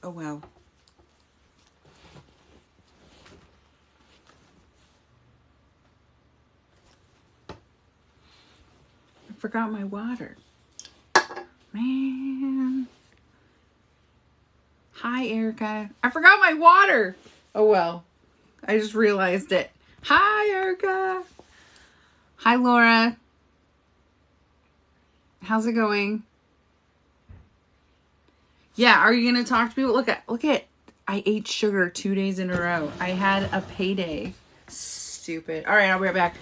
Oh, well. I forgot my water. Man. Hi, Erica. I forgot my water. Oh, well. I just realized it. Hi, Erica. Hi, Laura. How's it going? Yeah, are you going to talk to people? Look at, I ate sugar 2 days in a row. I had a payday. Stupid. All right, I'll be right back.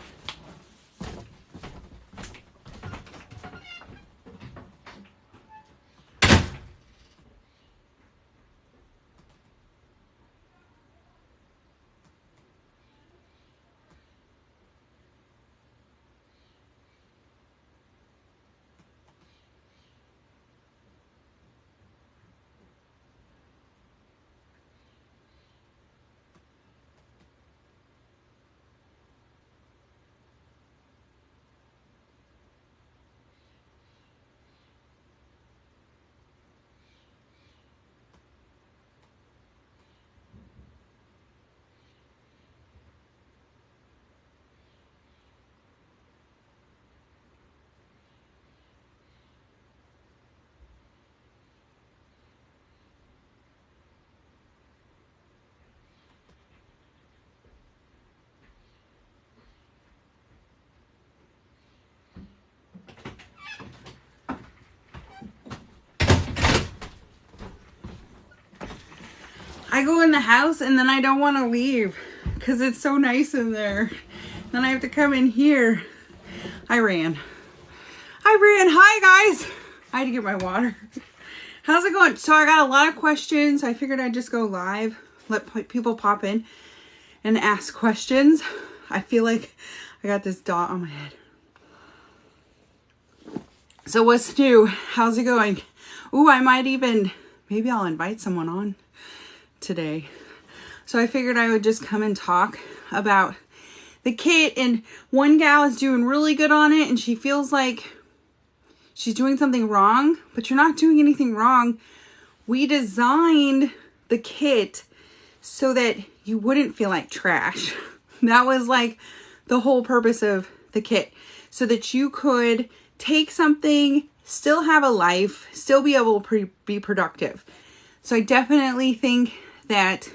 I go in the house and then I don't want to leave because it's so nice in there. Then I have to come in here. I ran. Hi, guys. I had to get my water. How's it going? So I got a lot of questions. I figured I'd just go live, let people pop in and ask questions. I feel like I got this dot on my head. So what's new? How's it going? Ooh, maybe I'll invite someone on today. So I figured I would just come and talk about the kit, and one gal is doing really good on it and she feels like she's doing something wrong, but you're not doing anything wrong. We designed the kit so that you wouldn't feel like trash. That was like the whole purpose of the kit, so that you could take something, still have a life, still be able to be productive. So I definitely think that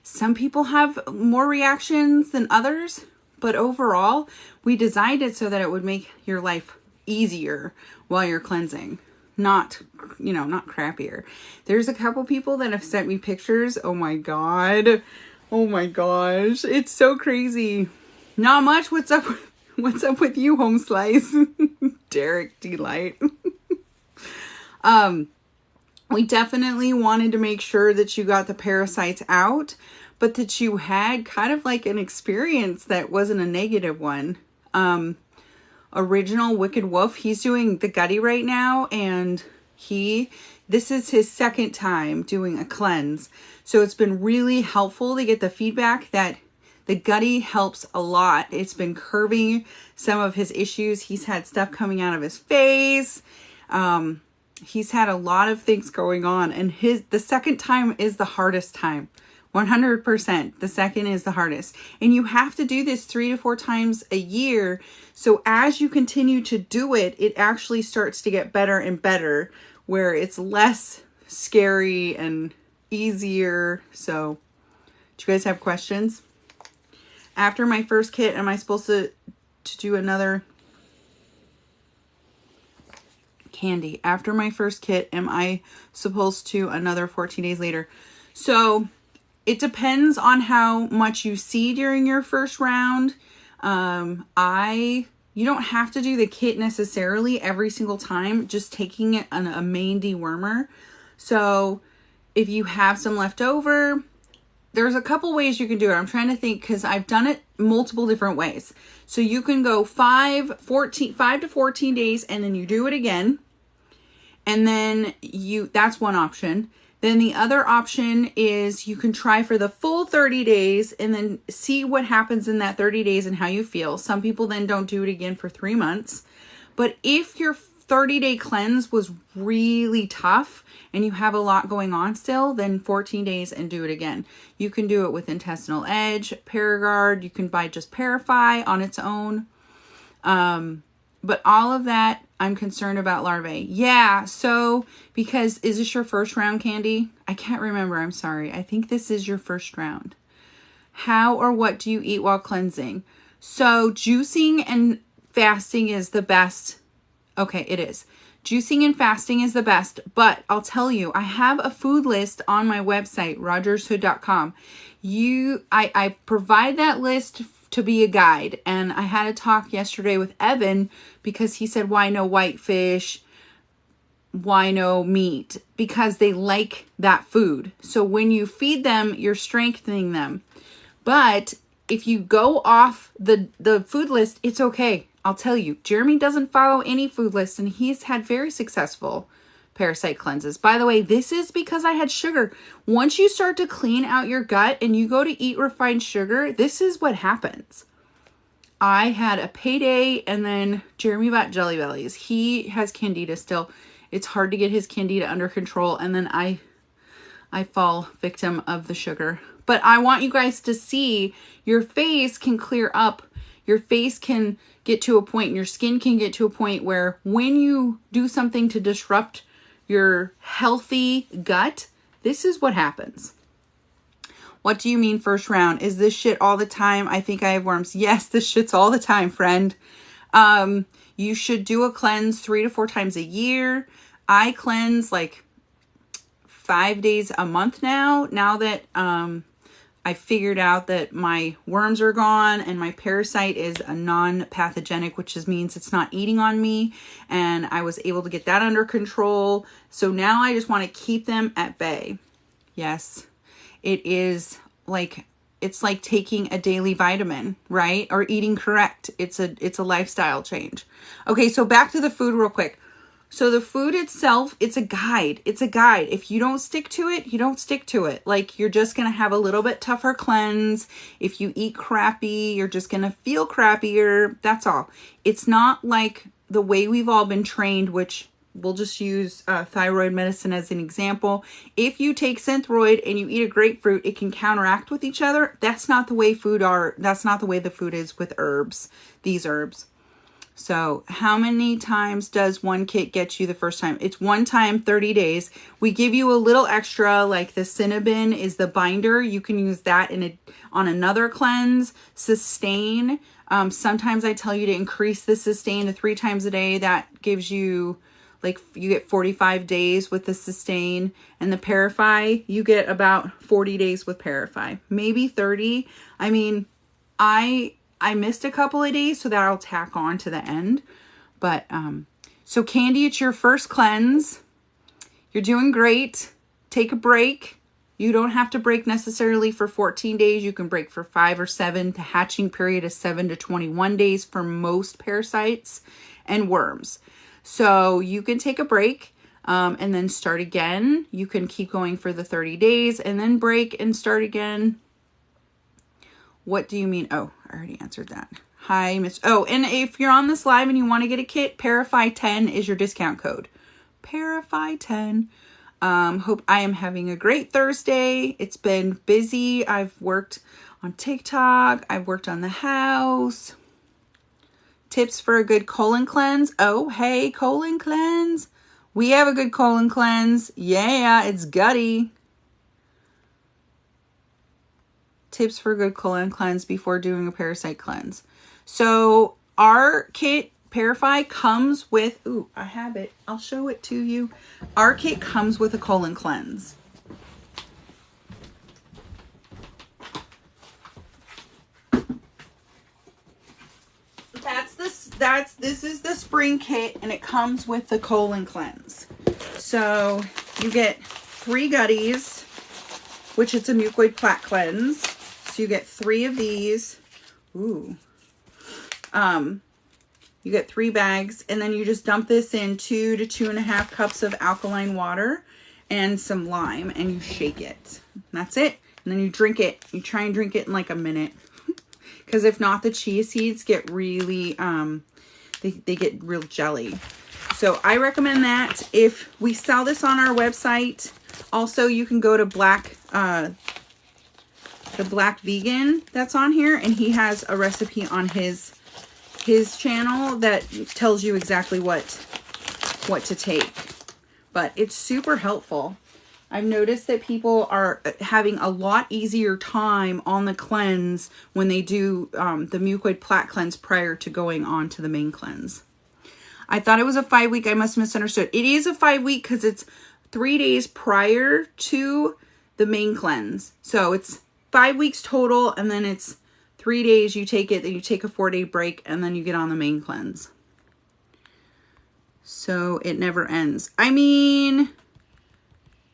some people have more reactions than others, but overall, we designed it so that it would make your life easier while you're cleansing, not crappier. There's a couple people that have sent me pictures. Oh my God. Oh my gosh. It's so crazy. Not much. What's up with you, Home Slice? Derek Delight. We definitely wanted to make sure that you got the parasites out, but that you had kind of like an experience that wasn't a negative one. Original Wicked Wolf, he's doing the gutty right now, and this is his second time doing a cleanse. So it's been really helpful to get the feedback that the gutty helps a lot. It's been curbing some of his issues. He's had stuff coming out of his face. He's had a lot of things going on, and the second time is the hardest time. 100%. The second is the hardest. And you have to do this 3 to 4 times a year. So as you continue to do it, it actually starts to get better and better, where it's less scary and easier. So do you guys have questions? After my first kit, am I supposed to do another candy? After my first kit, am I supposed to another 14 days later? So it depends on how much you see during your first round. You don't have to do the kit necessarily every single time, just taking it on a main dewormer. So if you have some left over, there's a couple ways you can do it. I'm trying to think, because I've done it multiple different ways. So you can go 5 to 14 days, and then you do it again. And then that's one option. Then the other option is you can try for the full 30 days and then see what happens in that 30 days and how you feel. Some people then don't do it again for 3 months. But if your 30-day cleanse was really tough and you have a lot going on still, then 14 days and do it again. You can do it with Intestinal Edge, Paragard. You can buy just Parafy on its own. But all of that, I'm concerned about larvae. Yeah, so because is this your first round, Candy? I can't remember. I'm sorry. I think this is your first round. How or what do you eat while cleansing? So juicing and fasting is the best. Okay, it is. Juicing and fasting is the best, but I'll tell you, I have a food list on my website, rogershood.com. I provide that list to be a guide, and I had a talk yesterday with Evan because he said, why no whitefish? Why no meat? Because they like that food. So when you feed them, you're strengthening them. But if you go off the food list, it's okay. I'll tell you, Jeremy doesn't follow any food list, and he's had very successful parasite cleanses. By the way, this is because I had sugar. Once you start to clean out your gut and you go to eat refined sugar, this is what happens. I had a payday, and then Jeremy bought Jelly Bellies. He has Candida still. It's hard to get his Candida under control, and then I fall victim of the sugar. But I want you guys to see your face can clear up. Your face can get to a point, and your skin can get to a point where when you do something to disrupt your healthy gut, this is what happens. What do you mean first round? Is this shit all the time? I think I have worms. Yes, this shit's all the time, friend. You should do a cleanse 3 to 4 times a year. I cleanse like 5 days a month now that I figured out that my worms are gone and my parasite is a non-pathogenic, which means it's not eating on me. And I was able to get that under control. So now I just want to keep them at bay. Yes, it is like, it's like taking a daily vitamin, right? Or eating correct. It's a lifestyle change. Okay, so back to the food real quick. So the food itself, it's a guide. It's a guide. If you don't stick to it, you don't stick to it. Like, you're just going to have a little bit tougher cleanse. If you eat crappy, you're just going to feel crappier. That's all. It's not like the way we've all been trained, which we'll just use thyroid medicine as an example. If you take Synthroid and you eat a grapefruit, it can counteract with each other. That's not the way that's not the way the food is with herbs, these herbs. So how many times does one kit get you the first time? It's one time, 30 days. We give you a little extra, like the Cinnabon is the binder. You can use that on another cleanse. Sustain. Sometimes I tell you to increase the Sustain to 3 times a day. That gives you, like, you get 45 days with the Sustain. And the Parafy, you get about 40 days with Parafy. Maybe 30. I mean, I missed a couple of days, so that I'll tack on to the end. But, so Candy, it's your first cleanse. You're doing great. Take a break. You don't have to break necessarily for 14 days. You can break for 5 or 7. The hatching period is 7 to 21 days for most parasites and worms. So you can take a break and then start again. You can keep going for the 30 days and then break and start again. What do you mean? Oh, I already answered that. Hi, Miss. Oh, and if you're on this live and you want to get a kit, Parafy 10 is your discount code. Parafy 10. Hope I am having a great Thursday. It's been busy. I've worked on TikTok. I've worked on the house. Tips for a good colon cleanse. Oh, hey, colon cleanse. We have a good colon cleanse. Yeah, it's gutty. Tips for a good colon cleanse before doing a parasite cleanse. So our kit Parafy comes with, ooh, I have it. I'll show it to you. Our kit comes with a colon cleanse. This is the spring kit, and it comes with the colon cleanse. So you get 3 gutties, which it's a mucoid plaque cleanse. So you get 3 of these. Ooh. You get 3 bags, and then you just dump this in 2 to 2.5 cups of alkaline water and some lime, and you shake it. That's it. And then you drink it. You try and drink it in like a minute. Because if not, the chia seeds get really, they get real jelly. So I recommend that. If we sell this on our website, also you can go to the Black Vegan that's on here, and he has a recipe on his channel that tells you exactly what to take. But it's super helpful. I've noticed that people are having a lot easier time on the cleanse when they do the mucoid plaque cleanse prior to going on to the main cleanse. I thought it was a 5-week. I must have misunderstood. It is a 5-week because it's 3 days prior to the main cleanse. So it's 5 weeks total, and then it's 3 days you take it, then you take a 4-day break, and then you get on the main cleanse. So it never ends. I mean,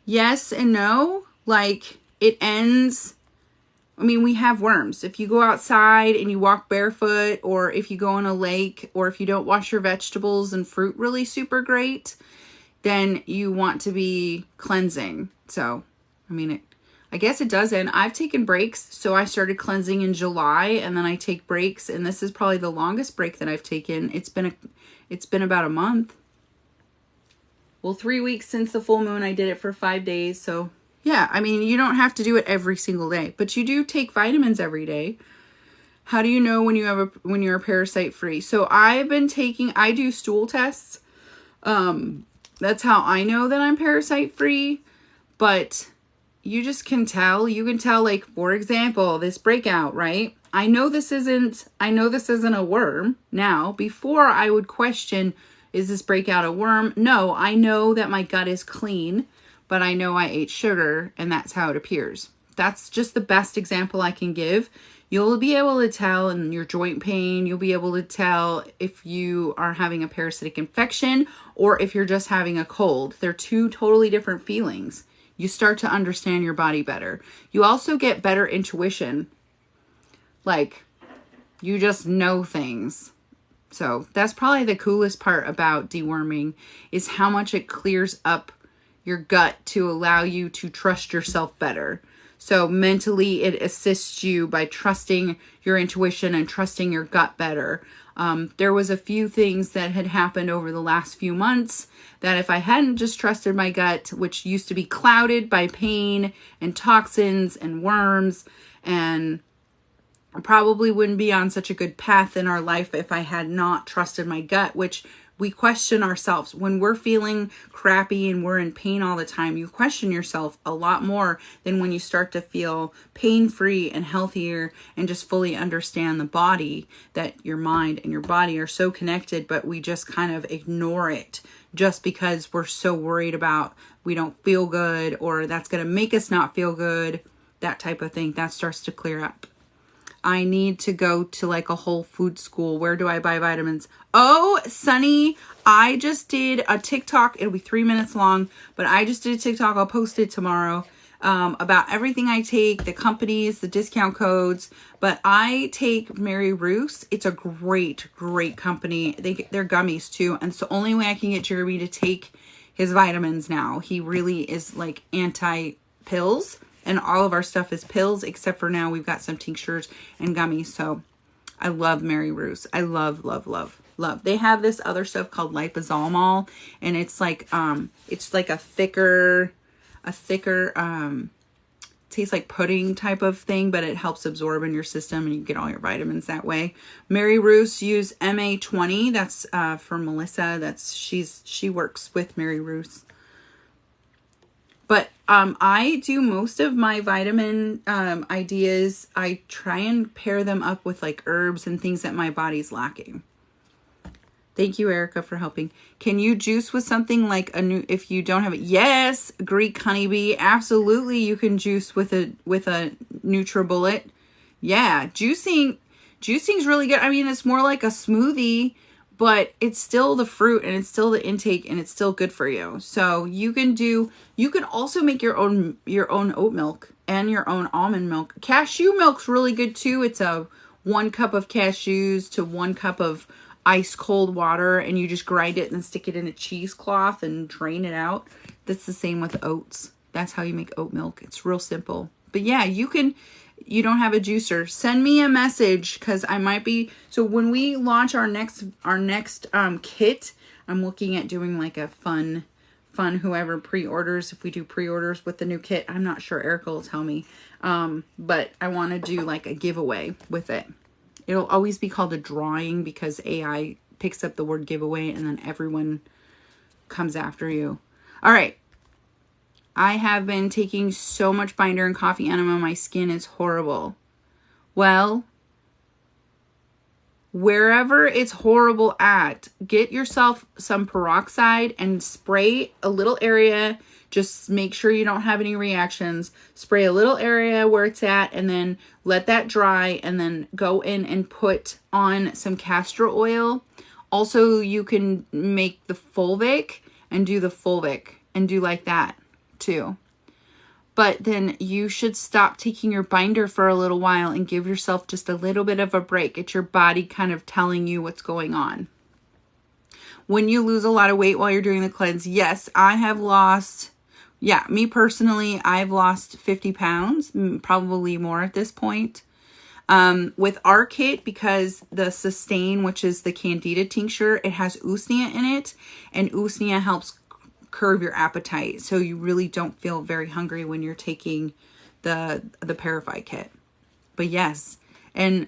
yes and no. Like, it ends. I mean, we have worms. If you go outside and you walk barefoot, or if you go on a lake, or if you don't wash your vegetables and fruit really super great, then you want to be cleansing. So, I mean, I guess it does end. I've taken breaks. So I started cleansing in July, and then I take breaks. And this is probably the longest break that I've taken. It's been about a month. Well, 3 weeks since the full moon. I did it for 5 days. So yeah, I mean, you don't have to do it every single day, but you do take vitamins every day. How do you know when you're parasite free? So I do stool tests. That's how I know that I'm parasite free, but you just can tell. You can tell, like, for example, this breakout, right? I know this isn't a worm now. Before, I would question, is this breakout a worm? No, I know that my gut is clean, but I know I ate sugar, and that's how it appears. That's just the best example I can give. You'll be able to tell in your joint pain. You'll be able to tell if you are having a parasitic infection or if you're just having a cold. They're two totally different feelings. You start to understand your body better. You also get better intuition. Like, you just know things. So that's probably the coolest part about deworming, is how much it clears up your gut to allow you to trust yourself better. So mentally, it assists you by trusting your intuition and trusting your gut better. There was a few things that had happened over the last few months that if I hadn't just trusted my gut, which used to be clouded by pain and toxins and worms, and I probably wouldn't be on such a good path in our life if I had not trusted my gut, which we question ourselves. When we're feeling crappy and we're in pain all the time, you question yourself a lot more than when you start to feel pain-free and healthier and just fully understand the body, that your mind and your body are so connected, but we just kind of ignore it just because we're so worried about we don't feel good, or that's going to make us not feel good, that type of thing. That starts to clear up. I need to go to like a whole food school. Where do I buy vitamins? Oh, Sunny, I just did a TikTok. It'll be 3 minutes long, but I just did a TikTok. I'll post it tomorrow about everything I take, the companies, the discount codes. But I take Mary Roos. It's a great, great company. They're gummies too. And it's the only way I can get Jeremy to take his vitamins now. He really is like anti-pills. And all of our stuff is pills, except for now we've got some tinctures and gummies. So I love Mary Roos. I love, love, love, love. They have this other stuff called liposomal, and it's like a thicker, tastes like pudding type of thing, but it helps absorb in your system, and you get all your vitamins that way. Mary Roos, use MA20. That's for Melissa. She works with Mary Roos. But I do most of my vitamin ideas. I try and pair them up with like herbs and things that my body's lacking. Thank you, Erica, for helping. Can you juice with something like if you don't have it? Yes, Greek honeybee. Absolutely, you can juice with a NutriBullet. Yeah, juicing's really good. I mean, it's more like a smoothie, but it's still the fruit and it's still the intake and it's still good for you. So you can also make your own oat milk and your own almond milk. Cashew milk's really good too. It's a 1 cup of cashews to 1 cup of ice cold water, and you just grind it and stick it in a cheesecloth and drain it out. That's the same with oats. That's how you make oat milk. It's real simple. But yeah, you don't have a juicer, send me a message, because I might be, so when we launch our next kit, I'm looking at doing like a fun whoever pre-orders, if we do pre-orders with the new kit. I'm not sure, Erica will tell me. But I want to do like a giveaway with it. It'll always be called a drawing because AI picks up the word giveaway and then everyone comes after you. All right. I have been taking so much binder and coffee enema. My skin is horrible. Well, wherever it's horrible at, get yourself some peroxide and spray a little area. Just make sure you don't have any reactions. Spray a little area where it's at and then let that dry and then go in and put on some castor oil. Also, you can make the fulvic and do the fulvic and do like that too. But then you should stop taking your binder for a little while and give yourself just a little bit of a break. It's your body kind of telling you what's going on. When you lose a lot of weight while you're doing the cleanse, yes, I have lost, me personally, I've lost 50 pounds, probably more at this point. With our kit, because the Sustain, which is the Candida tincture, it has usnea in it, and usnea helps curb your appetite, so you really don't feel very hungry when you're taking the Parasite kit. But yes, and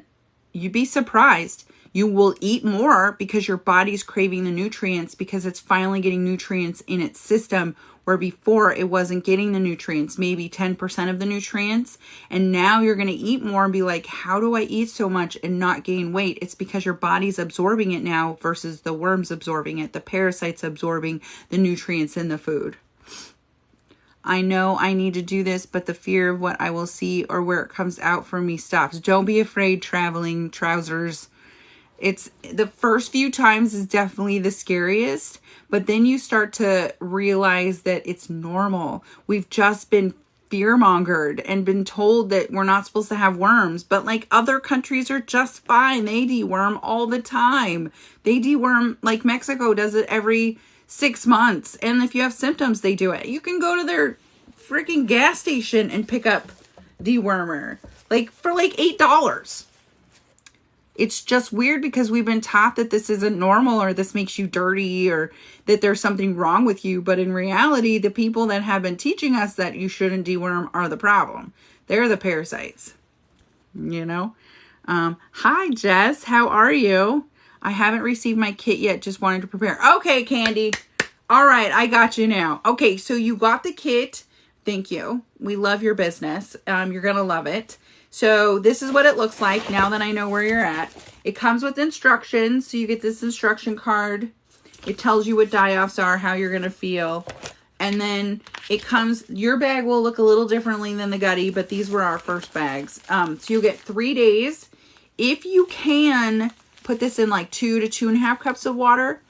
you'd be surprised, you will eat more because your body's craving the nutrients, because it's finally getting nutrients in its system, where before it wasn't getting the nutrients, maybe 10% of the nutrients. And now you're going to eat more and be like, how do I eat so much and not gain weight? It's because your body's absorbing it now versus the worms absorbing it, the parasites absorbing the nutrients in the food. I know I need to do this, but the fear of what I will see or where it comes out from me stops. Don't be afraid, traveling trousers. It's the first few times is definitely the scariest, but then you start to realize that it's normal. We've just been fear-mongered and been told that we're not supposed to have worms, but like other countries are just fine. They deworm all the time. They deworm, like Mexico does it every 6 months. And if you have symptoms, they do it. You can go to their freaking gas station and pick up dewormer, like for like $8. It's just weird because we've been taught that this isn't normal or this makes you dirty or that there's something wrong with you. But in reality, the people that have been teaching us that you shouldn't deworm are the problem. They're the parasites, you know? Hi, Jess. How are you? I haven't received my kit yet. Just wanted to prepare. Okay, Candy. All right. I got you now. Okay. So you got the kit. Thank you. We love your business. You're going to love it. So this is what it looks like now that I know where you're at. It comes with instructions. So you get this instruction card. It tells you what die-offs are, how you're going to feel. And then it comes, your bag will look a little differently than the Gutty, but these were our first bags. So you'll get 3 days. If you can put this in like 2 to 2.5 cups of water,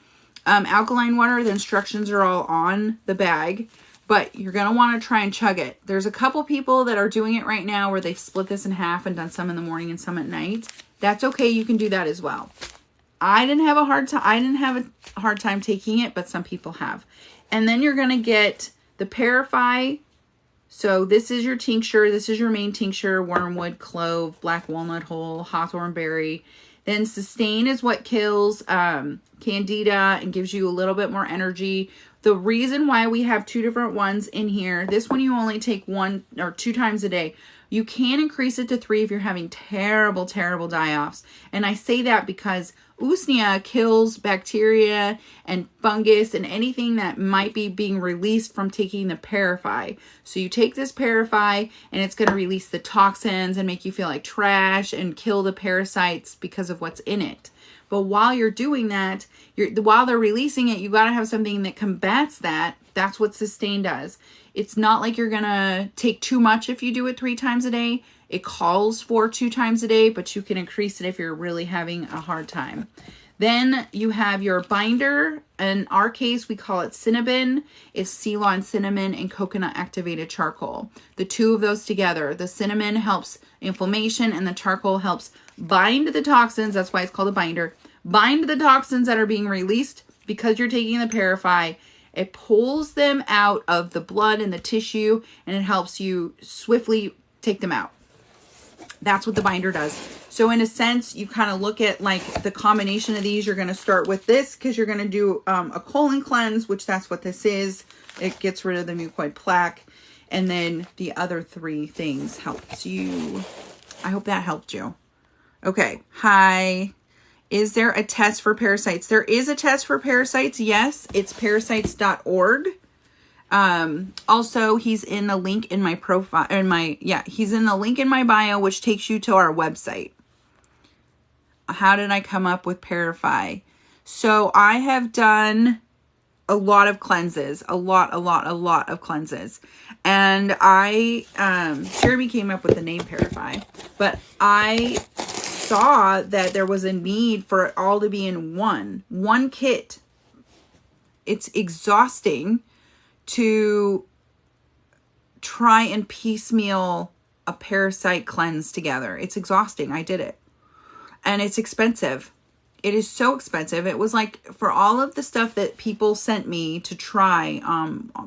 alkaline water, the instructions are all on the bag. But you're going to want to try and chug it. There's a couple people that are doing it right now where they've split this in half and done some in the morning and some at night. That's okay. You can do that as well. I didn't have a hard time taking it, but some people have. And then you're going to get the Parasite. So this is your tincture. This is your main tincture: wormwood, clove, black walnut hull, hawthorn berry. Then Sustain is what kills Candida and gives you a little bit more energy. The reason why we have 2 different ones in here, this one you only take 1 or 2 times a day. You can increase it to 3 if you're having terrible, terrible die-offs. And I say that because usnea kills bacteria and fungus and anything that might be being released from taking the Parasite. So you take this Parasite and it's going to release the toxins and make you feel like trash and kill the parasites because of what's in it. But while you're doing that, while they're releasing it, you got to have something that combats that. That's what Sustain does. It's not like you're going to take too much if you do it 3 times a day. It calls for 2 times a day, but you can increase it if you're really having a hard time. Then you have your binder. In our case, we call it Cinnabon. It's Ceylon cinnamon and coconut activated charcoal. The 2 of those together. The cinnamon helps inflammation and the charcoal helps bind the toxins. That's why it's called a binder. Bind the toxins that are being released because you're taking the Parasite. It pulls them out of the blood and the tissue, and it helps you swiftly take them out. That's what the binder does. So in a sense, you kind of look at like the combination of these. You're going to start with this because you're going to do a colon cleanse, which that's what this is. It gets rid of the mucoid plaque. And then the other 3 things helps you. I hope that helped you. Okay. Hi. Is there a test for parasites? There is a test for parasites. Yes. It's parasites.org. Also, he's in the link in my profile, he's in the link in my bio, which takes you to our website. How did I come up with Parify? So I have done a lot of cleanses, a lot of cleanses. And Jeremy came up with the name Parify, but I saw that there was a need for it all to be in one kit. It's exhausting to try and piecemeal a parasite cleanse together. It's exhausting. I did it. And it's expensive. It is so expensive. It was like for all of the stuff that people sent me to try,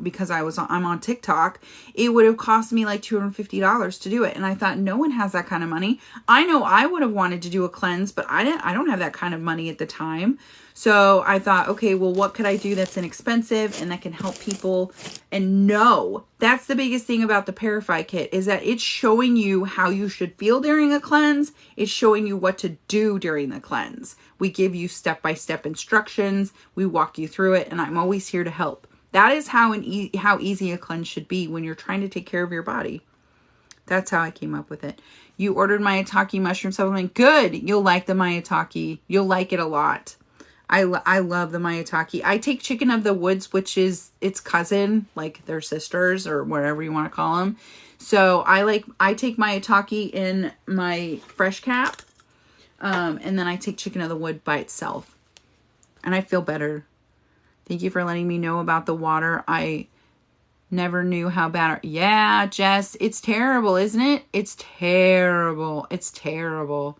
because I'm on TikTok, it would have cost me like $250 to do it. And I thought, no one has that kind of money. I know I would have wanted to do a cleanse, but I don't have that kind of money at the time. So I thought, okay, well, what could I do that's inexpensive and that can help people? And no, that's the biggest thing about the Parify kit is that it's showing you how you should feel during a cleanse. It's showing you what to do during the cleanse. We give you step-by-step instructions. We walk you through it, and I'm always here to help. That is how easy a cleanse should be when you're trying to take care of your body. That's how I came up with it. You ordered maitake mushroom supplement. Good. You'll like the maitake. You'll like it a lot. I love the maitake. I take chicken of the woods, which is its cousin, like they're sisters or whatever you want to call them. So I take maitake in my fresh cap. And then I take chicken of the wood by itself. And I feel better. Thank you for letting me know about the water. I never knew how bad. Yeah, Jess, it's terrible, isn't it? It's terrible. It's terrible.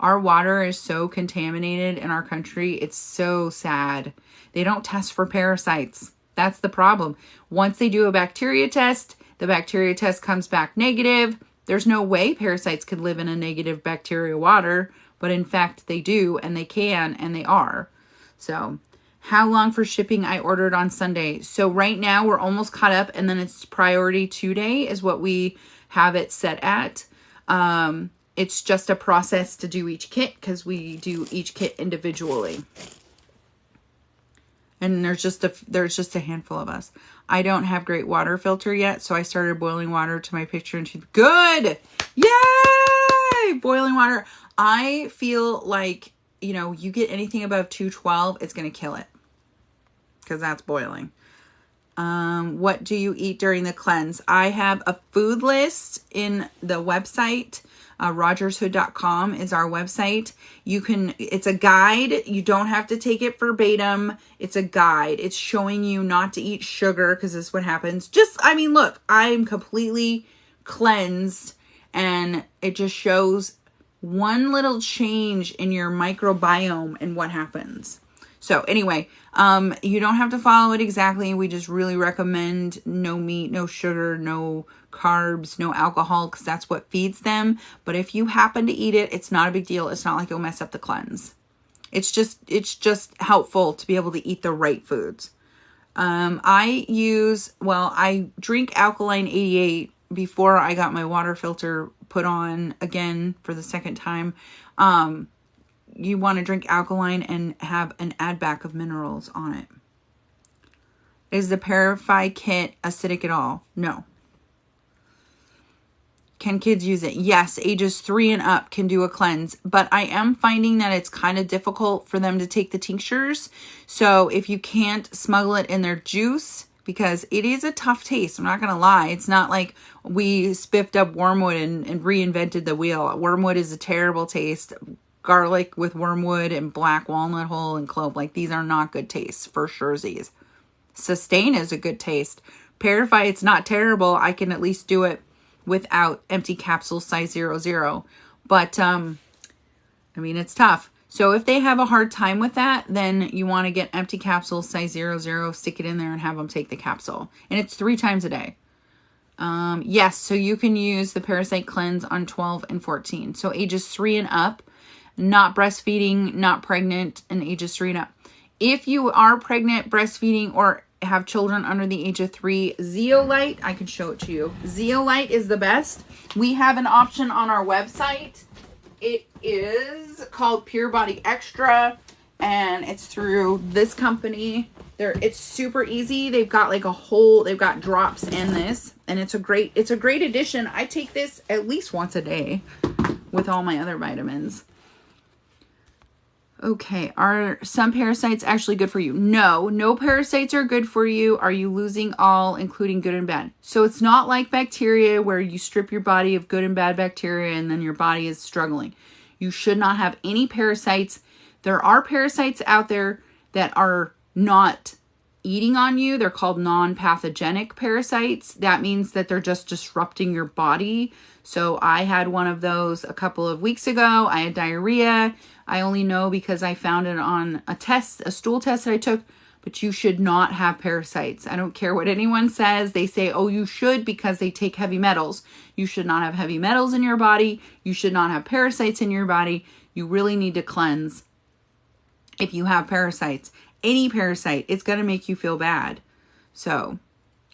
Our water is so contaminated in our country. It's so sad. They don't test for parasites. That's the problem. Once they do a bacteria test, the bacteria test comes back negative. There's no way parasites could live in a negative bacteria water, but in fact they do, and they can, and they are. So how long for shipping? I ordered on Sunday. So right now we're almost caught up, and then it's priority 2 day is what we have it set at. It's just a process to do each kit because we do each kit individually. And there's just a handful of us. I don't have great water filter yet, so I started boiling water to my picture and tube. Good! Yay! Boiling water. I feel like, you get anything above 212, it's going to kill it. Because that's boiling. What do you eat during the cleanse? I have a food list in the website. rogershood.com is our website. It's a guide. You don't have to take it verbatim. It's a guide. It's showing you not to eat sugar because this is what happens. Look, I'm completely cleansed, and it just shows one little change in your microbiome and what happens. So anyway, you don't have to follow it exactly. We just really recommend no meat, no sugar, no carbs, no alcohol, because that's what feeds them. But if you happen to eat it, it's not a big deal. It's not like you'll mess up the cleanse. It's just helpful to be able to eat the right foods. I drink Alkaline 88 before I got my water filter put on again for the second time. You want to drink alkaline and have an add back of minerals on it. Is the Parify kit acidic at all? No. Can kids use it? Yes, ages 3 and up can do a cleanse, but I am finding that it's kind of difficult for them to take the tinctures. So if you can't smuggle it in their juice, because it is a tough taste, I'm not going to lie. It's not like we spiffed up wormwood and reinvented the wheel. Wormwood is a terrible taste. Garlic with wormwood and black walnut hull and clove. Like, these are not good tastes for surezies. Sustain is a good taste. Parify, it's not terrible. I can at least do it without empty capsule size 00. But, it's tough. So if they have a hard time with that, then you want to get empty capsule size 00, stick it in there and have them take the capsule. And it's 3 times a day. Yes, so you can use the Parasite Cleanse on 12 and 14. So ages 3 and up, not breastfeeding, not pregnant, and ages 3 and up. If you are pregnant, breastfeeding, or have children under the age of 3, Zeolite, I can show it to you. Zeolite is the best. We have an option on our website. It is called Pure Body Extra, and it's through this company. It's super easy. They've got like they've got drops in this, and it's a great addition. I take this at least once a day with all my other vitamins. Okay, are some parasites actually good for you? No parasites are good for you. Are you losing all, including good and bad? So it's not like bacteria where you strip your body of good and bad bacteria and then your body is struggling. You should not have any parasites. There are parasites out there that are not eating on you. They're called non-pathogenic parasites. That means that they're just disrupting your body. So I had one of those a couple of weeks ago. I had diarrhea. I only know because I found it on a stool test that I took, but you should not have parasites. I don't care what anyone says. They say, oh, you should because they take heavy metals. You should not have heavy metals in your body. You should not have parasites in your body. You really need to cleanse if you have parasites. Any parasite, it's going to make you feel bad. So,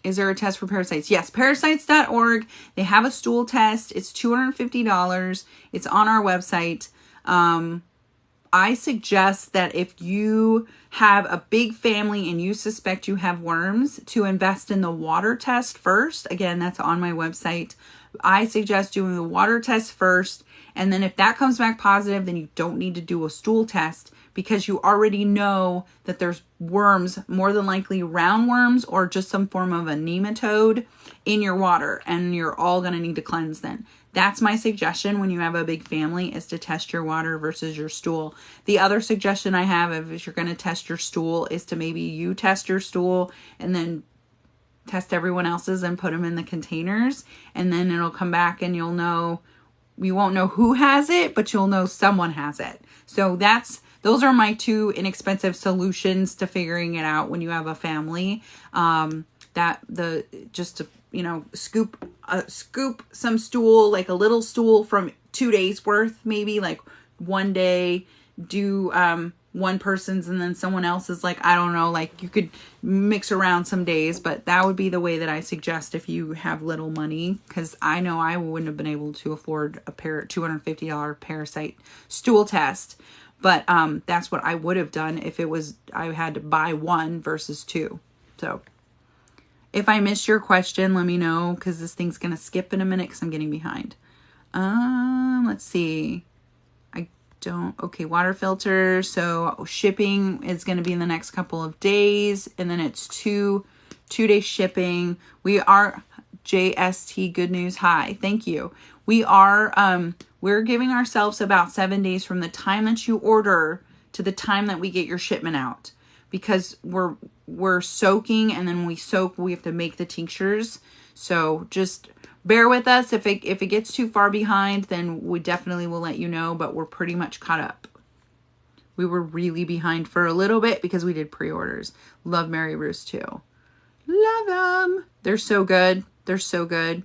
is there a test for parasites? Yes, parasites.org. They have a stool test. It's $250. It's on our website. I suggest that if you have a big family and you suspect you have worms, to invest in the water test first. Again, that's on my website. I suggest doing the water test first. And then if that comes back positive, then you don't need to do a stool test because you already know that there's worms, more than likely roundworms or just some form of a nematode in your water. And you're all going to need to cleanse then. That's my suggestion when you have a big family, is to test your water versus your stool. The other suggestion I have, if you're going to test your stool, is to maybe you test your stool and then test everyone else's and put them in the containers. And then it'll come back and you'll know, you won't know who has it, but you'll know someone has it. So those are my 2 inexpensive solutions to figuring it out when you have a family. Scoop some stool, like a little stool from 2 days worth, maybe like one day do one person's and then someone else's, like, I don't know, like you could mix around some days, but that would be the way that I suggest if you have little money, because I know I wouldn't have been able to afford a $250 parasite stool test. But that's what I would have done if I had to buy 1 versus 2. So if I missed your question, let me know, because this thing's going to skip in a minute because I'm getting behind. Let's see. Okay, water filter. So shipping is going to be in the next couple of days. And then it's 2-day shipping. We are JST Good News. Hi. Thank you. We're giving ourselves about 7 days from the time that you order to the time that we get your shipment out, because we're soaking, and then we have to make the tinctures. So just bear with us. If it gets too far behind, then we definitely will let you know, but we're pretty much caught up. We were really behind for a little bit because we did pre-orders. Love Mary Ruth's too. Love them. They're so good. They're so good.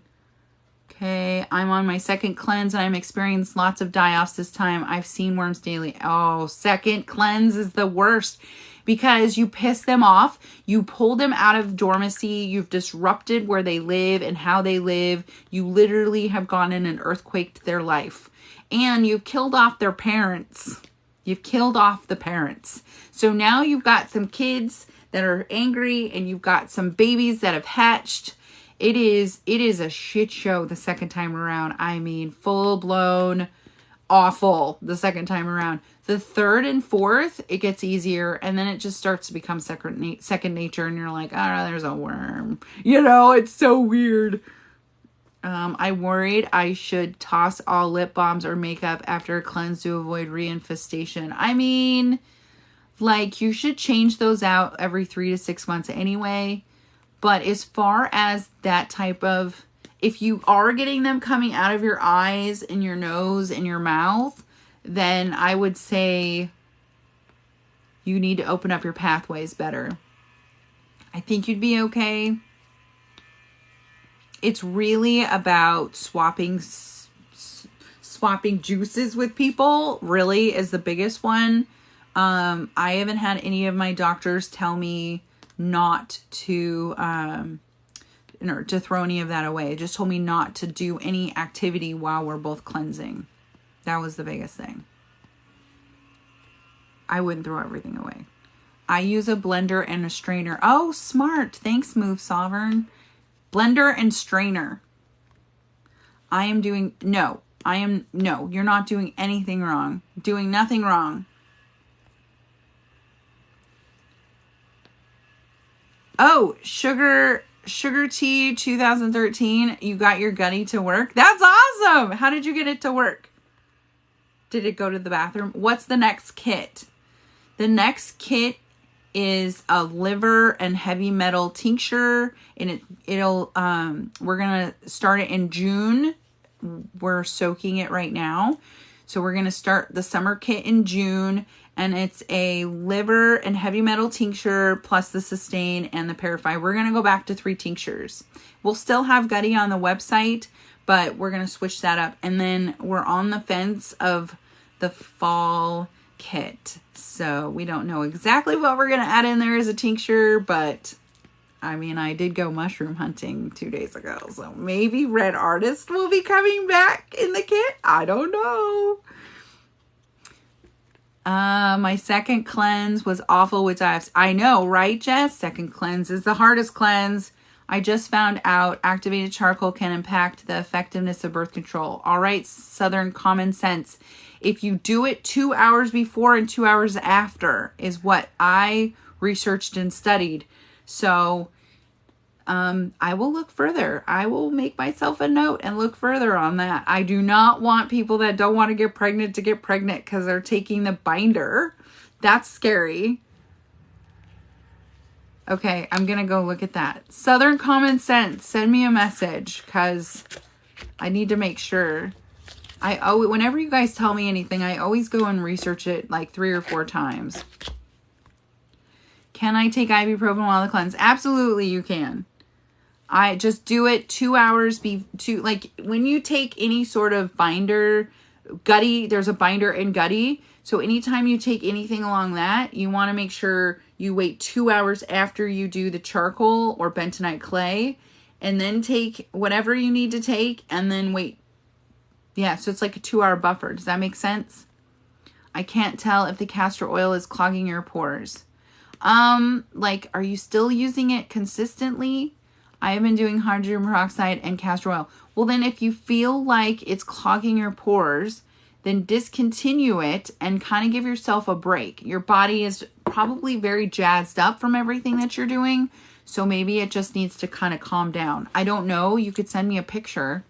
Okay, I'm on my second cleanse and I'm experiencing lots of die-offs this time. I've seen worms daily. Oh, second cleanse is the worst because you piss them off. You pull them out of dormancy. You've disrupted where they live and how they live. You literally have gone in an earthquake to their life. And you've killed off their parents. You've killed off the parents. So now you've got some kids that are angry and you've got some babies that have hatched. It is a shit show the second time around. I mean, full blown awful the second time around. The third and fourth, it gets easier, and then it just starts to become second nature, and you're like, oh, there's a worm. You know, it's so weird. I worried I should toss all lip balms or makeup after a cleanse to avoid reinfestation. I mean, like, you should change those out every 3 to 6 months anyway. But as far as that type of, if you are getting them coming out of your eyes and your nose and your mouth, then I would say you need to open up your pathways better. I think you'd be okay. It's really about swapping juices with people, really, is the biggest one. I haven't had any of my doctors tell me not to to throw any of that away. They just told me not to do any activity while we're both cleansing. That was the biggest thing. I wouldn't throw everything away. I use a blender and a strainer. Oh, smart. Thanks, Move Sovereign. Blender and strainer. No, you're not doing anything wrong. Doing nothing wrong. Oh, Sugar Tea 2013. You got your Gutty to work? That's awesome. How did you get it to work? Did it go to the bathroom? What's the next kit? The next kit is a liver and heavy metal tincture, and it'll we're gonna start it in June. We're soaking it right now, so we're gonna start the summer kit in June, and it's a liver and heavy metal tincture plus the sustain and the Parify. We're gonna go back to 3 tinctures. We'll still have Gutty on the website, but we're gonna switch that up, and then we're on the fence of the fall kit. So we don't know exactly what we're going to add in there as a tincture, but I mean, I did go mushroom hunting 2 days ago, so maybe Red Artist will be coming back in the kit. I don't know. My second cleanse was awful with diets. I know, right, Jess? Second cleanse is the hardest cleanse. I just found out activated charcoal can impact the effectiveness of birth control. All right, Southern Common Sense. If you do it 2 hours before and 2 hours after is what I researched and studied. So I will look further. I will make myself a note and look further on that. I do not want people that don't want to get pregnant because they're taking the binder. That's scary. Okay, I'm going to go look at that. Southern Common Sense, send me a message because I need to make sure. Whenever you guys tell me anything, I always go and research it like 3 or 4 times. Can I take ibuprofen while the cleanse? Absolutely, you can. I just do it 2 hours like when you take any sort of binder, Gutty, there's a binder in Gutty. So anytime you take anything along that, you want to make sure you wait 2 hours after you do the charcoal or bentonite clay, and then take whatever you need to take and then wait. Yeah, so it's like a 2-hour buffer. Does that make sense? I can't tell if the castor oil is clogging your pores. Like, are you still using it consistently? I have been doing hydrogen peroxide and castor oil. Well, then if you feel like it's clogging your pores, then discontinue it and kind of give yourself a break. Your body is probably very jazzed up from everything that you're doing, so maybe it just needs to kind of calm down. I don't know. You could send me a picture.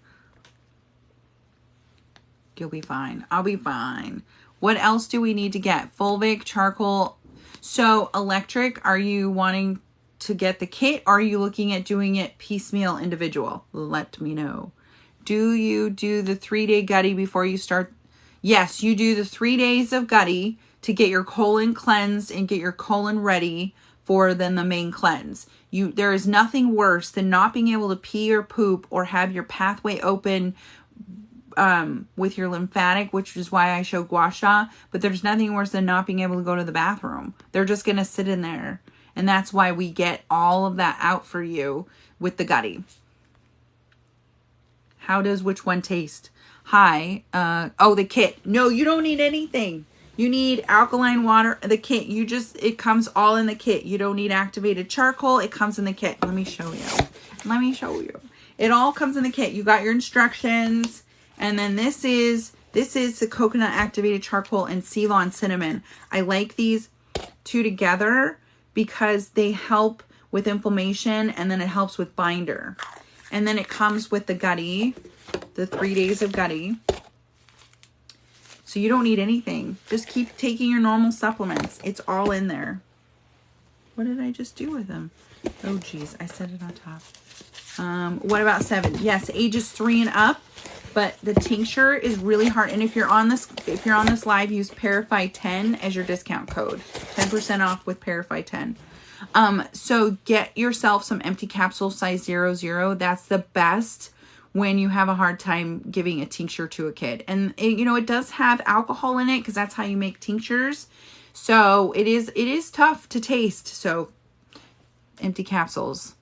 You'll be fine. I'll be fine. What else do we need to get? Fulvic, charcoal. So electric, are you wanting to get the kit? Or are you looking at doing it piecemeal individual? Let me know. Do you do the 3-day Gutty before you start? Yes, you do the 3 days of Gutty to get your colon cleansed and get your colon ready for then the main cleanse. There is nothing worse than not being able to pee or poop or have your pathway open with your lymphatic, which is why I show gua sha, but there's nothing worse than not being able to go to the bathroom. They're just going to sit in there. And that's why we get all of that out for you with the Gutty. How does which one taste? Hi. The kit. No, you don't need anything. You need alkaline water, the kit. It comes all in the kit. You don't need activated charcoal. It comes in the kit. Let me show you. It all comes in the kit. You got your instructions. And then this is the coconut activated charcoal and Ceylon cinnamon. I like these two together because they help with inflammation, and then it helps with binder. And then it comes with the Gutty, the 3 days of Gutty. So you don't need anything. Just keep taking your normal supplements. It's all in there. What did I just do with them? Oh, geez. I set it on top. What about 7? Yes, ages 3 and up. But the tincture is really hard. And if you're on this live, use Parify 10 as your discount code. 10% off with Parify 10. So get yourself some empty capsule size 00. That's the best when you have a hard time giving a tincture to a kid. And it does have alcohol in it because that's how you make tinctures. So it is tough to taste. So empty capsules.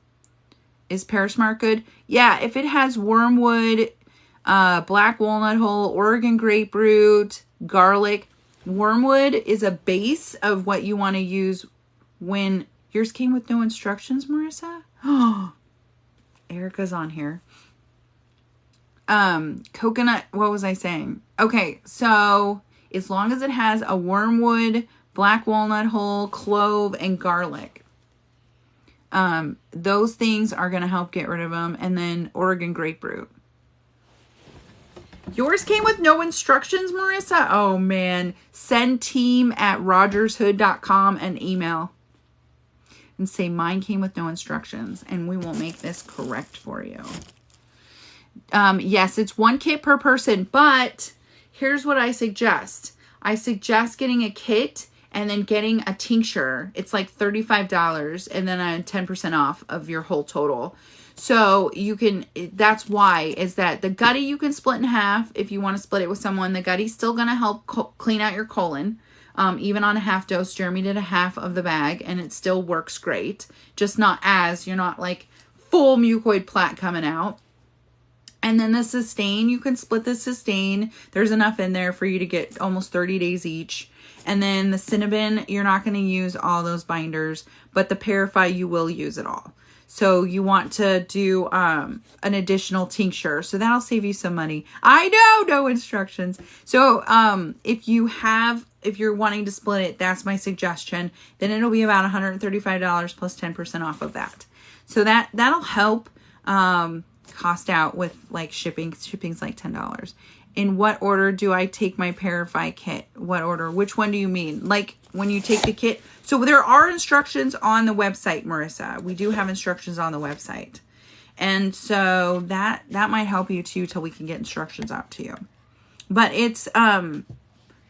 Is Parasmart good? Yeah, if it has wormwood, black walnut hull, Oregon grapefruit, garlic. Wormwood is a base of what you want to use when yours came with no instructions, Marissa. Oh, Erica's on here. Coconut, what was I saying? Okay, so as long as it has a wormwood, black walnut hull, clove, and garlic. Those things are going to help get rid of them. And then Oregon grapefruit. Yours came with no instructions, Marissa? Oh, man. Send team@rogershood.com an email. And say, mine came with no instructions. And we will make this correct for you. Yes, it's 1 kit per person. But here's what I suggest. I suggest getting a kit and then getting a tincture. It's like $35 and then a 10% off of your whole total. So you can, that's why, is that the gutty you can split in half if you want to split it with someone. The gutty's still going to help clean out your colon. Even on a half dose, Jeremy did a half of the bag and it still works great. Just you're not like full mucoid plaque coming out. And then the sustain, you can split the sustain. There's enough in there for you to get almost 30 days each. And then the Cinnabon, you're not going to use all those binders, but the Parify, you will use it all. So you want to do an additional tincture. So that'll save you some money. I know, no instructions. So if you're wanting to split it, that's my suggestion. Then it'll be about $135 plus 10% off of that. So that'll help cost out with like shipping. Shipping's like $10. In what order do I take my Parify kit? What order? Which one do you mean? Like when you take the kit? So there are instructions on the website, Marissa. We do have instructions on the website. And so that might help you too till we can get instructions out to you. But it's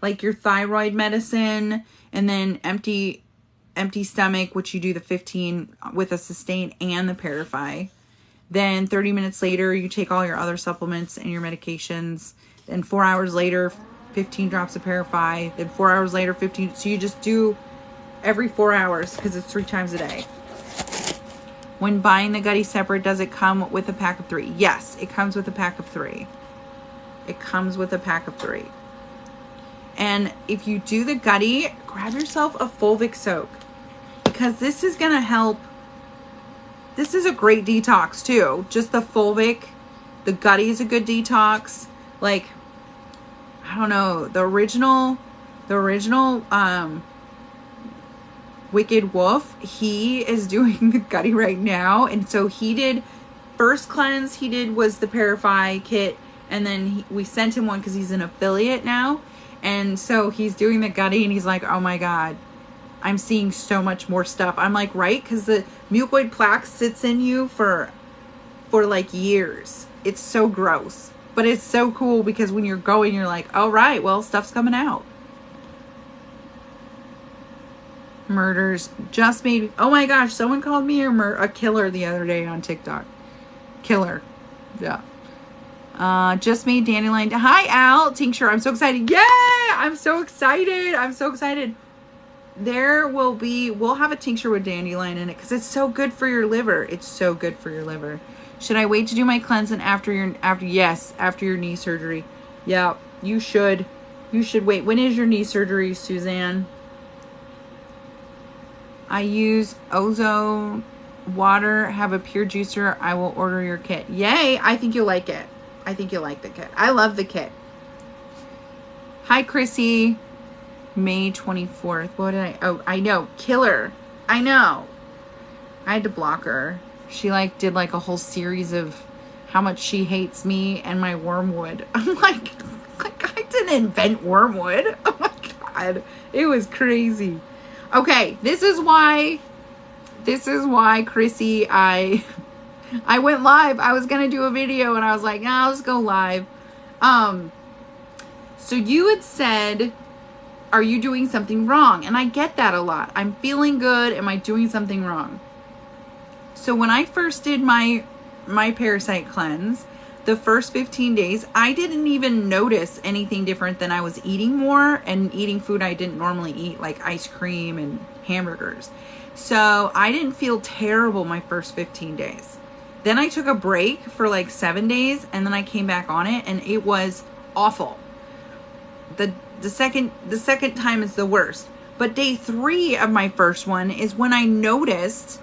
like your thyroid medicine and then empty stomach, which you do the 15 with a sustain and the Parify. Then 30 minutes later, you take all your other supplements and your medications. Then 4 hours later, 15 drops of Parify. Then 4 hours later, 15. So you just do every 4 hours because it's 3 times a day. When buying the gutty separate, does it come with a pack of 3? Yes, it comes with a pack of 3. It comes with a pack of 3. And if you do the gutty, grab yourself a fulvic soak because this is going to help. This is a great detox too. Just the fulvic, the gutty is a good detox. Like, I don't know, the original Wicked Wolf, he is doing the gutty right now. And so he did, first cleanse he did was the Parify kit. And then we sent him one because he's an affiliate now. And so he's doing the gutty and he's like, oh my God, I'm seeing so much more stuff. I'm like, right? Because the mucoid plaque sits in you for like years. It's so gross. But it's so cool because when you're going, you're like, oh, right, well, stuff's coming out. Murders just made, oh my gosh, someone called me a killer the other day on TikTok. Killer. Yeah. Just made dandelion. Hi, Al. Tincture. I'm so excited. Yay! I'm so excited. We'll have a tincture with dandelion in it because it's so good for your liver. Should I wait to do my cleansing after your knee surgery? Yeah, you should wait. When is your knee surgery, Suzanne? I use Ozo water, have a pure juicer. I will order your kit. Yay, I think you'll like it. I think you'll like the kit. I love the kit. Hi, Chrissy. May 24th. What did I know. Killer. I know. I had to block her. She did a whole series of how much she hates me and my wormwood. I'm like I didn't invent wormwood. Oh my God. It was crazy. Okay. This is why, Chrissy, I went live. I was going to do a video and I was like, nah, I'll just go live. So you had said Are you doing something wrong? And I get that a lot. I'm feeling good. Am I doing something wrong? So when I first did my parasite cleanse, the first 15 days, I didn't even notice anything different than I was eating more and eating food I didn't normally eat, like ice cream and hamburgers. So I didn't feel terrible my first 15 days. Then I took a break for like 7 days, and then I came back on it, and it was awful. The second time is the worst. But day 3 of my first one is when I noticed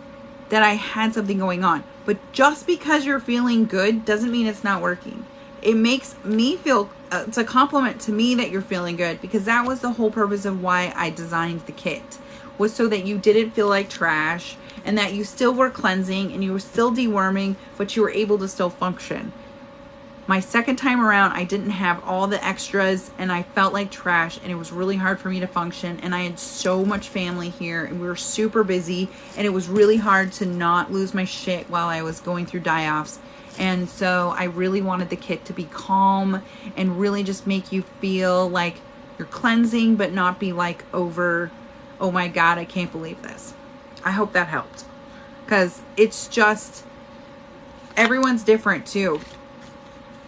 that I had something going on. But just because you're feeling good doesn't mean it's not working. It makes me feel, it's a compliment to me that you're feeling good, because that was the whole purpose of why I designed the kit, was so that you didn't feel like trash, and that you still were cleansing and you were still deworming, but you were able to still function. My second time around, I didn't have all the extras, and I felt like trash, and it was really hard for me to function, and I had so much family here, and we were super busy, and it was really hard to not lose my shit while I was going through die-offs. And so I really wanted the kit to be calm and really just make you feel like you're cleansing, but not be like over, oh my God, I can't believe this. I hope that helped, because it's just, everyone's different too.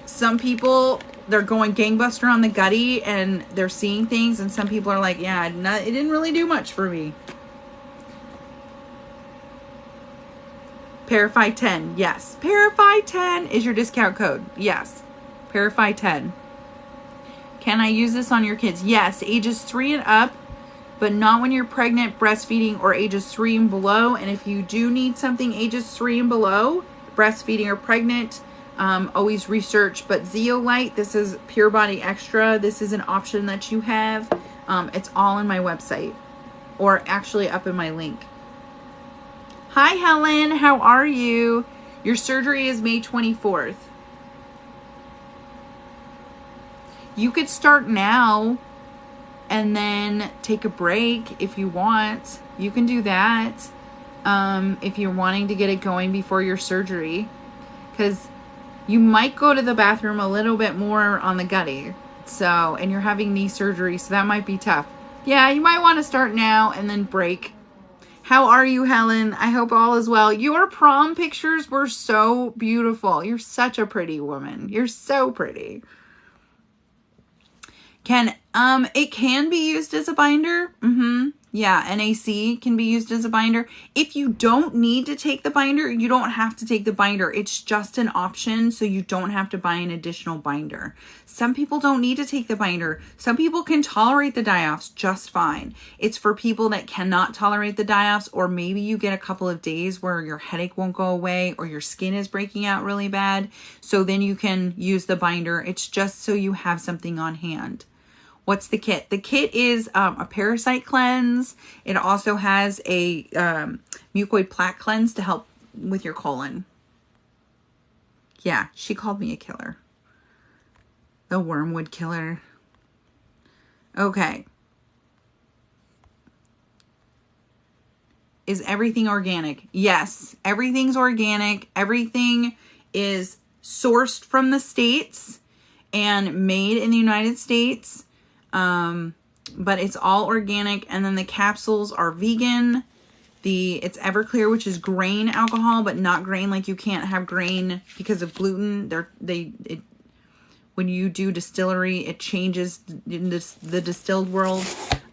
Some people, they're going gangbuster on the gutty and they're seeing things, and some people are like, yeah, it didn't really do much for me. Parafy 10, yes. Parafy 10 is your discount code. Yes. Parafy 10. Can I use this on your kids? Yes, ages 3 and up, but not when you're pregnant, breastfeeding, or ages 3 and below. And if you do need something ages 3 and below, breastfeeding or pregnant, always research. But Zeolite, this is Pure Body Extra. This is an option that you have. It's all on my website, or actually up in my link. Hi, Helen. How are you? Your surgery is May 24th. You could start now and then take a break if you want. You can do that if you're wanting to get it going before your surgery, because you might go to the bathroom a little bit more on the gutty. So, and you're having knee surgery, so that might be tough. Yeah, you might want to start now and then break. How are you, Helen? I hope all is well. Your prom pictures were so beautiful. You're such a pretty woman. You're so pretty. It can be used as a binder. Yeah, NAC can be used as a binder. If you don't need to take the binder, you don't have to take the binder. It's just an option, so you don't have to buy an additional binder. Some people don't need to take the binder. Some people can tolerate the die-offs just fine. It's for people that cannot tolerate the die-offs, or maybe you get a couple of days where your headache won't go away or your skin is breaking out really bad. So then you can use the binder. It's just so you have something on hand. What's the kit? The kit is a parasite cleanse. It also has a mucoid plaque cleanse to help with your colon. Yeah, she called me a killer. The wormwood killer. Okay. Is everything organic? Yes, everything's organic. Everything is sourced from the States and made in the United States. But it's all organic. And then the capsules are vegan. It's Everclear, which is grain alcohol, but not grain. Like, you can't have grain because of gluten. When you do distillery, it changes in the distilled world.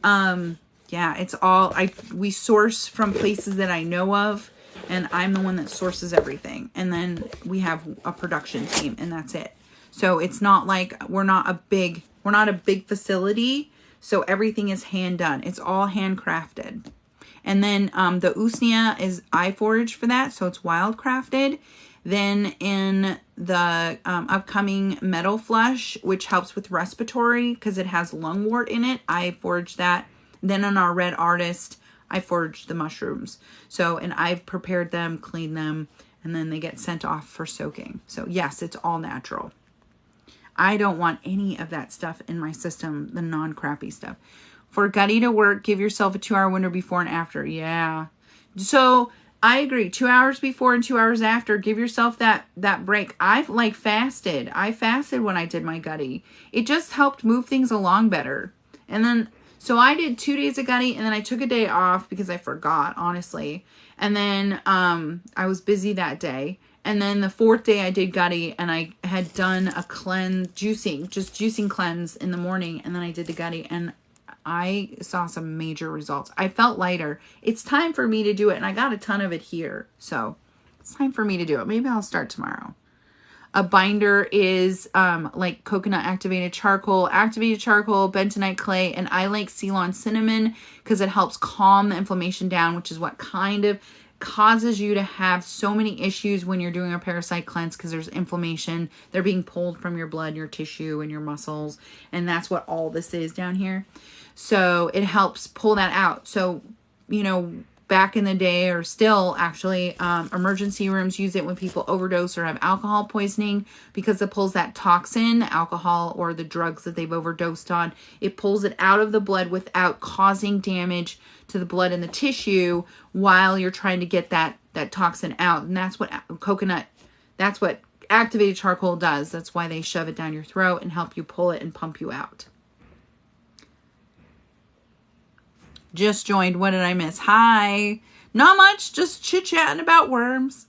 Yeah, it's all, we source from places that I know of, and I'm the one that sources everything. And then we have a production team, and that's it. So it's not like we're not a big facility, so everything is hand done. It's all handcrafted. And then the Usnea is I forage for that, so it's wild crafted. Then in the upcoming Meadow Flush, which helps with respiratory because it has lungwort in it, I forage that. Then on our Red Artist, I forage the mushrooms. So, and I've prepared them, cleaned them, and then they get sent off for soaking. So yes, it's all natural. I don't want any of that stuff in my system, the non-crappy stuff. For gutty to work, give yourself a 2-hour window before and after. Yeah. So I agree. 2 hours before and 2 hours after. Give yourself that break. I've fasted. I fasted when I did my gutty. It just helped move things along better. And then, So I did 2 days of gutty, and then I took a day off because I forgot, honestly. And then I was busy that day. And then the 4th day I did gutty, and I had done a cleanse, juicing cleanse in the morning, and then I did the gutty, and I saw some major results. I felt lighter. It's time for me to do it, and I got a ton of it here. So it's time for me to do it. Maybe I'll start tomorrow. A binder is like coconut activated charcoal, bentonite clay, and I like Ceylon cinnamon because it helps calm the inflammation down, which is what kind of causes you to have so many issues when you're doing a parasite cleanse, because there's inflammation. They're being pulled from your blood, your tissue, and your muscles, and that's what all this is down here. So it helps pull that out. So, you know, back in the day, or still actually, emergency rooms use it when people overdose or have alcohol poisoning, because it pulls that toxin, alcohol, or the drugs that they've overdosed on. It pulls it out of the blood without causing damage to the blood and the tissue while you're trying to get that toxin out. And that's what that's what activated charcoal does. That's why they shove it down your throat and help you pull it and pump you out. Just joined. What did I miss? Hi. Not much. Just chit-chatting about worms.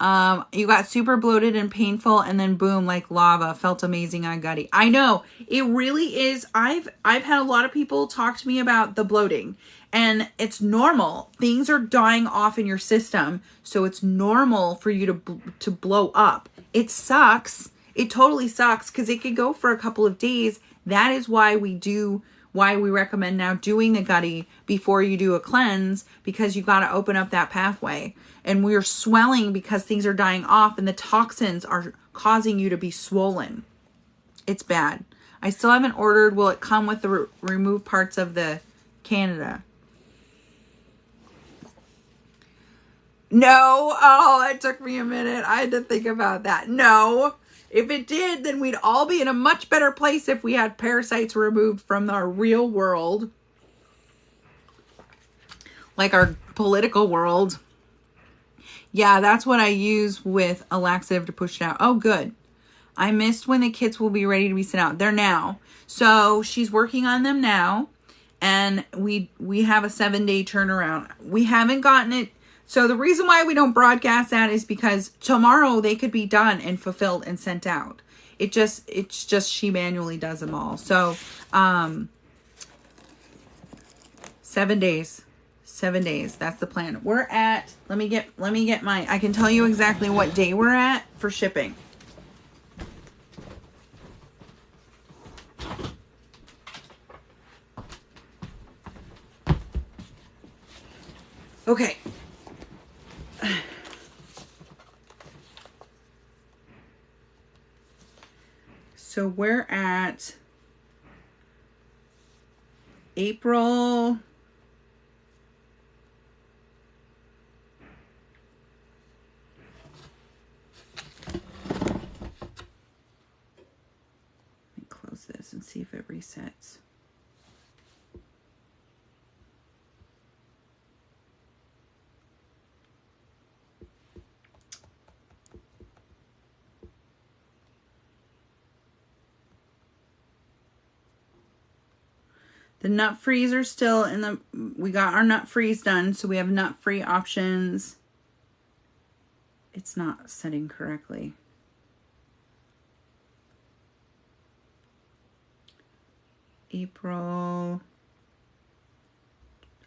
You got super bloated and painful, and then boom, like lava. Felt amazing on gutty. I know. It really is. I've had a lot of people talk to me about the bloating, and it's normal. Things are dying off in your system, so it's normal for you to blow up. It sucks. It totally sucks, because it could go for a couple of days. That is why we recommend now doing the gutty before you do a cleanse, because you got to open up that pathway. And we're swelling because things are dying off, and the toxins are causing you to be swollen. It's bad. I still haven't ordered. Will it come with the removed parts of the Canada? No. Oh, it took me a minute. I had to think about that. No. If it did, then we'd all be in a much better place if we had parasites removed from our real world. Like our political world. Yeah, that's what I use with a laxative to push it out. Oh, good. I missed when the kits will be ready to be sent out. They're now. So she's working on them now. And we have a 7-day turnaround. We haven't gotten it. So the reason why we don't broadcast that is because tomorrow they could be done and fulfilled and sent out. It's just she manually does them all. So 7 days. 7 days. That's the plan. We're at, let me get my, I can tell you exactly what day we're at for shipping. Okay. So we're at April. Let me close this and see if it resets. The nut frees are still in the, we got our nut frees done, so we have nut free options. It's not setting correctly. April,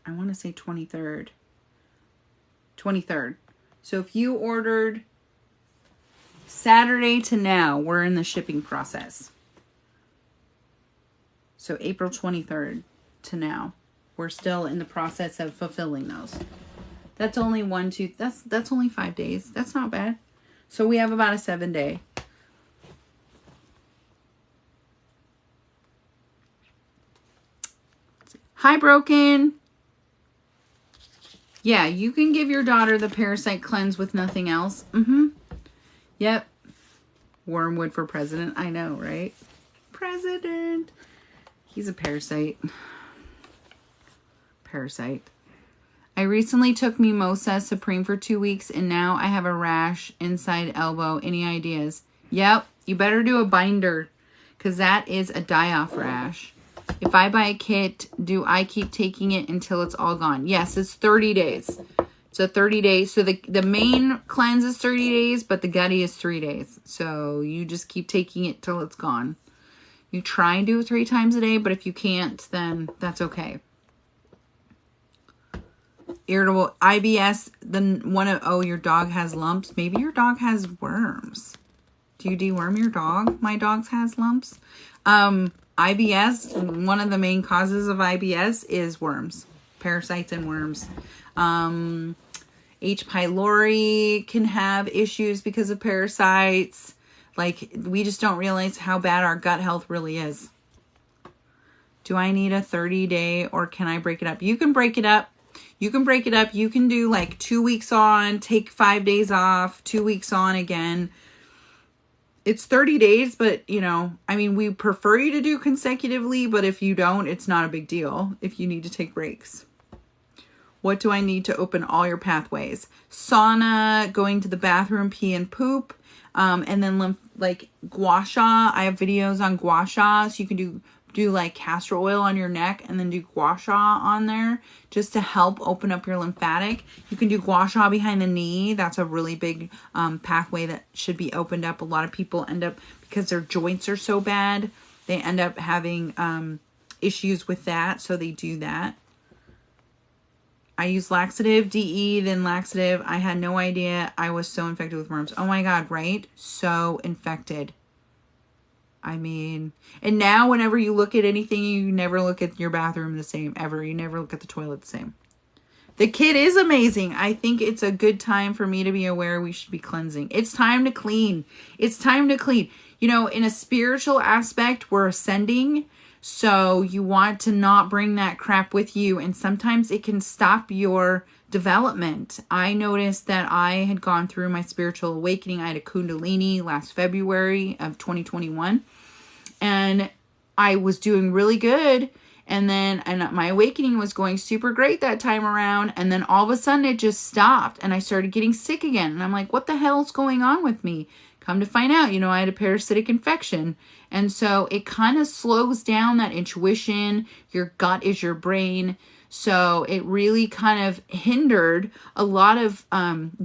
I want to say 23rd. 23rd. So if you ordered Saturday to now, we're in the shipping process. So April 23rd to now, we're still in the process of fulfilling those. That's only that's only 5 days. That's not bad. So we have about a 7-day. Hi, Broken. Yeah, you can give your daughter the parasite cleanse with nothing else. Yep. Wormwood for president. I know, right? President. He's a parasite. Parasite. I recently took Mimosa Supreme for 2 weeks, and now I have a rash inside elbow. Any ideas? Yep. You better do a binder, because that is a die-off rash. If I buy a kit, do I keep taking it until it's all gone? Yes, it's 30 days. So 30 days. So the main cleanse is 30 days, but the gutty is 3 days. So you just keep taking it till it's gone. You try and do it 3 times a day, but if you can't, then that's okay. Irritable IBS, your dog has lumps. Maybe your dog has worms. Do you deworm your dog? My dog has lumps. IBS, one of the main causes of IBS is worms, parasites and worms. H. pylori can have issues because of parasites. Like, we just don't realize how bad our gut health really is. Do I need a 30-day or can I break it up? You can break it up. You can break it up. You can do like 2 weeks on, take 5 days off, 2 weeks on again. It's 30 days, but we prefer you to do consecutively, but if you don't, it's not a big deal if you need to take breaks. What do I need to open all your pathways? Sauna, going to the bathroom, pee and poop, and then gua sha. I have videos on gua sha, so you can do like castor oil on your neck and then do gua sha on there just to help open up your lymphatic. You can do gua sha behind the knee. That's a really big pathway that should be opened up. A lot of people end up, because their joints are so bad, they end up having issues with that, so they do that. I use laxative, DE, then laxative. I had no idea I was so infected with worms. Oh my God, right? So infected. And now whenever you look at anything, you never look at your bathroom the same, ever. You never look at the toilet the same. The kit is amazing. I think it's a good time for me to be aware we should be cleansing. It's time to clean. It's time to clean. In a spiritual aspect, we're ascending. So you want to not bring that crap with you. And sometimes it can stop your development. I noticed that I had gone through my spiritual awakening. I had a Kundalini last February of 2021. And I was doing really good. And my awakening was going super great that time around. And then all of a sudden it just stopped. And I started getting sick again. And I'm like, what the hell's going on with me? Come to find out, I had a parasitic infection. And so it kind of slows down that intuition. Your gut is your brain. So it really kind of hindered a lot of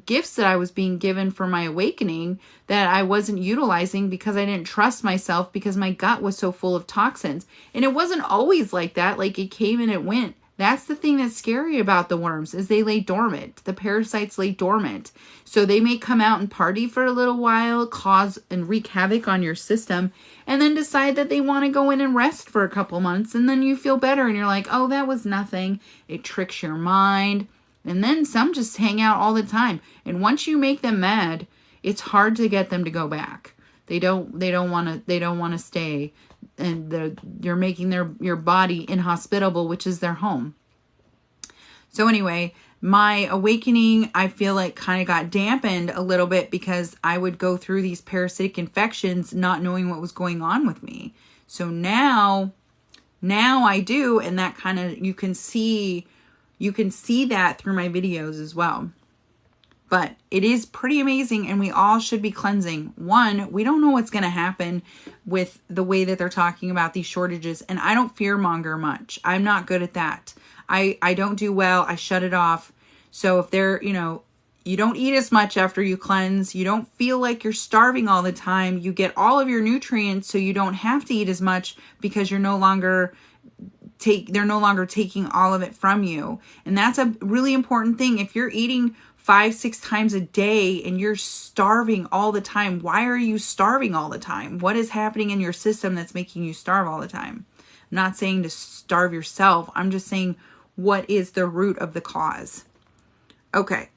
gifts that I was being given for my awakening that I wasn't utilizing because I didn't trust myself because my gut was so full of toxins. And it wasn't always like that. Like, it came and it went. That's the thing that's scary about the worms, is they lay dormant. The parasites lay dormant. So they may come out and party for a little while, cause and wreak havoc on your system, and then decide that they want to go in and rest for a couple months, and then you feel better and you're like, oh, that was nothing. It tricks your mind. And then some just hang out all the time. And once you make them mad, it's hard to get them to go back. They don't want to stay. And you're making your body inhospitable, which is their home. So anyway, my awakening, I feel like, kind of got dampened a little bit because I would go through these parasitic infections not knowing what was going on with me. So now I do, and that kind of, you can see that through my videos as well. But it is pretty amazing, and we all should be cleansing. One, we don't know what's going to happen with the way that they're talking about these shortages, and I don't fearmonger much. I'm not good at that. I don't do well. I shut it off. So if they're, you don't eat as much after you cleanse. You don't feel like you're starving all the time. You get all of your nutrients, so you don't have to eat as much because they're no longer taking all of it from you. And that's a really important thing. If you're eating 5-6 times a day and you're starving all the time, why are you starving all the time? What is happening in your system that's making you starve all the time? I'm not saying to starve yourself. I'm just saying, what is the root of the cause? Okay.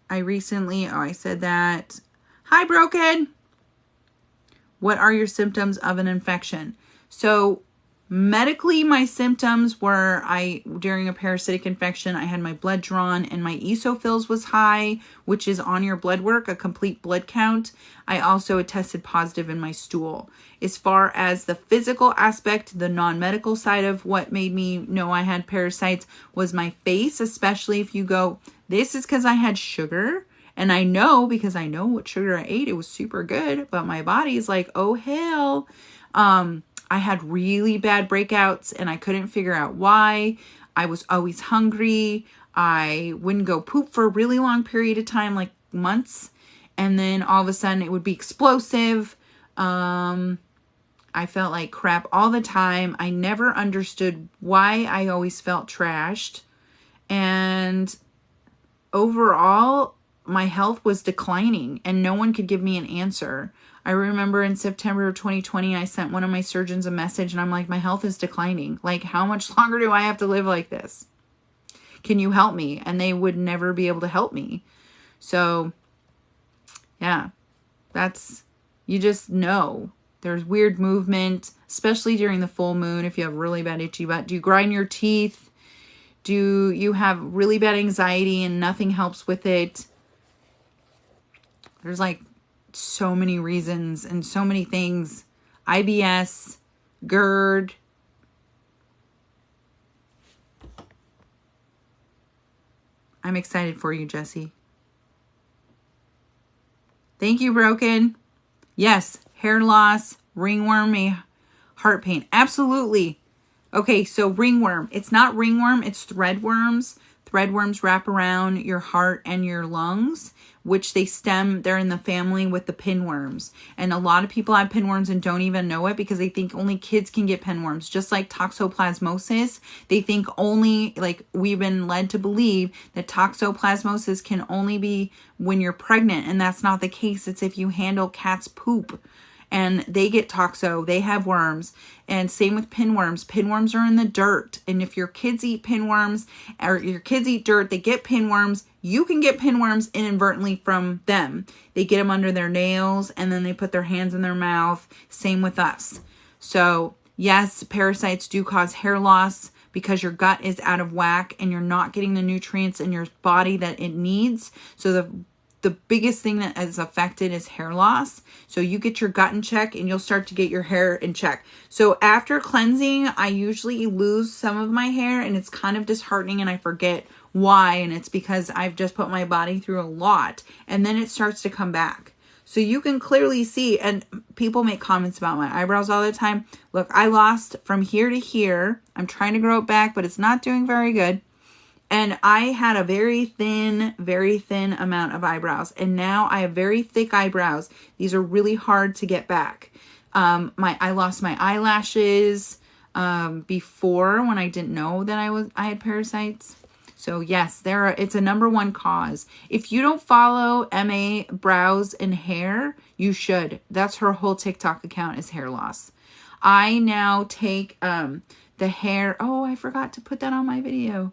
I said that. Hi, Broken. What are your symptoms of an infection? So medically, my symptoms were, during a parasitic infection, I had my blood drawn and my eosinophils was high, which is on your blood work, a complete blood count. I also tested positive in my stool. As far as the physical aspect, the non-medical side of what made me know I had parasites was my face, especially if you go, this is because I had sugar. And I know, because I know what sugar I ate, it was super good, but my body is like, oh hell. I had really bad breakouts and I couldn't figure out why. I was always hungry. I wouldn't go poop for a really long period of time, like months. And then all of a sudden it would be explosive. I felt like crap all the time. I never understood why I always felt trashed. And overall, my health was declining and no one could give me an answer. I remember in September of 2020, I sent one of my surgeons a message and I'm like, my health is declining. Like, how much longer do I have to live like this? Can you help me? And they would never be able to help me. So, yeah, you just know. There's weird movement, especially during the full moon if you have really bad itchy butt. Do you grind your teeth? Do you have really bad anxiety and nothing helps with it? There's like so many reasons and so many things. IBS, GERD. I'm excited for you, Jesse. Thank you, Broken. Yes, hair loss, ringworm, heart pain. Absolutely. Okay, so ringworm. It's not ringworm, it's threadworms. Threadworms wrap around your heart and your lungs, which they're in the family with the pinworms. And a lot of people have pinworms and don't even know it because they think only kids can get pinworms. Just like toxoplasmosis, they think only, like we've been led to believe that toxoplasmosis can only be when you're pregnant. And that's not the case. It's if you handle cat's poop. And they get toxo, they have worms. And same with pinworms. Pinworms are in the dirt. And if your kids eat pinworms or your kids eat dirt, they get pinworms. You can get pinworms inadvertently from them. They get them under their nails and then they put their hands in their mouth. Same with us. So yes, parasites do cause hair loss because your gut is out of whack and you're not getting the nutrients in your body that it needs. So the biggest thing that is affected is hair loss. So you get your gut in check and you'll start to get your hair in check. So after cleansing, I usually lose some of my hair and it's kind of disheartening and I forget why. And it's because I've just put my body through a lot and then it starts to come back. So you can clearly see, and people make comments about my eyebrows all the time. Look, I lost from here to here. I'm trying to grow it back, but it's not doing very good. And I had a very thin amount of eyebrows. And now I have very thick eyebrows. These are really hard to get back. I lost my eyelashes before when I didn't know that I had parasites. So yes, it's a #1 cause. If you don't follow MA Brows and Hair, you should. That's her whole TikTok account is hair loss. I now take the hair. Oh, I forgot to put that on my video.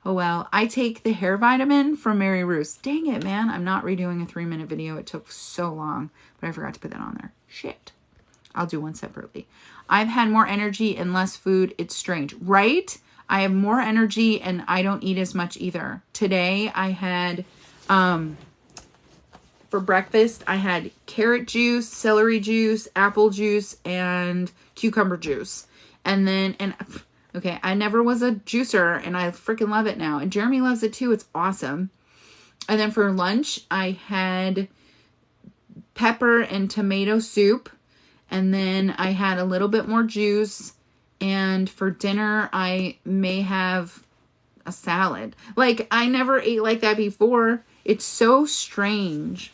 Oh, well, I take the hair vitamin from Mary Ruth. Dang it, man. I'm not redoing a 3-minute video. It took so long, but I forgot to put that on there. Shit. I'll do one separately. I've had more energy and less food. It's strange, right? I have more energy and I don't eat as much either. Today I had, for breakfast, I had carrot juice, celery juice, apple juice, and cucumber juice. And then, okay, I never was a juicer, and I freaking love it now. And Jeremy loves it too. It's awesome. And then for lunch, I had pepper and tomato soup. And then I had a little bit more juice. And for dinner, I may have a salad. Like, I never ate like that before. It's so strange.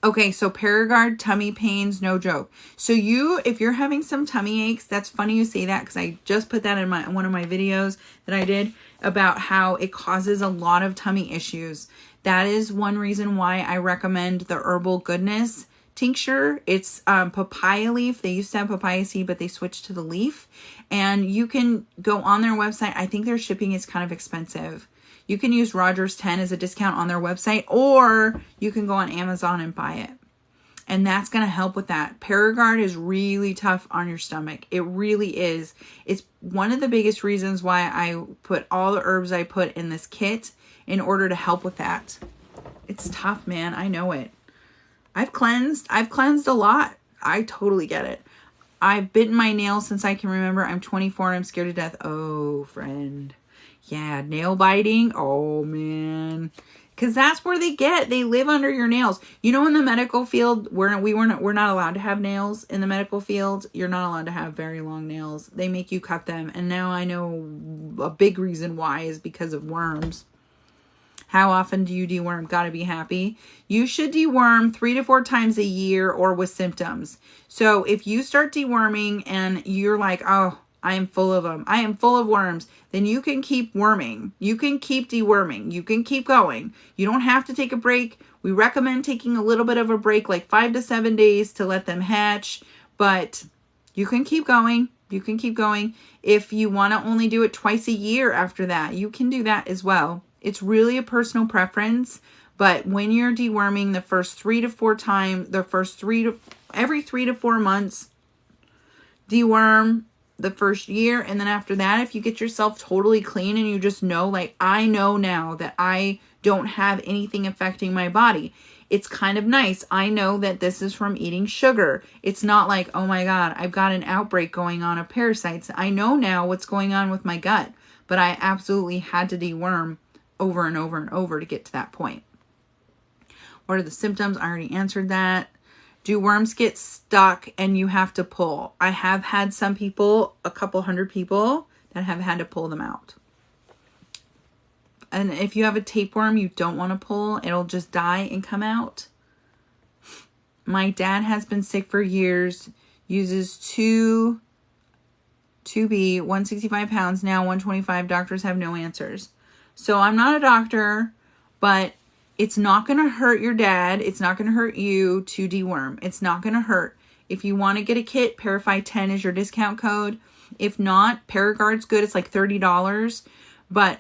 Okay, so Paragard, tummy pains, no joke. So if you're having some tummy aches, that's funny you say that because I just put that in one of my videos that I did about how it causes a lot of tummy issues. That is one reason why I recommend the Herbal Goodness tincture. It's papaya leaf. They used to have papaya seed, but they switched to the leaf. And you can go on their website. I think their shipping is kind of expensive. You can use Rogers 10 as a discount on their website, or you can go on Amazon and buy it. And that's going to help with that. Paragard is really tough on your stomach. It really is. It's one of the biggest reasons why I put all the herbs I put in this kit in order to help with that. It's tough, man. I know it. I've cleansed a lot. I totally get it. I've bitten my nails since I can remember. I'm 24 and I'm scared to death. Oh, friend. Yeah, nail biting. Oh, man. because that's where they live under your nails. You know, in the medical field, we're not allowed to have nails in the medical field. You're not allowed to have very long nails. They make you cut them. And now I know a big reason why is because of worms. How often do you deworm? Gotta be happy. You should deworm 3 to 4 times a year or with symptoms. So if you start deworming and you're like, oh, I am full of them, I am full of worms, then you can keep worming. You can keep deworming. You can keep going. You don't have to take a break. We recommend taking a little bit of a break, like 5 to 7 days to let them hatch, but you can keep going. You can keep going. If you want to only do it twice a year after that, you can do that as well. It's really a personal preference, but when you're deworming the first 3 to 4 times, every 3 to 4 months, deworm the first year. And then after that, if you get yourself totally clean and you just know, like, I know now that I don't have anything affecting my body. It's kind of nice. I know that this is from eating sugar. It's not like, oh my God, I've got an outbreak going on of parasites. I know now what's going on with my gut, but I absolutely had to deworm over and over and over to get to that point. What are the symptoms? I already answered that. Do worms get stuck and you have to pull? I have had some people, a couple hundred people, that have had to pull them out. And if you have a tapeworm you don't want to pull, it'll just die and come out. My dad has been sick for years, uses 2B, 165 pounds, now 125. Doctors have no answers. So I'm not a doctor, but it's not going to hurt your dad. It's not going to hurt you to deworm. It's not going to hurt. If you want to get a kit, Parafy 10 is your discount code. If not, Paragard's good. It's like $30. But,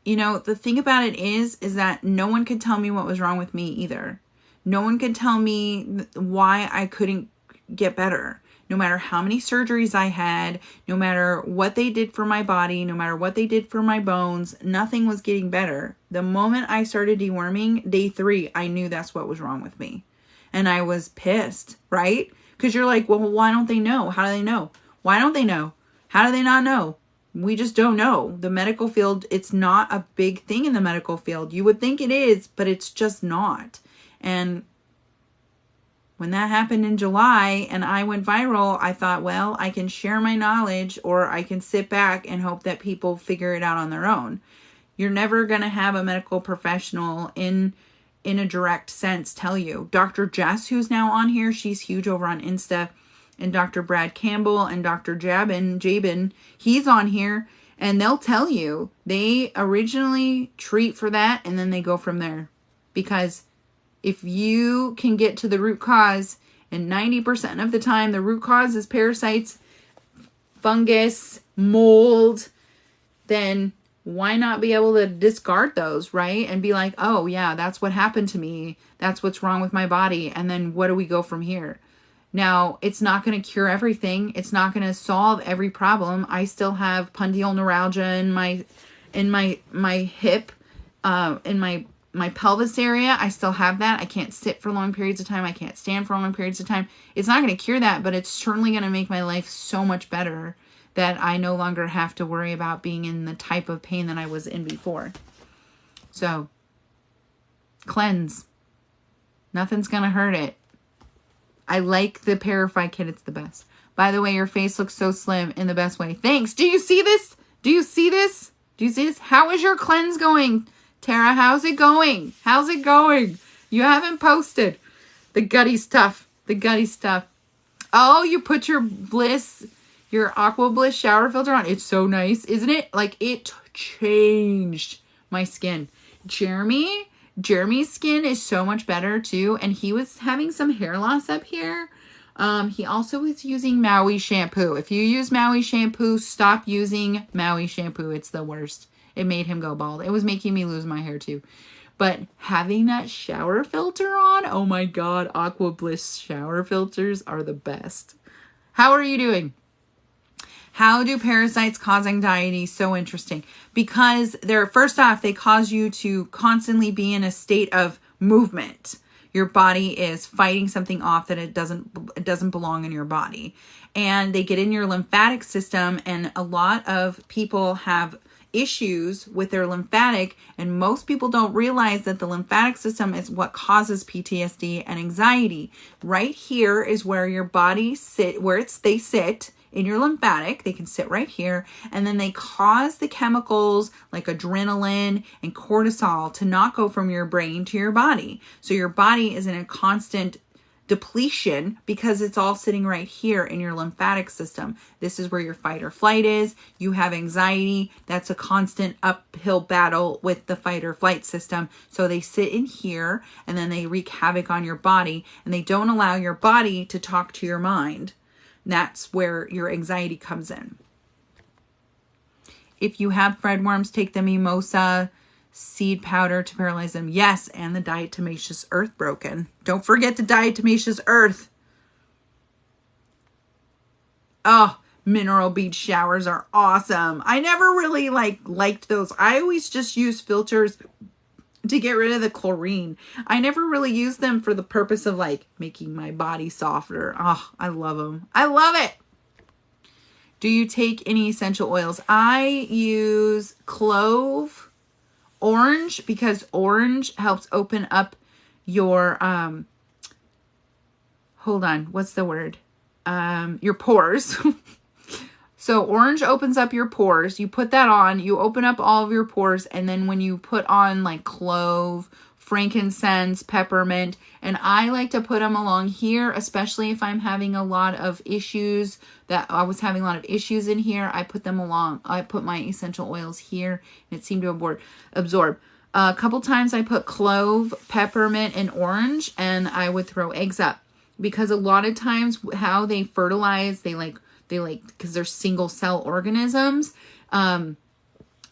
you know, the thing about it is that no one could tell me what was wrong with me either. No one could tell me why I couldn't get better. No matter how many surgeries I had, no matter what they did for my body, no matter what they did for my bones, nothing was getting better. The moment I started deworming, day 3, I knew that's what was wrong with me. And I was pissed, right? Because you're like, well, why don't they know? How do they know? Why don't they know? How do they not know? We just don't know. The medical field, it's not a big thing in the medical field. You would think it is, but it's just not. And when that happened in July and I went viral, I thought, well, I can share my knowledge or I can sit back and hope that people figure it out on their own. You're never going to have a medical professional in a direct sense tell you. Dr. Jess, who's now on here, she's huge over on Insta, and Dr. Brad Campbell and Dr. Jabin, he's on here, and they'll tell you they originally treat for that and then they go from there. Because if you can get to the root cause, and 90% of the time the root cause is parasites, fungus, mold, then why not be able to discard those, right? And be like, oh yeah, that's what happened to me. That's what's wrong with my body. And then what do we go from here? Now, it's not going to cure everything. It's not going to solve every problem. I still have pundial neuralgia in my hip, in my pelvis area. I still have that. I can't sit for long periods of time. I can't stand for long periods of time. It's not going to cure that, but it's certainly going to make my life so much better that I no longer have to worry about being in the type of pain that I was in before. So, cleanse. Nothing's going to hurt it. I like the Parafy kit. It's the best. By the way, your face looks so slim in the best way. Thanks. Do you see this? Do you see this? Do you see this? How is your cleanse going? Tara, how's it going? How's it going? You haven't posted. The gutty stuff. The gutty stuff. Oh, you put your Aqua Bliss shower filter on. It's so nice, isn't it? Like, it changed my skin. Jeremy's skin is so much better too. And he was having some hair loss up here. He also was using Maui shampoo. If you use Maui shampoo, stop using Maui shampoo. It's the worst. It made him go bald. It was making me lose my hair too. But having that shower filter on, oh my God, Aqua Bliss shower filters are the best. How are you doing? How do parasites cause anxiety? So interesting. Because first off, they cause you to constantly be in a state of movement. Your body is fighting something off that it doesn't belong in your body. And they get in your lymphatic system, and a lot of people have issues with their lymphatic, and most people don't realize that the lymphatic system is what causes PTSD and anxiety. Right here is where your body they sit in your lymphatic. They can sit right here, and then they cause the chemicals like adrenaline and cortisol to not go from your brain to your body. So your body is in a constant depletion because it's all sitting right here in your lymphatic system. This is where your fight or flight is. You have anxiety. That's a constant uphill battle with the fight or flight system. So they sit in here, and then they wreak havoc on your body, and they don't allow your body to talk to your mind. That's where your anxiety comes in. If you have threadworms, take the mimosa seed powder to paralyze them. Yes, and the diatomaceous earth broken. Don't forget the diatomaceous earth. Oh, mineral beach showers are awesome. I never really liked those. I always just use filters to get rid of the chlorine. I never really used them for the purpose of making my body softer. Oh, I love them. I love it. Do you take any essential oils? I use clove, orange, because orange helps open up your hold on, what's the word? Your pores. So orange opens up your pores. You put that on, you open up all of your pores, and then when you put on clove, frankincense, peppermint, and I like to put them along here, especially if I'm having a lot of issues, I was having a lot of issues in here, I put them along. I put my essential oils here, and it seemed to absorb. A couple times I put clove, peppermint, and orange, and I would throw eggs up, because a lot of times how they fertilize, because they're single cell organisms,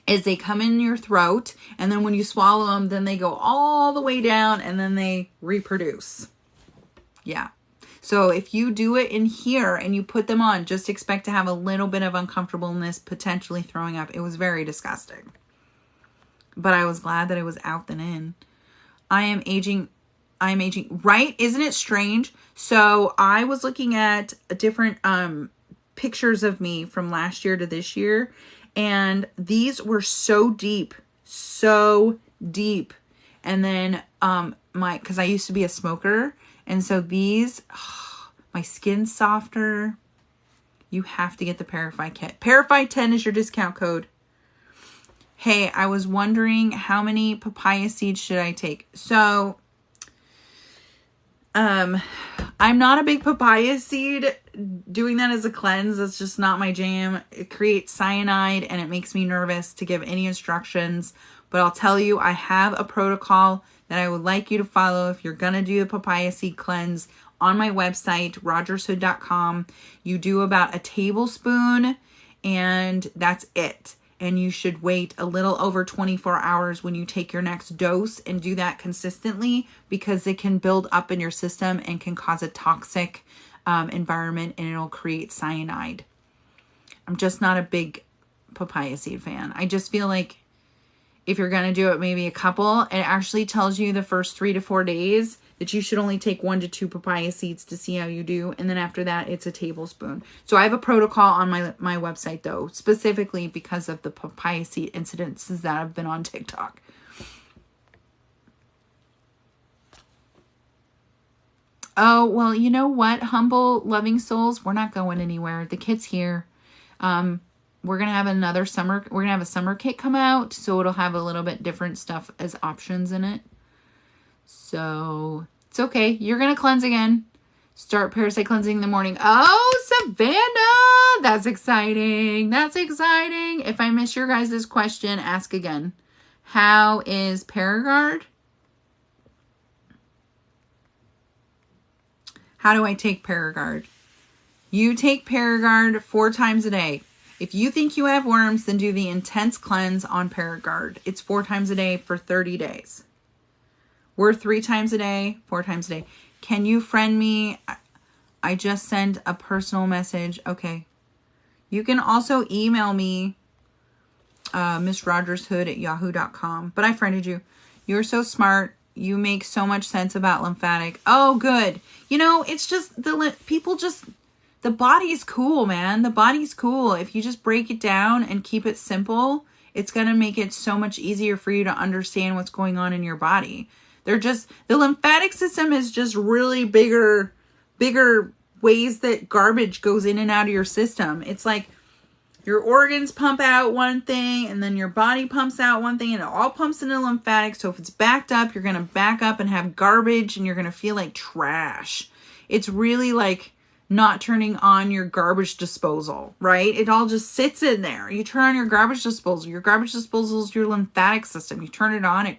is they come in your throat, and then when you swallow them, then they go all the way down, and then they reproduce. Yeah. So if you do it in here and you put them on, just expect to have a little bit of uncomfortableness, potentially throwing up. It was very disgusting. But I was glad that it was out than in. I am aging, right? Isn't it strange? So I was looking at different pictures of me from last year to this year, and these were so deep. And then because I used to be a smoker, and so these, my skin's softer. You have to get the Parafy kit. Parafy 10 is your discount code. Hey, I was wondering how many papaya seeds should I take? So I'm not a big papaya seed. Doing that as a cleanse, that's just not my jam. It creates cyanide, and it makes me nervous to give any instructions. But I'll tell you, I have a protocol that I would like you to follow if you're going to do the papaya seed cleanse. On my website, rogershood.com, you do about a tablespoon, and that's it. And you should wait a little over 24 hours when you take your next dose, and do that consistently, because it can build up in your system and can cause a toxic environment, and it'll create cyanide. I'm just not a big papaya seed fan. I just feel like if you're going to do it, maybe a couple. It actually tells you the first 3 to 4 days that you should only take 1 to 2 papaya seeds to see how you do. And then after that, it's a tablespoon. So I have a protocol on my website, though, specifically because of the papaya seed incidences that have been on TikTok. Oh, well, you know what? Humble, loving souls, we're not going anywhere. The kit's here. We're going to have we're going to have a summer kit come out. So it'll have a little bit different stuff as options in it. So it's okay. You're going to cleanse again. Start parasite cleansing in the morning. Oh, Savannah! That's exciting. That's exciting. If I miss your guys' question, ask again. How is Paragard? How do I take Paragard? You take Paragard 4 times a day. If you think you have worms, then do the intense cleanse on Paragard. It's 4 times a day for 30 days. We're 3 times a day, 4 times a day. Can you friend me? I just sent a personal message. Okay. You can also email me, missrogershood@yahoo.com. But I friended you. You're so smart. You make so much sense about lymphatic. Oh, good. You know, it's just the body's cool, man. The body's cool. If you just break it down and keep it simple, It's going to make it so much easier for you to understand what's going on in your body. The lymphatic system is just really bigger ways that garbage goes in and out of your system. It's like your organs pump out one thing, and then your body pumps out one thing, and it all pumps into lymphatic. So if it's backed up, you're going to back up and have garbage, and you're going to feel like trash. It's really like not turning on your garbage disposal, right? It all just sits in there. You turn on your garbage disposal. Your garbage disposal is your lymphatic system. You turn it on, it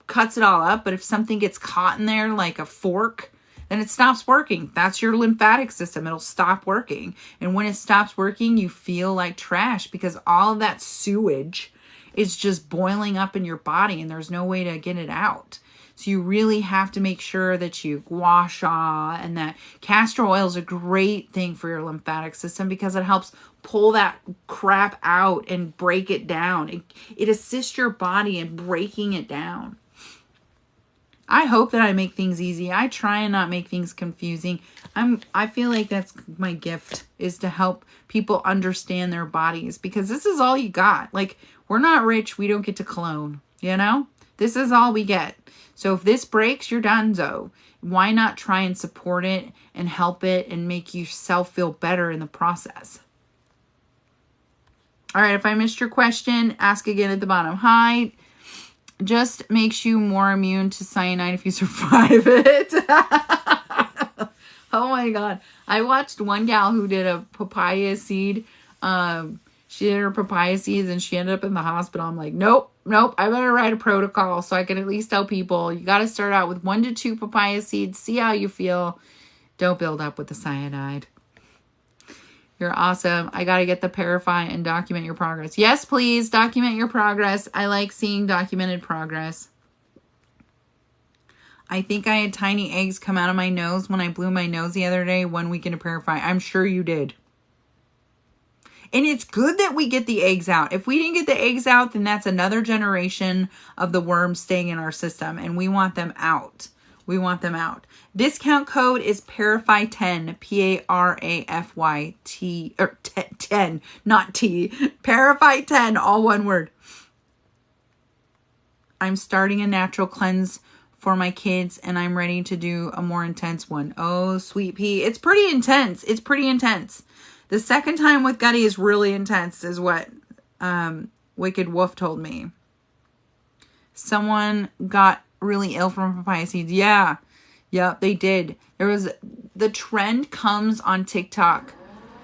cuts it all up. But if something gets caught in there like a fork, then it stops working. That's your lymphatic system. It'll stop working. And when it stops working, you feel like trash because all of that sewage is just boiling up in your body and there's no way to get it out. So you really have to make sure that you gua sha, and that castor oil is a great thing for your lymphatic system because it helps pull that crap out and break it down. It assists your body in breaking it down. I hope that I make things easy. I try and not make things confusing. I feel like that's my gift, is to help people understand their bodies, because this is all you got. Like, we're not rich. We don't get to clone, you know? This is all we get. So if this breaks, you're donezo. Why not try and support it and help it and make yourself feel better in the process? All right, if I missed your question, ask again at the bottom. Hi. Just makes you more immune to cyanide if you survive it. Oh my God. I watched one gal who did a papaya seed. She did her papaya seeds and she ended up in the hospital. I'm like, nope. I better write a protocol so I can at least tell people, you got to start out with 1 to 2 papaya seeds. See how you feel. Don't build up with the cyanide. You're awesome. I got to get the Parify and document your progress. Yes, please document your progress. I like seeing documented progress. I think I had tiny eggs come out of my nose when I blew my nose the other day 1 week into Parify. I'm sure you did. And it's good that we get the eggs out. If we didn't get the eggs out, then that's another generation of the worms staying in our system. And we want them out. We want them out. Discount code is Parify10, Parafyt, or 10, not T. Parify10, all one word. I'm starting a natural cleanse for my kids, and I'm ready to do a more intense one. Oh, sweet pea. It's pretty intense. It's pretty intense. The second time with Gutty is really intense, is what Wicked Wolf told me. Someone got really ill from papaya seeds. Yeah. Yep, they did. The trend comes on TikTok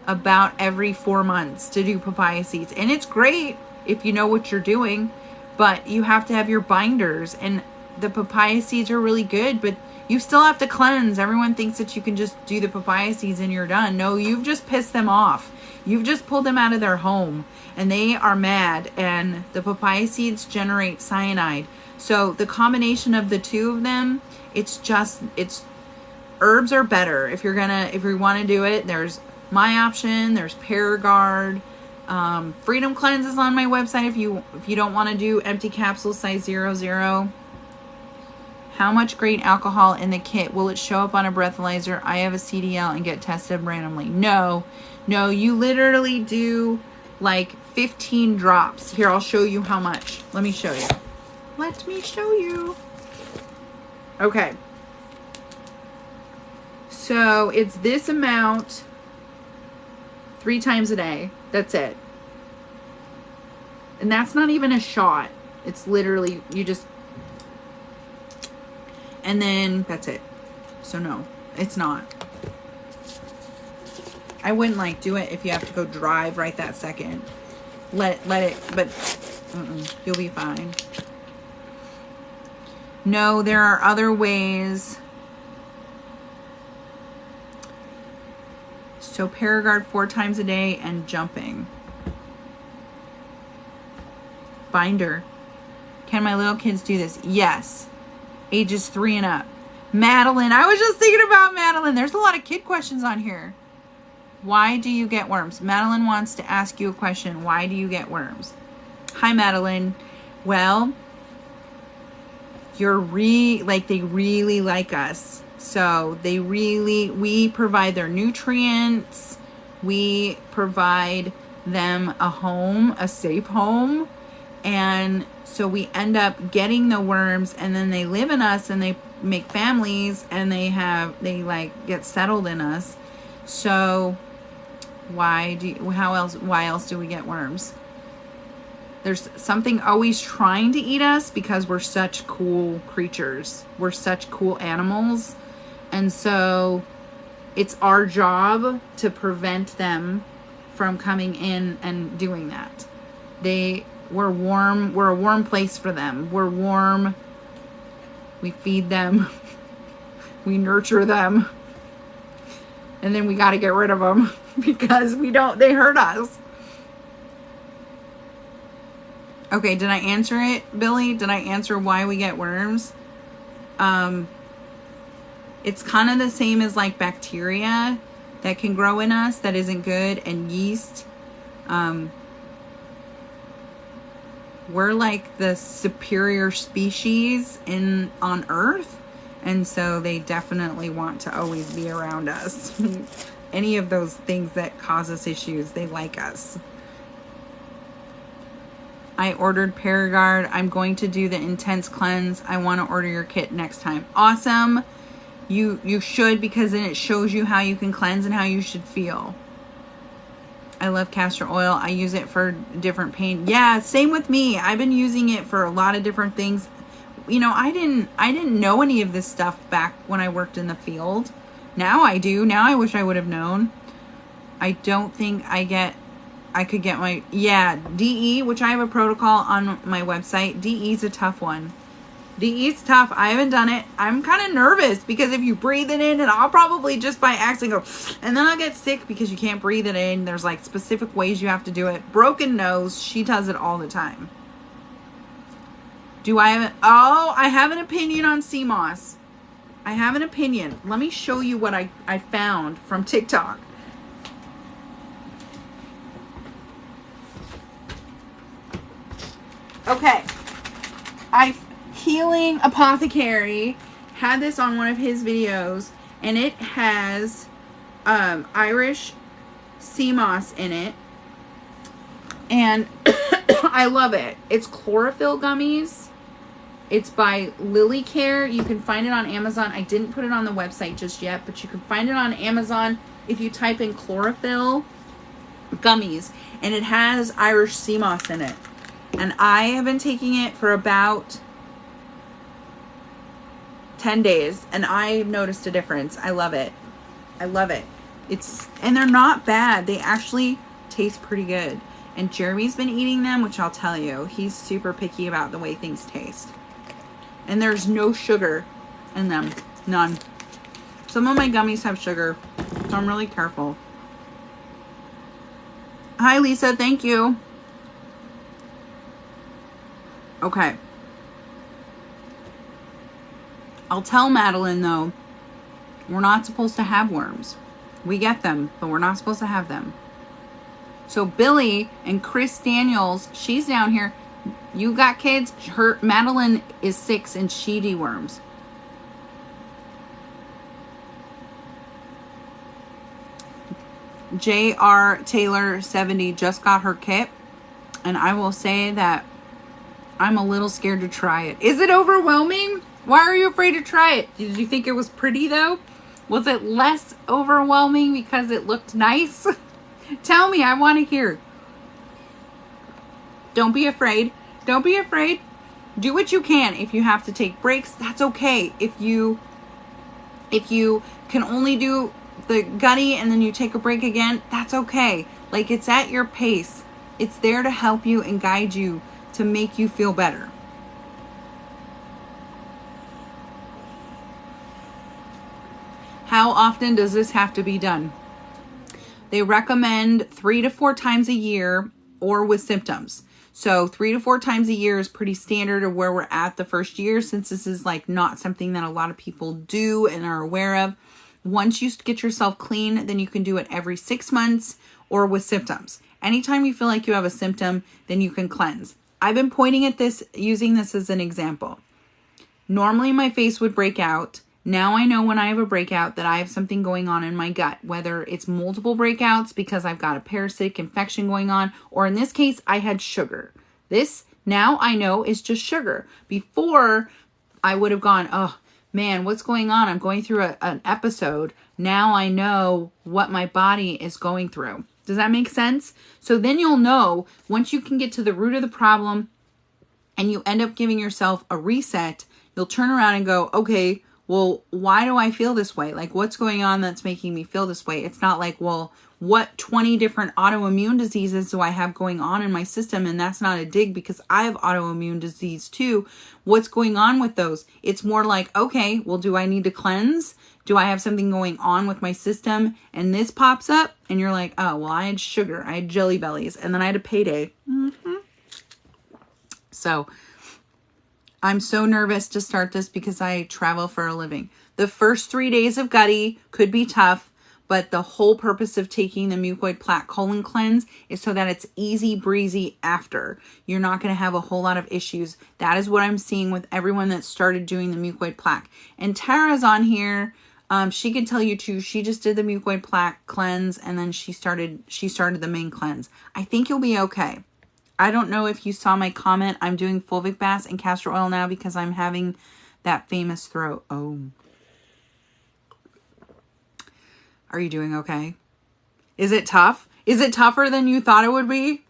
about every 4 months to do papaya seeds. And it's great if you know what you're doing, but you have to have your binders. And the papaya seeds are really good, but you still have to cleanse. Everyone thinks that you can just do the papaya seeds and you're done. No, you've just pissed them off. You've just pulled them out of their home and they are mad, and the papaya seeds generate cyanide. So the combination of the two of them, it's herbs are better. If you want to do it, there's my option, there's Paragard. Freedom Cleanse is on my website if you don't want to do empty capsules size 00. How much grain alcohol in the kit? Will it show up on a breathalyzer? I have a CDL and get tested randomly. No, you literally do like 15 drops. Here, I'll show you how much. Let me show you. Okay. So it's this amount 3 times a day. That's it. And that's not even a shot. It's literally, you just, and then that's it. So no, it's not. I wouldn't like do it if you have to go drive right that second. Let it, but you'll be fine. No, there are other ways. So Paragard 4 times a day and jumping. Binder. Can my little kids do this? Yes. Ages 3 and up. Madeline. I was just thinking about Madeline. There's a lot of kid questions on here. Why do you get worms? Madeline wants to ask you a question. Why do you get worms? Hi, Madeline. Well, they really like us. So we provide their nutrients. We provide them a home, a safe home. And so we end up getting the worms, and then they live in us and they make families, and they like get settled in us. So why else do we get worms? There's something always trying to eat us because we're such cool creatures. We're such cool animals. And so it's our job to prevent them from coming in and doing that. We're warm. We're a warm place for them. We're warm. We feed them. We nurture them. And then we got to get rid of them because they hurt us. Okay, did I answer it, Billy? Did I answer why we get worms? It's kind of the same as like bacteria that can grow in us that isn't good, and yeast. We're like the superior species on Earth, and so they definitely want to always be around us. Any of those things that cause us issues, they like us. I ordered Paragard. I'm going to do the intense cleanse. I want to order your kit next time. Awesome. You should, because then it shows you how you can cleanse and how you should feel. I love castor oil. I use it for different pain. Yeah, same with me. I've been using it for a lot of different things. You know, I didn't know any of this stuff back when I worked in the field. Now I do. Now I wish I would have known. I don't think I could get my, DE, which I have a protocol on my website. DE is a tough one. DE is tough. I haven't done it. I'm kind of nervous because if you breathe it in, and I'll probably just by accident go, and then I'll get sick because you can't breathe it in. There's like specific ways you have to do it. Broken nose, she does it all the time. I have an opinion on sea moss. I have an opinion. Let me show you what I found from TikTok. Okay. Healing Apothecary had this on one of his videos, and it has Irish sea moss in it, and I love it. It's chlorophyll gummies. It's by Lily Care. You can find it on Amazon. I didn't put it on the website just yet, but you can find it on Amazon if you type in chlorophyll gummies, and it has Irish sea moss in it. And I have been taking it for about 10 days, and I noticed a difference. I love it. I love it. And they're not bad. They actually taste pretty good. And Jeremy's been eating them, which I'll tell you, he's super picky about the way things taste. And there's no sugar in them. None. Some of my gummies have sugar, so I'm really careful. Hi, Lisa. Thank you. Okay. I'll tell Madeline, though, we're not supposed to have worms. We get them, but we're not supposed to have them. So Billy and Chris Daniels, she's down here. You got kids? Madeline is 6 and she deworms. J.R. Taylor 70 just got her kit, and I will say that I'm a little scared to try it. Is it overwhelming? Why are you afraid to try it? Did you think it was pretty though? Was it less overwhelming because it looked nice? Tell me, I want to hear. Don't be afraid. Don't be afraid. Do what you can. If you have to take breaks, that's okay. If you can only do the gutty and then you take a break again, that's okay. Like, it's at your pace. It's there to help you and guide you to make you feel better. How often does this have to be done? They recommend 3 to 4 times a year or with symptoms. So 3 to 4 times a year is pretty standard of where we're at the first year, since this is like not something that a lot of people do and are aware of. Once you get yourself clean, then you can do it every 6 months or with symptoms. Anytime you feel like you have a symptom, then you can cleanse. I've been pointing at this, using this as an example. Normally my face would break out. Now I know when I have a breakout that I have something going on in my gut, whether it's multiple breakouts because I've got a parasitic infection going on, or in this case, I had sugar. This now I know is just sugar. Before, I would have gone, oh man, what's going on? I'm going through an episode. Now I know what my body is going through. Does that make sense? So then you'll know, once you can get to the root of the problem and you end up giving yourself a reset, you'll turn around and go, okay, well, why do I feel this way? Like, what's going on that's making me feel this way? It's not like, well, what 20 different autoimmune diseases do I have going on in my system? And that's not a dig, because I have autoimmune disease too. What's going on with those? It's more like, okay, well, do I need to cleanse? Do I have something going on with my system? And this pops up and you're like, oh, well, I had sugar. I had jelly bellies. And then I had a payday. So I'm so nervous to start this because I travel for a living. The first 3 days of gutty could be tough, but the whole purpose of taking the mucoid plaque colon cleanse is so that it's easy breezy after. You're not going to have a whole lot of issues. That is what I'm seeing with everyone that started doing the mucoid plaque. And Tara's on here. She can tell you too. She just did the mucoid plaque cleanse and then she started the main cleanse. I think you'll be okay. I don't know if you saw my comment. I'm doing fulvic baths and castor oil now because I'm having that famous throat. Oh. Are you doing okay? Is it tough? Is it tougher than you thought it would be?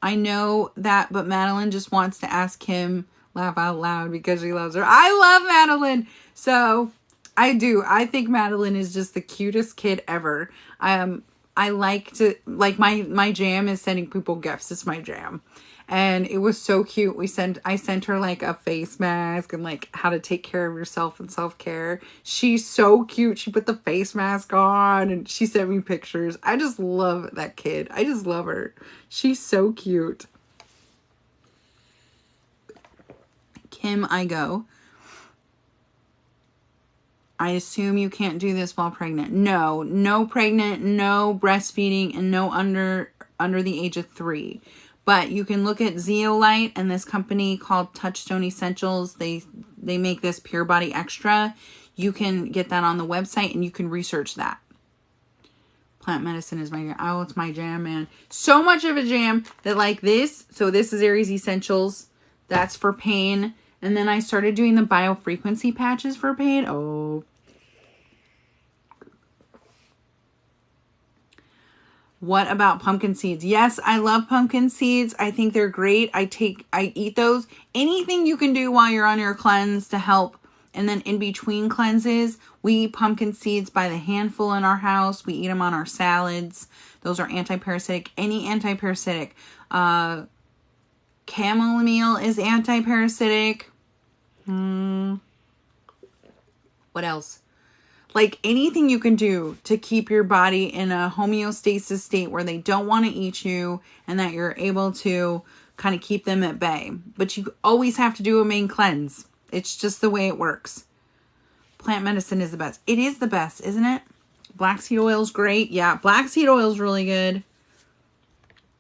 I know that, but Madeline just wants to ask Kim laugh out loud because she loves her. I love Madeline. So I do. I think Madeline is just the cutest kid ever. I like to, like, my jam is sending people gifts. It's my jam. And it was so cute. I sent her like a face mask and like how to take care of yourself and self-care. She's so cute. She put the face mask on and she sent me pictures. I just love that kid. I just love her. She's so cute. Kim, I go. I assume you can't do this while pregnant. No pregnant, no breastfeeding, and no under the age of 3. But you can look at Zeolite and this company called Touchstone Essentials. They make this Pure Body Extra. You can get that on the website and you can research that. Plant medicine is my jam. Oh, it's my jam, man. So much of a jam that like this. So this is Aries Essentials. That's for pain. And then I started doing the biofrequency patches for pain. Oh. What about pumpkin seeds? Yes, I love pumpkin seeds. I think they're great. I eat those. Anything you can do while you're on your cleanse to help. And then in between cleanses, we eat pumpkin seeds by the handful in our house. We eat them on our salads. Those are anti-parasitic. Any anti-parasitic. Chamomile is anti-parasitic. What else? Like anything you can do to keep your body in a homeostasis state where they don't want to eat you and that you're able to kind of keep them at bay. But you always have to do a main cleanse. It's just the way it works. Plant medicine is the best. It is the best, isn't it? Black seed oil is great. Yeah, black seed oil is really good.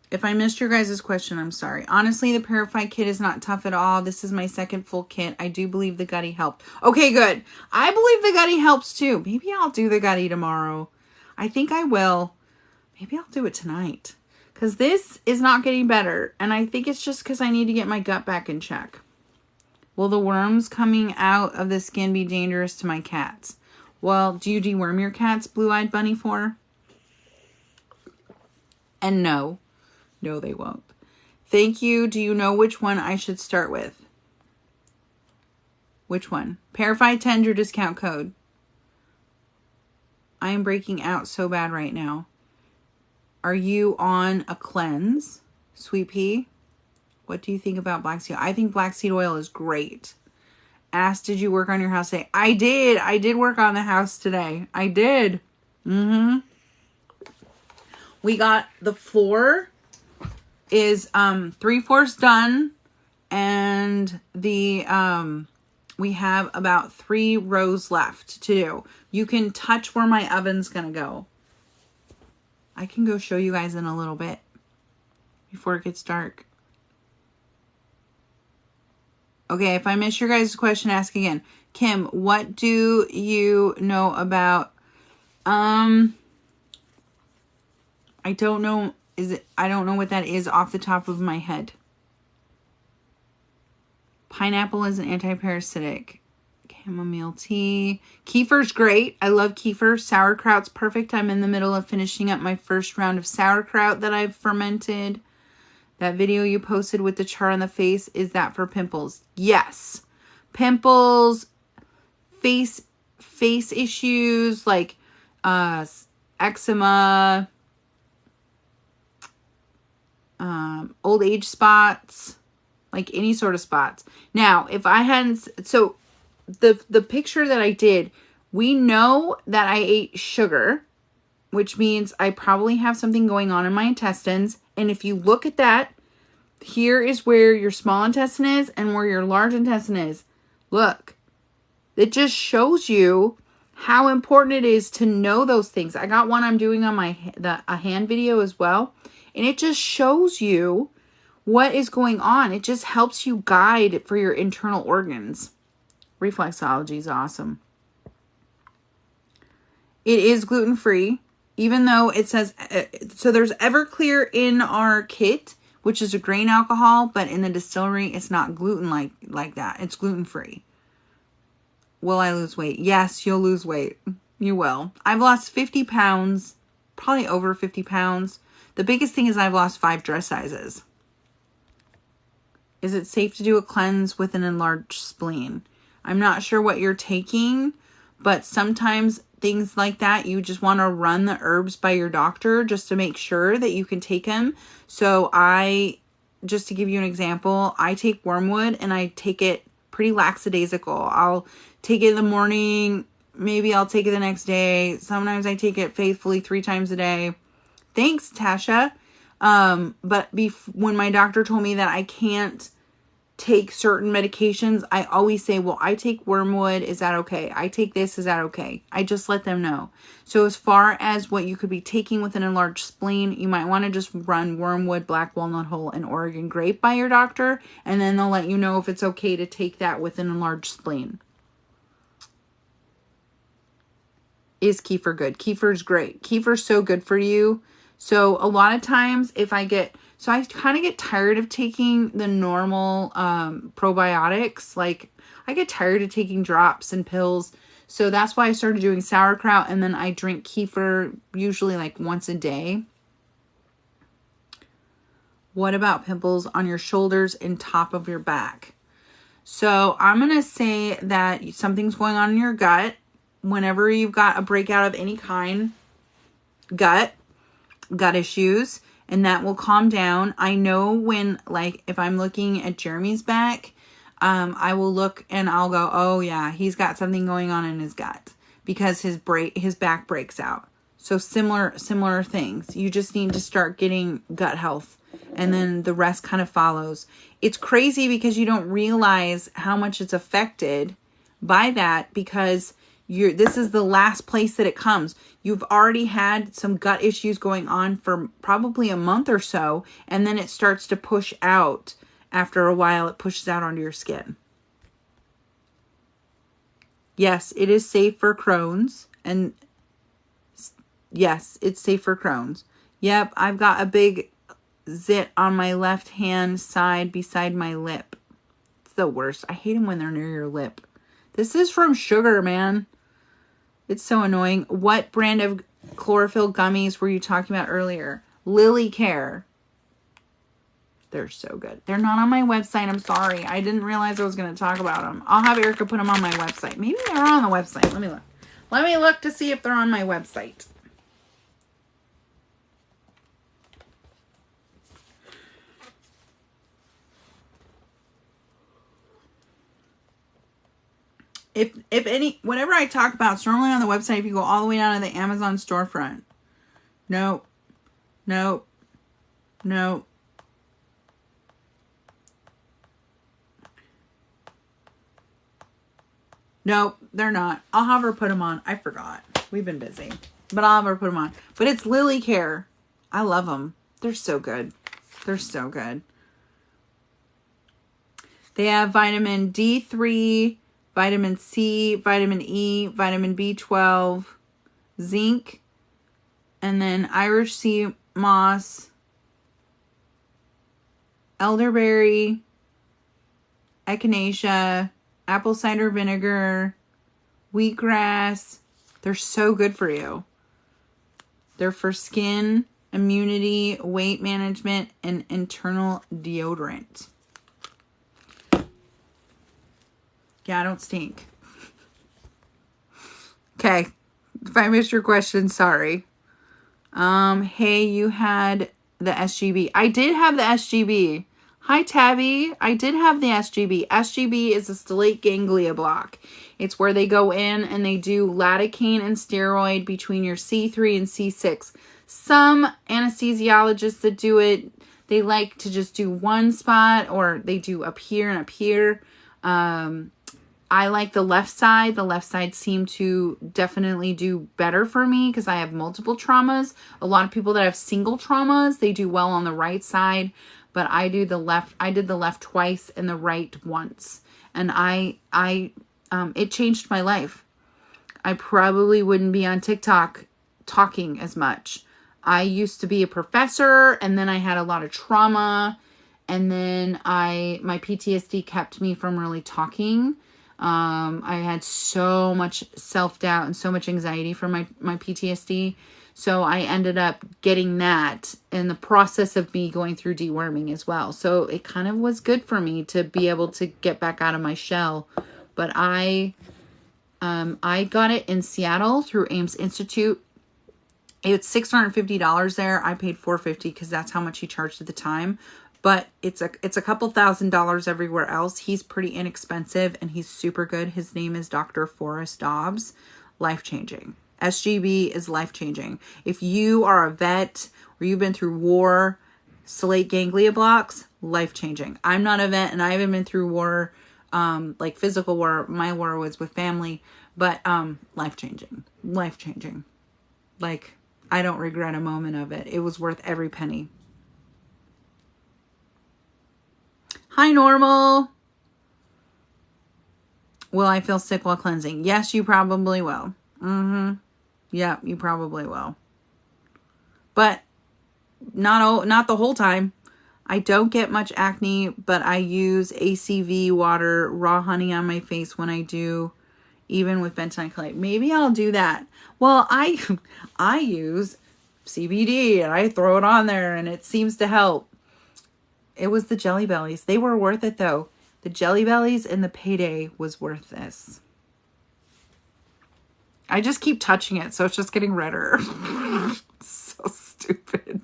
If I missed your guys' question, I'm sorry. Honestly, the Purify kit is not tough at all. This is my second full kit. I do believe the Gutty helped. Okay, good. I believe the Gutty helps too. Maybe I'll do the Gutty tomorrow. I think I will. Maybe I'll do it tonight. Because this is not getting better. And I think it's just because I need to get my gut back in check. Will the worms coming out of the skin be dangerous to my cats? Well, do you deworm your cats, Blue-Eyed Bunny 4? And no. No, they won't. Thank you. Do you know which one I should start with? Which one? Parify 10, your discount code. I am breaking out so bad right now. Are you on a cleanse, Sweet Pea? What do you think about black seed oil? I think black seed oil is great. Ask, did you work on your house today? I did. I did work on the house today. I did. We got the floor is 3/4 done, and the we have about 3 rows left to do. You can touch where my oven's gonna go. I can go show you guys in a little bit before it gets dark. Okay, if I miss your guys' question, ask again. Kim, what do you know about, I don't know, I don't know what that is off the top of my head. Pineapple is an anti-parasitic. Chamomile tea. Kefir's great. I love kefir. Sauerkraut's perfect. I'm in the middle of finishing up my first round of sauerkraut that I've fermented. That video you posted with the char on the face, is that for pimples? Yes. Pimples, face issues like eczema, old age spots, like any sort of spots. Now, if I hadn't, so the picture that I did, we know that I ate sugar, which means I probably have something going on in my intestines. And if you look at that, here is where your small intestine is and where your large intestine is. Look, it just shows you how important it is to know those things. I got one I'm doing on a hand video as well. And it just shows you what is going on. It just helps you guide for your internal organs. Reflexology is awesome. It is gluten-free, even though it says, so there's Everclear in our kit, which is a grain alcohol, but in the distillery, it's not gluten like that. It's gluten-free. Will I lose weight? Yes, you'll lose weight. You will. I've lost 50 pounds, probably over 50 pounds. The biggest thing is I've lost 5 dress sizes. Is it safe to do a cleanse with an enlarged spleen? I'm not sure what you're taking, but sometimes things like that, you just want to run the herbs by your doctor just to make sure that you can take them. So just to give you an example, I take wormwood and I take it pretty lackadaisical. I'll take it in the morning. Maybe I'll take it the next day. Sometimes I take it faithfully 3 times a day. Thanks, Tasha. But when my doctor told me that I can't take certain medications, I always say, well, I take wormwood. Is that okay? I take this. Is that okay? I just let them know. So as far as what you could be taking with an enlarged spleen, you might want to just run wormwood, black walnut hull, and Oregon grape by your doctor. And then they'll let you know if it's okay to take that with an enlarged spleen. Is kefir good? Kefir's great. Kefir's so good for you. So a lot of times if I kind of get tired of taking the normal probiotics. Like I get tired of taking drops and pills. So that's why I started doing sauerkraut, and then I drink kefir usually like once a day. What about pimples on your shoulders and top of your back? So I'm going to say that something's going on in your gut. Whenever you've got a breakout of any kind, gut issues, and that will calm down. I know when, like, if I'm looking at Jeremy's back, I will look and I'll go, oh yeah, he's got something going on in his gut because his back breaks out. So similar things. You just need to start getting gut health, and then the rest kind of follows. It's crazy because you don't realize how much it's affected by that, because this is the last place that it comes. You've already had some gut issues going on for probably a month or so, and then it starts to push out. After a while, it pushes out onto your skin. Yes, it is safe for Crohn's, and yes, it's safe for Crohn's. Yep, I've got a big zit on my left hand side beside my lip. It's the worst. I hate them when they're near your lip. This is from sugar, man. It's so annoying. What brand of chlorophyll gummies were you talking about earlier? Lily Care. They're so good. They're not on my website. I'm sorry. I didn't realize I was going to talk about them. I'll have Erica put them on my website. Maybe they're on the website. Let me look. Let me look to see if they're on my website. Whenever I talk about, it's normally on the website if you go all the way down to the Amazon storefront. Nope. Nope. Nope. Nope, they're not. I'll have her put them on. I forgot. We've been busy. But I'll have her put them on. But it's Lily Care. I love them. They're so good. They're so good. They have vitamin D3, vitamin C, vitamin E, vitamin B12, zinc, and then Irish sea moss, elderberry, echinacea, apple cider vinegar, wheatgrass. They're so good for you. They're for skin, immunity, weight management, and internal deodorant. Yeah, I don't stink. Okay. If I missed your question, sorry. Hey, you had the SGB. I did have the SGB. Hi, Tabby. I did have the SGB. SGB is a stellate ganglia block. It's where they go in and they do lidocaine and steroid between your C3 and C6. Some anesthesiologists that do it, they like to just do one spot, or they do up here and up here. I like the left side. The left side seemed to definitely do better for me because I have multiple traumas. A lot of people that have single traumas, they do well on the right side, but I do the left. I did the left twice and the right once. And it changed my life. I probably wouldn't be on TikTok talking as much. I used to be a professor, and then I had a lot of trauma, and then my PTSD kept me from really talking. I had so much self-doubt and so much anxiety from my PTSD. So I ended up getting that in the process of me going through deworming as well. So it kind of was good for me to be able to get back out of my shell. But I got it in Seattle through Ames Institute. It's $650 there. I paid $450 because that's how much he charged at the time. But it's a couple $1,000s everywhere else. He's pretty inexpensive and he's super good. His name is Dr. Forrest Dobbs. Life-changing. SGB is life-changing. If you are a vet or you've been through war, stellate ganglia blocks, life-changing. I'm not a vet and I haven't been through war, like physical war. My war was with family, but life-changing. Life-changing. Like, I don't regret a moment of it. It was worth every penny. Hi, Normal. Will I feel sick while cleansing? Yes, you probably will. Yeah, you probably will. But not the whole time. I don't get much acne, but I use ACV water, raw honey on my face when I do, even with bentonite clay. Maybe I'll do that. Well, I use CBD and I throw it on there and it seems to help. It was the Jelly Bellies. They were worth it though. The Jelly Bellies and the payday was worth this. I just keep touching it, so it's just getting redder. So stupid.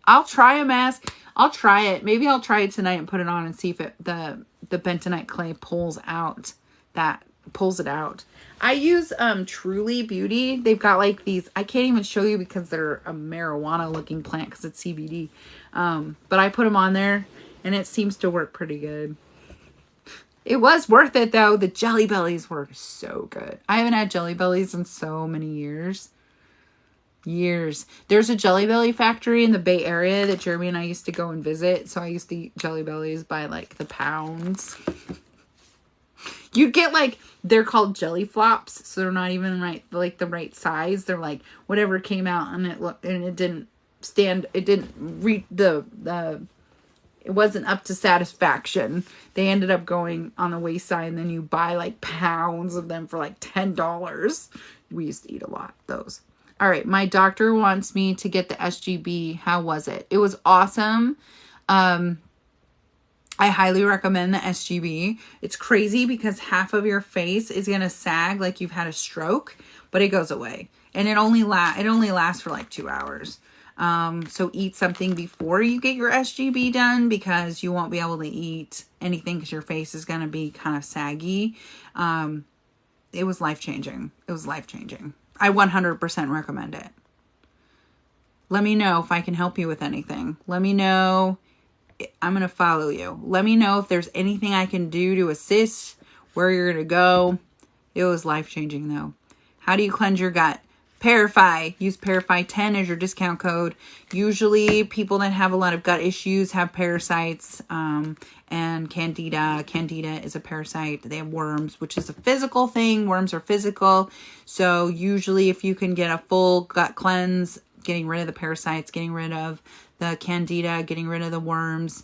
I'll try a mask. I'll try it. Maybe I'll try it tonight and put it on and see if the bentonite clay pulls it out. I use Truly Beauty. They've got like these. I can't even show you because they're a marijuana looking plant because it's CBD. But I put them on there and it seems to work pretty good. It was worth it though. The Jelly Bellies were so good. I haven't had Jelly Bellies in so many years. There's a Jelly Belly factory in the Bay Area that Jeremy and I used to go and visit. So I used to eat Jelly Bellies by like the pounds. You'd get like, they're called jelly flops. So they're not even the right size. They're like whatever came out and it didn't stand. It didn't reach it wasn't up to satisfaction. They ended up going on the wayside and then you buy like pounds of them for like $10. We used to eat a lot of those. All right. My doctor wants me to get the SGB. How was it? It was awesome. I highly recommend the SGB. It's crazy because half of your face is going to sag like you've had a stroke, but it goes away. And it only lasts for like 2 hours. So eat something before you get your SGB done because you won't be able to eat anything because your face is going to be kind of saggy. It was life-changing. I 100% recommend it. Let me know if I can help you with anything. Let me know. I'm going to follow you. Let me know if there's anything I can do to assist, where you're going to go. It was life-changing though. How do you cleanse your gut? Parafy. Use Parafy10 as your discount code. Usually people that have a lot of gut issues have parasites and candida. Candida is a parasite. They have worms, which is a physical thing. Worms are physical. So usually if you can get a full gut cleanse, getting rid of the parasites, getting rid of the candida, getting rid of the worms,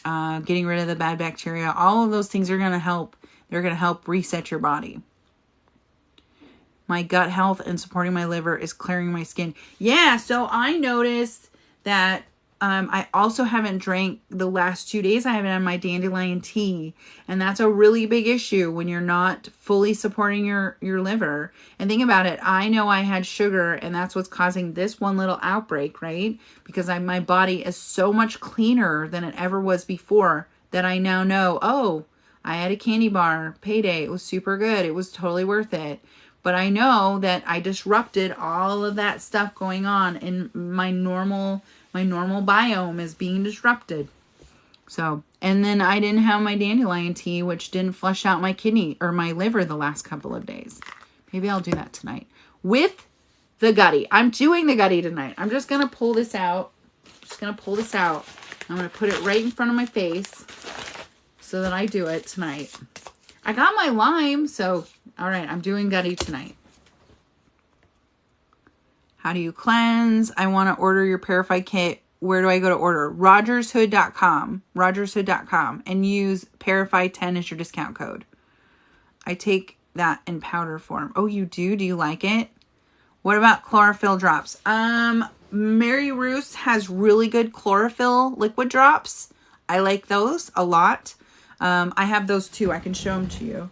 getting rid of the bad bacteria, all of those things are going to help. They're going to help reset your body. My gut health and supporting my liver is clearing my skin. Yeah, so I noticed that I also haven't drank the last 2 days. I haven't had my dandelion tea. And that's a really big issue when you're not fully supporting your liver. And think about it. I know I had sugar and that's what's causing this one little outbreak, right? Because my body is so much cleaner than it ever was before that I now know, oh, I had a candy bar, payday. It was super good. It was totally worth it. But I know that I disrupted all of that stuff going on in my normal biome is being disrupted. So, and then I didn't have my dandelion tea, which didn't flush out my kidney or my liver the last couple of days. Maybe I'll do that tonight with the gutty. I'm doing the gutty tonight. I'm just going to pull this out. I'm going to put it right in front of my face so that I do it tonight. I got my lime, so all right, I'm doing gutty tonight. How do you cleanse? I want to order your Parafy kit. Where do I go to order? rogershood.com, and use Parafy10 as your discount code. I take that in powder form. Oh, you do? Do you like it? What about chlorophyll drops? Mary Roos has really good chlorophyll liquid drops. I like those a lot. I have those too. I can show them to you.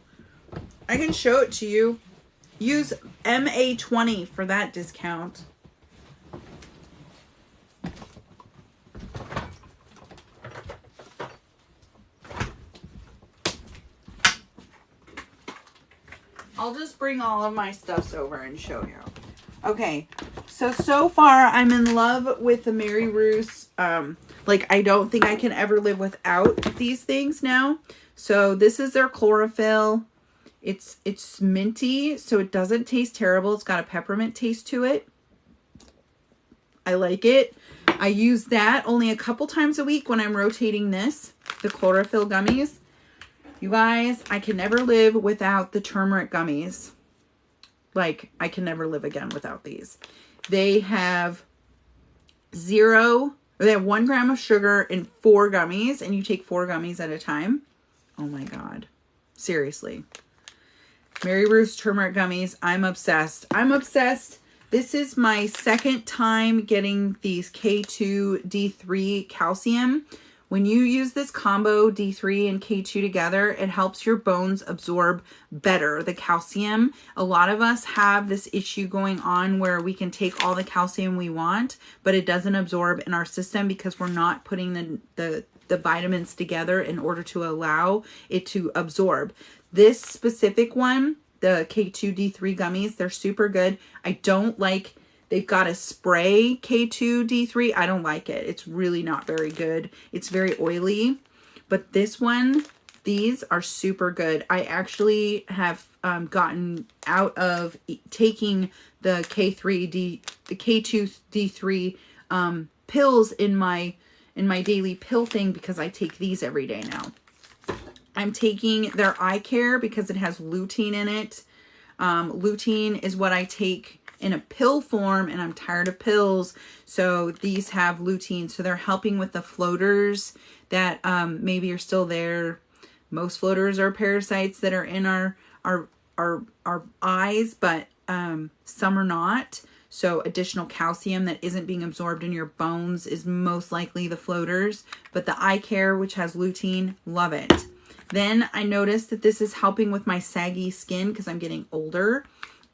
I can show it to you. Use MA20 for that discount. I'll just bring all of my stuffs over and show you. Okay, so far I'm in love with the Mary Roos. Like, I don't think I can ever live without these things now. So this is their chlorophyll. It's minty, so it doesn't taste terrible. It's got a peppermint taste to it. I like it. I use that only a couple times a week when I'm rotating this, the chlorophyll gummies. You guys, I can never live without the turmeric gummies. Like, I can never live again without these. They have 1 gram of sugar in 4 gummies, and you take 4 gummies at a time. Oh my God. Seriously. Mary Roos turmeric gummies. I'm obsessed. This is my second time getting these K2 D3 calcium. When you use this combo D3 and K2 together, it helps your bones absorb better the calcium. A lot of us have this issue going on where we can take all the calcium we want, but it doesn't absorb in our system because we're not putting the vitamins together in order to allow it to absorb. This specific one, the K2 D3 gummies, they're super good. I don't like, they've got a spray K2 D3. I don't like it. It's really not very good. It's very oily. But this one, these are super good. I actually have gotten out of taking the K2 D3 pills in my daily pill thing because I take these every day now. I'm taking their eye care because it has lutein in it. Lutein is what I take in a pill form, and I'm tired of pills. So these have lutein. So they're helping with the floaters that maybe are still there. Most floaters are parasites that are in our eyes, but some are not. So additional calcium that isn't being absorbed in your bones is most likely the floaters. But the eye care, which has lutein, love it. Then I noticed that this is helping with my saggy skin because I'm getting older.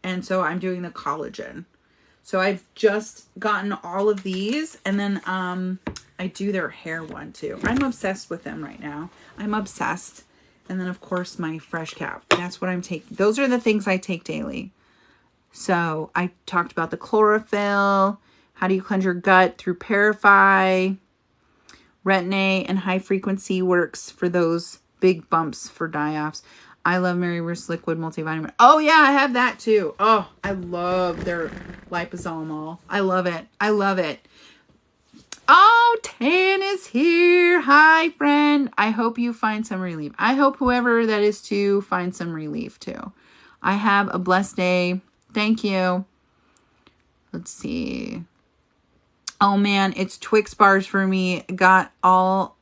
And so I'm doing the collagen. So I've just gotten all of these. And then I do their hair one too. I'm obsessed with them right now. I'm obsessed. And then of course my fresh cap. That's what I'm taking. Those are the things I take daily. So I talked about the chlorophyll. How do you cleanse your gut? Through Parafy. Retin-A and high frequency works for those big bumps for die-offs. I love Mary Ruth's liquid multivitamin. Oh yeah, I have that too. Oh, I love their liposomal. I love it. I love it. Oh, Tan is here. Hi, friend. I hope you find some relief. I hope whoever that is too finds some relief too. I have a blessed day. Thank you. Let's see. Oh man, it's Twix bars for me. Got all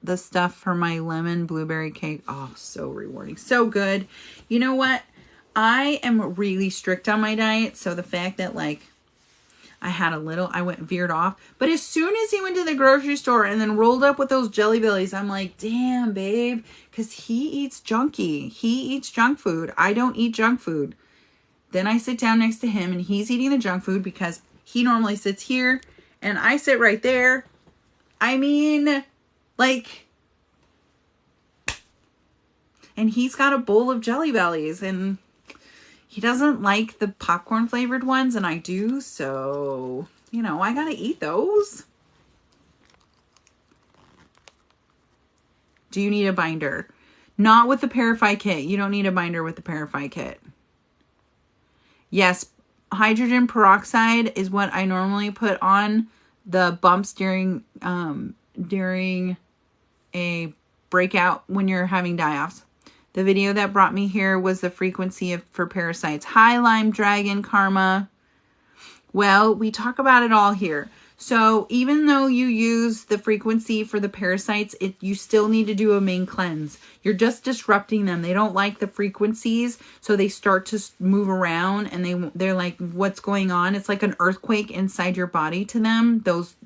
the stuff for my lemon blueberry cake. Oh, so rewarding. So good. You know what? I am really strict on my diet. So the fact that like I had a little, I veered off. But as soon as he went to the grocery store and then rolled up with those Jelly Bellies, I'm like, damn, babe. Because he eats junky. He eats junk food. I don't eat junk food. Then I sit down next to him and he's eating the junk food because he normally sits here and I sit right there. I mean, like, and he's got a bowl of Jelly Bellies and he doesn't like the popcorn flavored ones and I do. So, you know, I got to eat those. Do you need a binder? Not with the Parafy kit. You don't need a binder with the Parafy kit. Yes, hydrogen peroxide is what I normally put on the bumps during a breakout when you're having die-offs. The video that brought me here was the frequency for parasites. Hi, Lime Dragon Karma. Well, we talk about it all here. So even though you use the frequency for the parasites, you still need to do a main cleanse. You're just disrupting them. They don't like the frequencies, so they start to move around and they're like, what's going on? It's like an earthquake inside your body to them. Those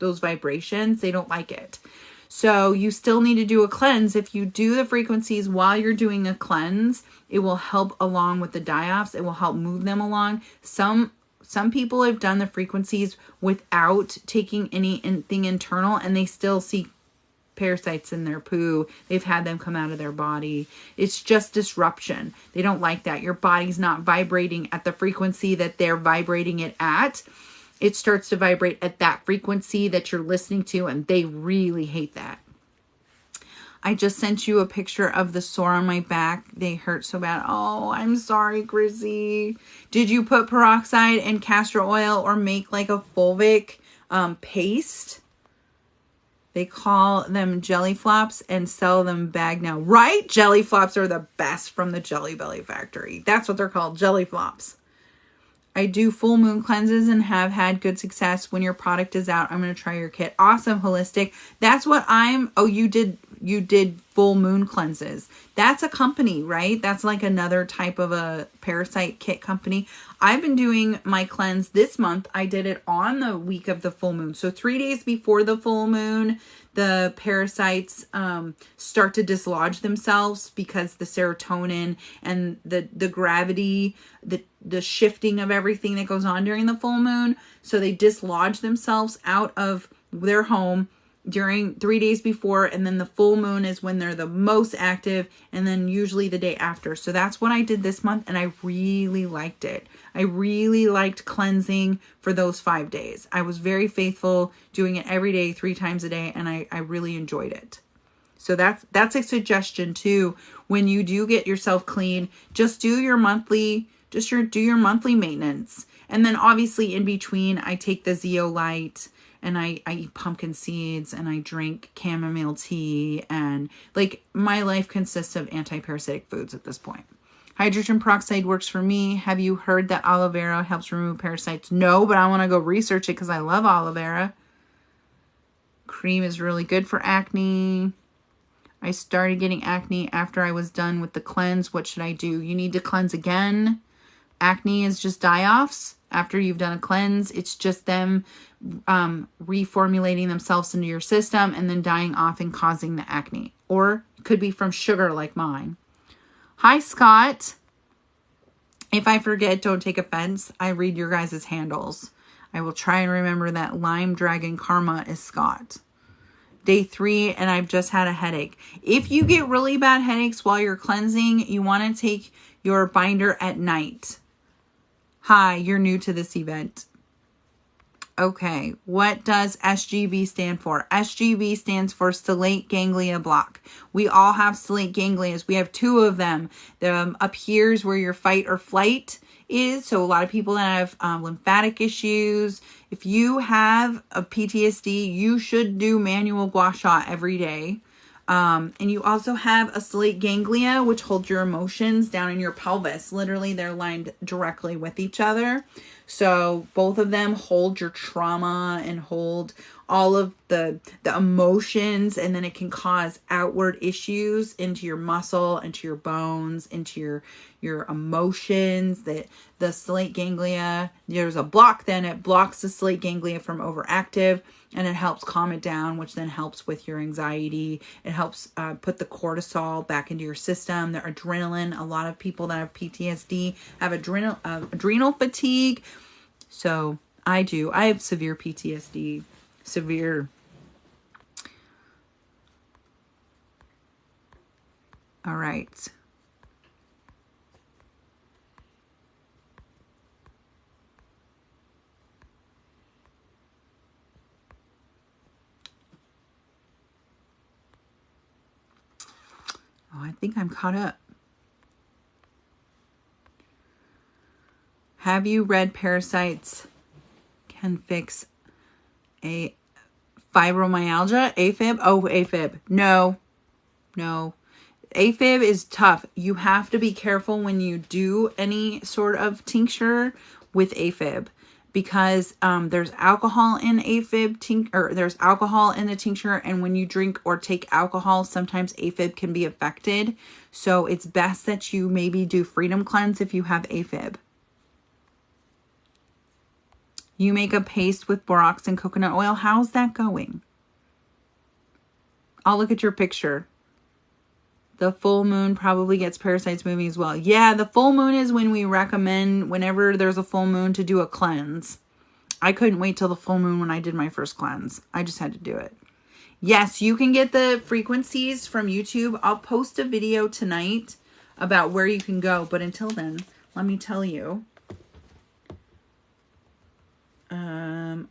vibrations, they don't like it. So you still need to do a cleanse. If you do the frequencies while you're doing a cleanse, it will help along with the die-offs. It will help move them along. Some people have done the frequencies without taking anything internal and they still see parasites in their poo. They've had them come out of their body. It's just disruption. They don't like that. Your body's not vibrating at the frequency that they're vibrating it at. It starts to vibrate at that frequency that you're listening to, and they really hate that. I just sent you a picture of the sore on my back. They hurt so bad. Oh, I'm sorry, Grizzy. Did you put peroxide and castor oil or make like a fulvic paste? They call them jelly flops and sell them bagged now. Right? Jelly flops are the best from the Jelly Belly factory. That's what they're called, jelly flops. I do full moon cleanses and have had good success. When your product is out, I'm going to try your kit. Awesome, Holistic. That's what you did full moon cleanses. That's a company, right? That's like another type of a parasite kit company. I've been doing my cleanse this month. I did it on the week of the full moon. So 3 days before the full moon, the parasites start to dislodge themselves because the serotonin and the gravity, the shifting of everything that goes on during the full moon. So they dislodge themselves out of their home during 3 days before, and then the full moon is when they're the most active, and then usually the day after. So that's what I did this month, and I really liked it. I really liked cleansing for those 5 days. I was very faithful doing it every day, 3 times a day, and I really enjoyed it. So that's a suggestion too. When you do get yourself clean, just do your monthly maintenance. And then obviously in between, I take the Zeolite and I eat pumpkin seeds and I drink chamomile tea, and like my life consists of anti-parasitic foods at this point. Hydrogen peroxide works for me. Have you heard that aloe vera helps remove parasites? No, but I want to go research it because I love aloe vera. Cream is really good for acne. I started getting acne after I was done with the cleanse. What should I do? You need to cleanse again. Acne is just die-offs. After you've done a cleanse, it's just them reformulating themselves into your system and then dying off and causing the acne. Or it could be from sugar like mine. Hi, Scott. If I forget, don't take offense. I read your guys' handles. I will try and remember that Lime Dragon Karma is Scott. Day 3, and I've just had a headache. If you get really bad headaches while you're cleansing, you want to take your binder at night. Hi, you're new to this event. Okay, what does SGB stand for? SGB stands for stellate ganglia block. We all have stellate ganglias. We have two of them. Up here is where your fight or flight is. So a lot of people that have lymphatic issues, if you have a PTSD, you should do manual gua sha every day. And you also have a stellate ganglia, which hold your emotions down in your pelvis. Literally, they're lined directly with each other. So both of them hold your trauma and hold all of the emotions, and then it can cause outward issues into your muscle, into your bones, into your emotions. The stellate ganglia, there's a block, then it blocks the stellate ganglia from overactive, and it helps calm it down, which then helps with your anxiety. It helps put the cortisol back into your system, the adrenaline. A lot of people that have PTSD have adrenal fatigue. So I do. I have severe PTSD. Severe. All right. Oh, I think I'm caught up. Have you read Parasites Can Fix a Fibromyalgia? AFib? Oh, AFib. No. AFib is tough. You have to be careful when you do any sort of tincture with AFib, because there's alcohol in AFib there's alcohol in the tincture, and when you drink or take alcohol, sometimes AFib can be affected. So it's best that you maybe do Freedom Cleanse if you have AFib. You make a paste with borax and coconut oil. How's that going? I'll look at your picture. The full moon probably gets parasites moving as well. Yeah, the full moon is when we recommend, whenever there's a full moon, to do a cleanse. I couldn't wait till the full moon when I did my first cleanse. I just had to do it. Yes, you can get the frequencies from YouTube. I'll post a video tonight about where you can go. But until then, let me tell you.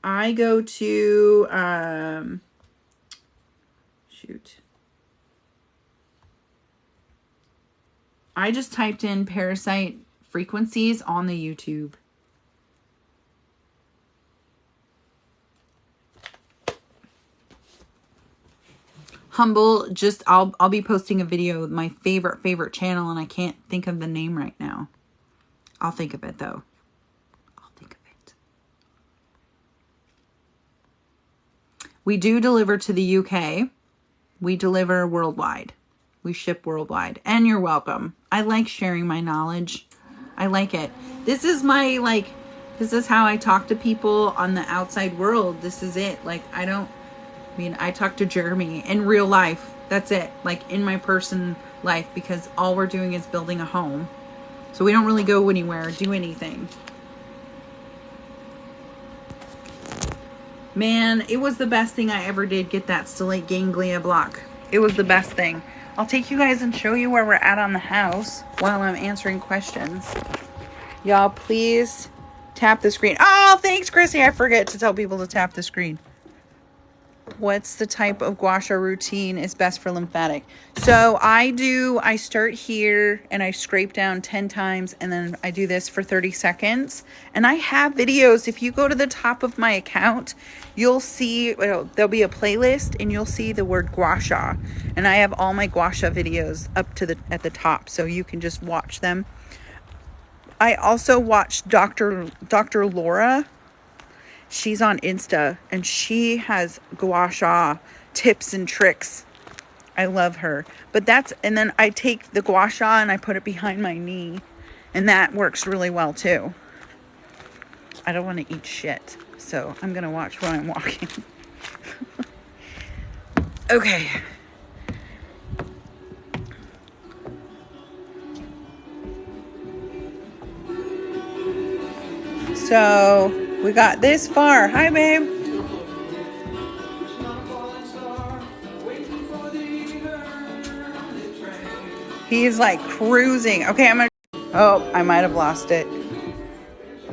I go to, shoot. I just typed in parasite frequencies on the YouTube. Humble, just I'll be posting a video with my favorite channel, and I can't think of the name right now. I'll think of it though. We do deliver to the UK. We deliver worldwide. We ship worldwide. And you're welcome. I like sharing my knowledge. I like it. This is my, this is how I talk to people on the outside world. This is it. I talk to Jeremy in real life. That's it. In my person life, because all we're doing is building a home. So we don't really go anywhere or do anything. Man, it was the best thing I ever did, get that stellate ganglia block. It was the best thing. I'll take you guys and show you where we're at on the house while I'm answering questions. Y'all, please tap the screen. Oh, thanks, Chrissy. I forget to tell people to tap the screen. What's the type of gua sha routine is best for lymphatic? So I start here and I scrape down 10 times, and then I do this for 30 seconds. And I have videos. If you go to the top of my account, you'll see, there'll be a playlist and you'll see the word gua sha. And I have all my gua sha videos up to at the top, so you can just watch them. I also watched Dr. Laura. She's on Insta, and she has gua sha tips and tricks. I love her. And then I take the gua sha and I put it behind my knee, and that works really well too. I don't want to eat shit, so I'm going to watch when I'm walking. Okay. So we got this far. Hi, babe. He's cruising. Okay, I'm gonna. Oh, I might have lost it.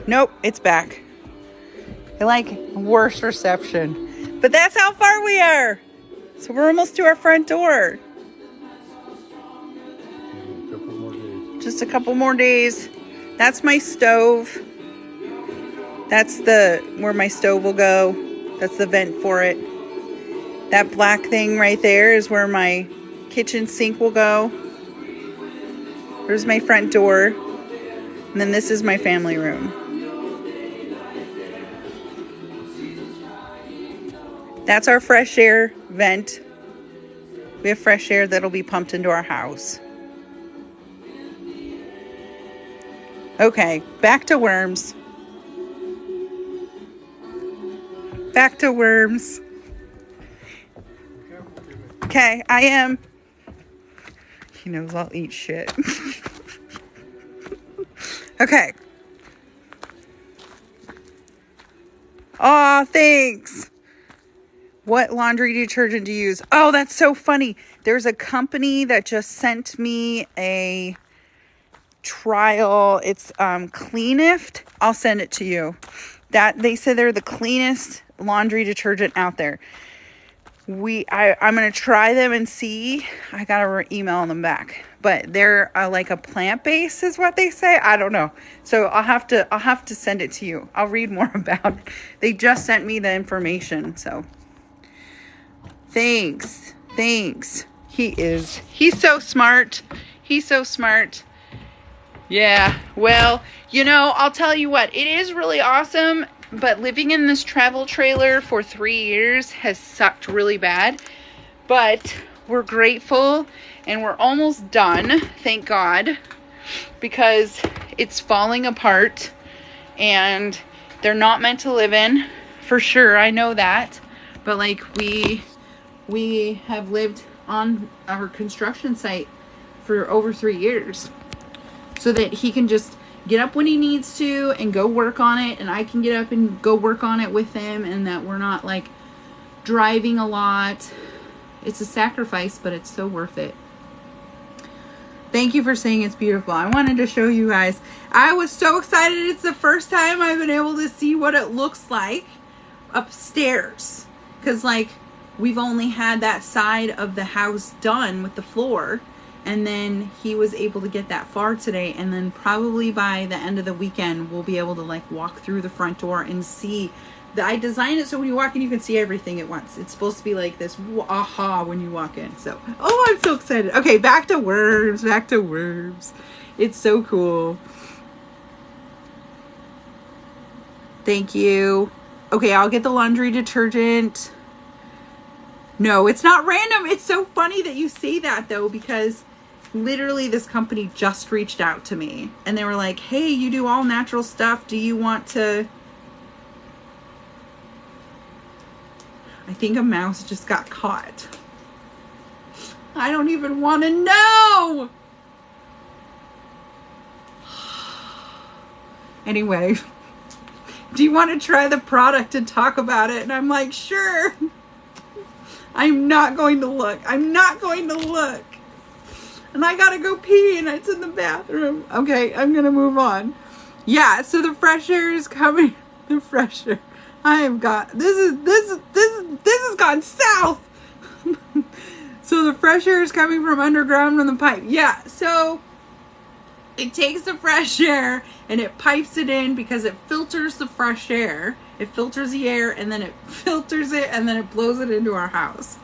Nope, it's back. I like worse reception. But that's how far we are. So we're almost to our front door. Just a couple more days. That's my stove. That's where my stove will go. That's the vent for it. That black thing right there is where my kitchen sink will go. There's my front door. And then this is my family room. That's our fresh air vent. We have fresh air that'll be pumped into our house. Okay, back to worms. Back to worms. Okay, I am. He knows I'll eat shit. Okay. Aw, thanks. What laundry detergent do you use? Oh, that's so funny. There's a company that just sent me a trial. It's Cleanift. I'll send it to you. That they said they're the cleanest laundry detergent out there. I'm gonna try them and see. I gotta email them back, but they're like a plant-based is what they say. I don't know, so I'll have to send it to you. I'll read more about it. They just sent me the information, so thanks. He's so smart. Yeah, well, I'll tell you what, it is really awesome, but living in this travel trailer for 3 years has sucked really bad. But we're grateful, and we're almost done, thank God, because it's falling apart, and they're not meant to live in, for sure, I know that. But, like, we have lived on our construction site for over 3 years, so that he can just get up when he needs to and go work on it, and I can get up and go work on it with him, and that we're not like driving a lot. It's a sacrifice, but it's so worth it. Thank you for saying it's beautiful. I wanted to show you guys. I was so excited. It's the first time I've been able to see what it looks like upstairs, because like we've only had that side of the house done with the floor. And then he was able to get that far today. And then probably by the end of the weekend, we'll be able to like walk through the front door and see. I designed it so when you walk in, you can see everything at once. It's supposed to be like this aha when you walk in. So, oh, I'm so excited. Okay, back to worms. It's so cool. Thank you. Okay, I'll get the laundry detergent. No, it's not random. It's so funny that you say that, though, because literally this company just reached out to me and they were like, hey, you do all natural stuff. Do you want to? I think a mouse just got caught. I don't even want to know. Anyway, do you want to try the product and talk about it? And I'm like, sure. I'm not going to look. And I gotta go pee, and it's in the bathroom. Okay, I'm gonna move on. Yeah, so the fresh air is coming. The fresh air. I have got this has gone south. So the fresh air is coming from underground from the pipe. Yeah, so it takes the fresh air and it pipes it in because it filters the fresh air. It filters the air, and then it filters it, and then it blows it into our house.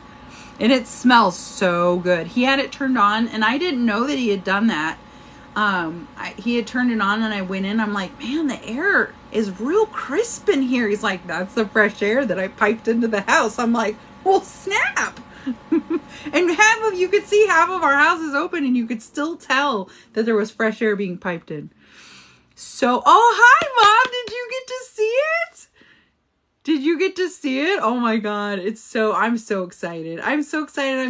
And it smells so good. He had it turned on, and I didn't know that he had done that. He had turned it on, and I went in. I'm like, man, the air is real crisp in here. He's like, that's the fresh air that I piped into the house. I'm like, well, snap. And you could see half of our house is open, and you could still tell that there was fresh air being piped in. So, oh, hi, Mom. Did you get to see it? Oh my God. I'm so excited. I'm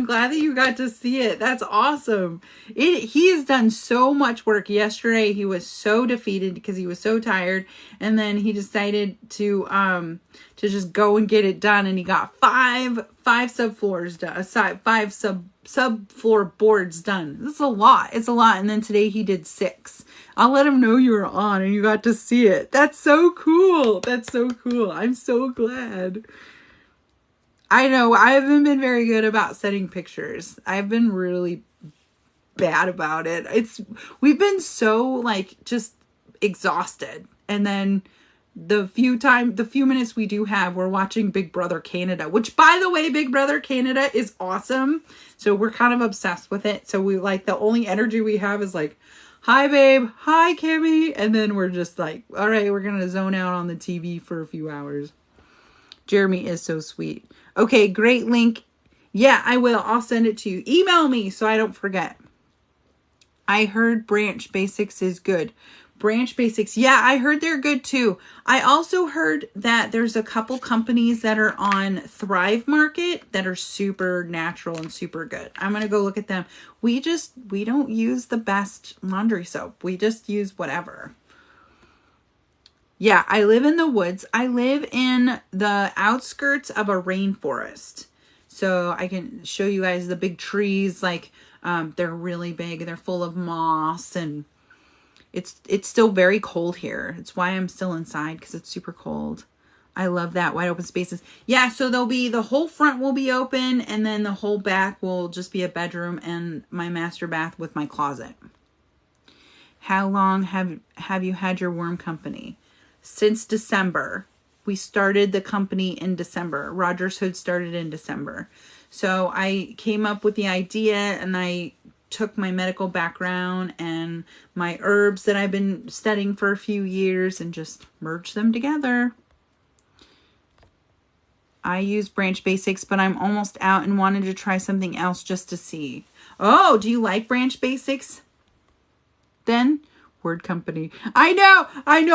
glad that you got to see it. That's awesome. He has done so much work. Yesterday, he was so defeated because he was so tired. And then he decided to just go and get it done. And he got five subfloors done, 5 subfloor boards done. This is a lot. It's a lot. And then today he did 6. I'll let him know you were on and you got to see it. That's so cool. That's so cool. I'm so glad. I know I haven't been very good about setting pictures. I've been really bad about it. We've been so like just exhausted. And then the few minutes we do have, we're watching Big Brother Canada, which by the way, Big Brother Canada is awesome. So we're kind of obsessed with it. So we like, the only energy we have is like, hi babe, hi Kimmy. And then we're just like, all right, we're going to zone out on the TV for a few hours. Jeremy is so sweet. Okay, great link. Yeah, I will. I'll send it to you. Email me so I don't forget. I heard Branch Basics is good. Branch Basics. Yeah, I heard they're good too. I also heard that there's a couple companies that are on Thrive Market that are super natural and super good. I'm going to go look at them. We don't use the best laundry soap. We just use whatever. Yeah, I live in the woods. I live in the outskirts of a rainforest. So I can show you guys the big trees. Like, they're really big. They're full of moss and it's still very cold here. It's why I'm still inside, because it's super cold. I love that wide open spaces. Yeah, so the whole front will be open, and then the whole back will just be a bedroom and my master bath with my closet. How long have you had your worm company? Since December. We started the company in December. Rogers Hood started in December. So I came up with the idea, and I took my medical background and my herbs that I've been studying for a few years and just merged them together. I use Branch Basics, but I'm almost out and wanted to try something else just to see. Oh, do you like Branch Basics? Then Word Company. I know.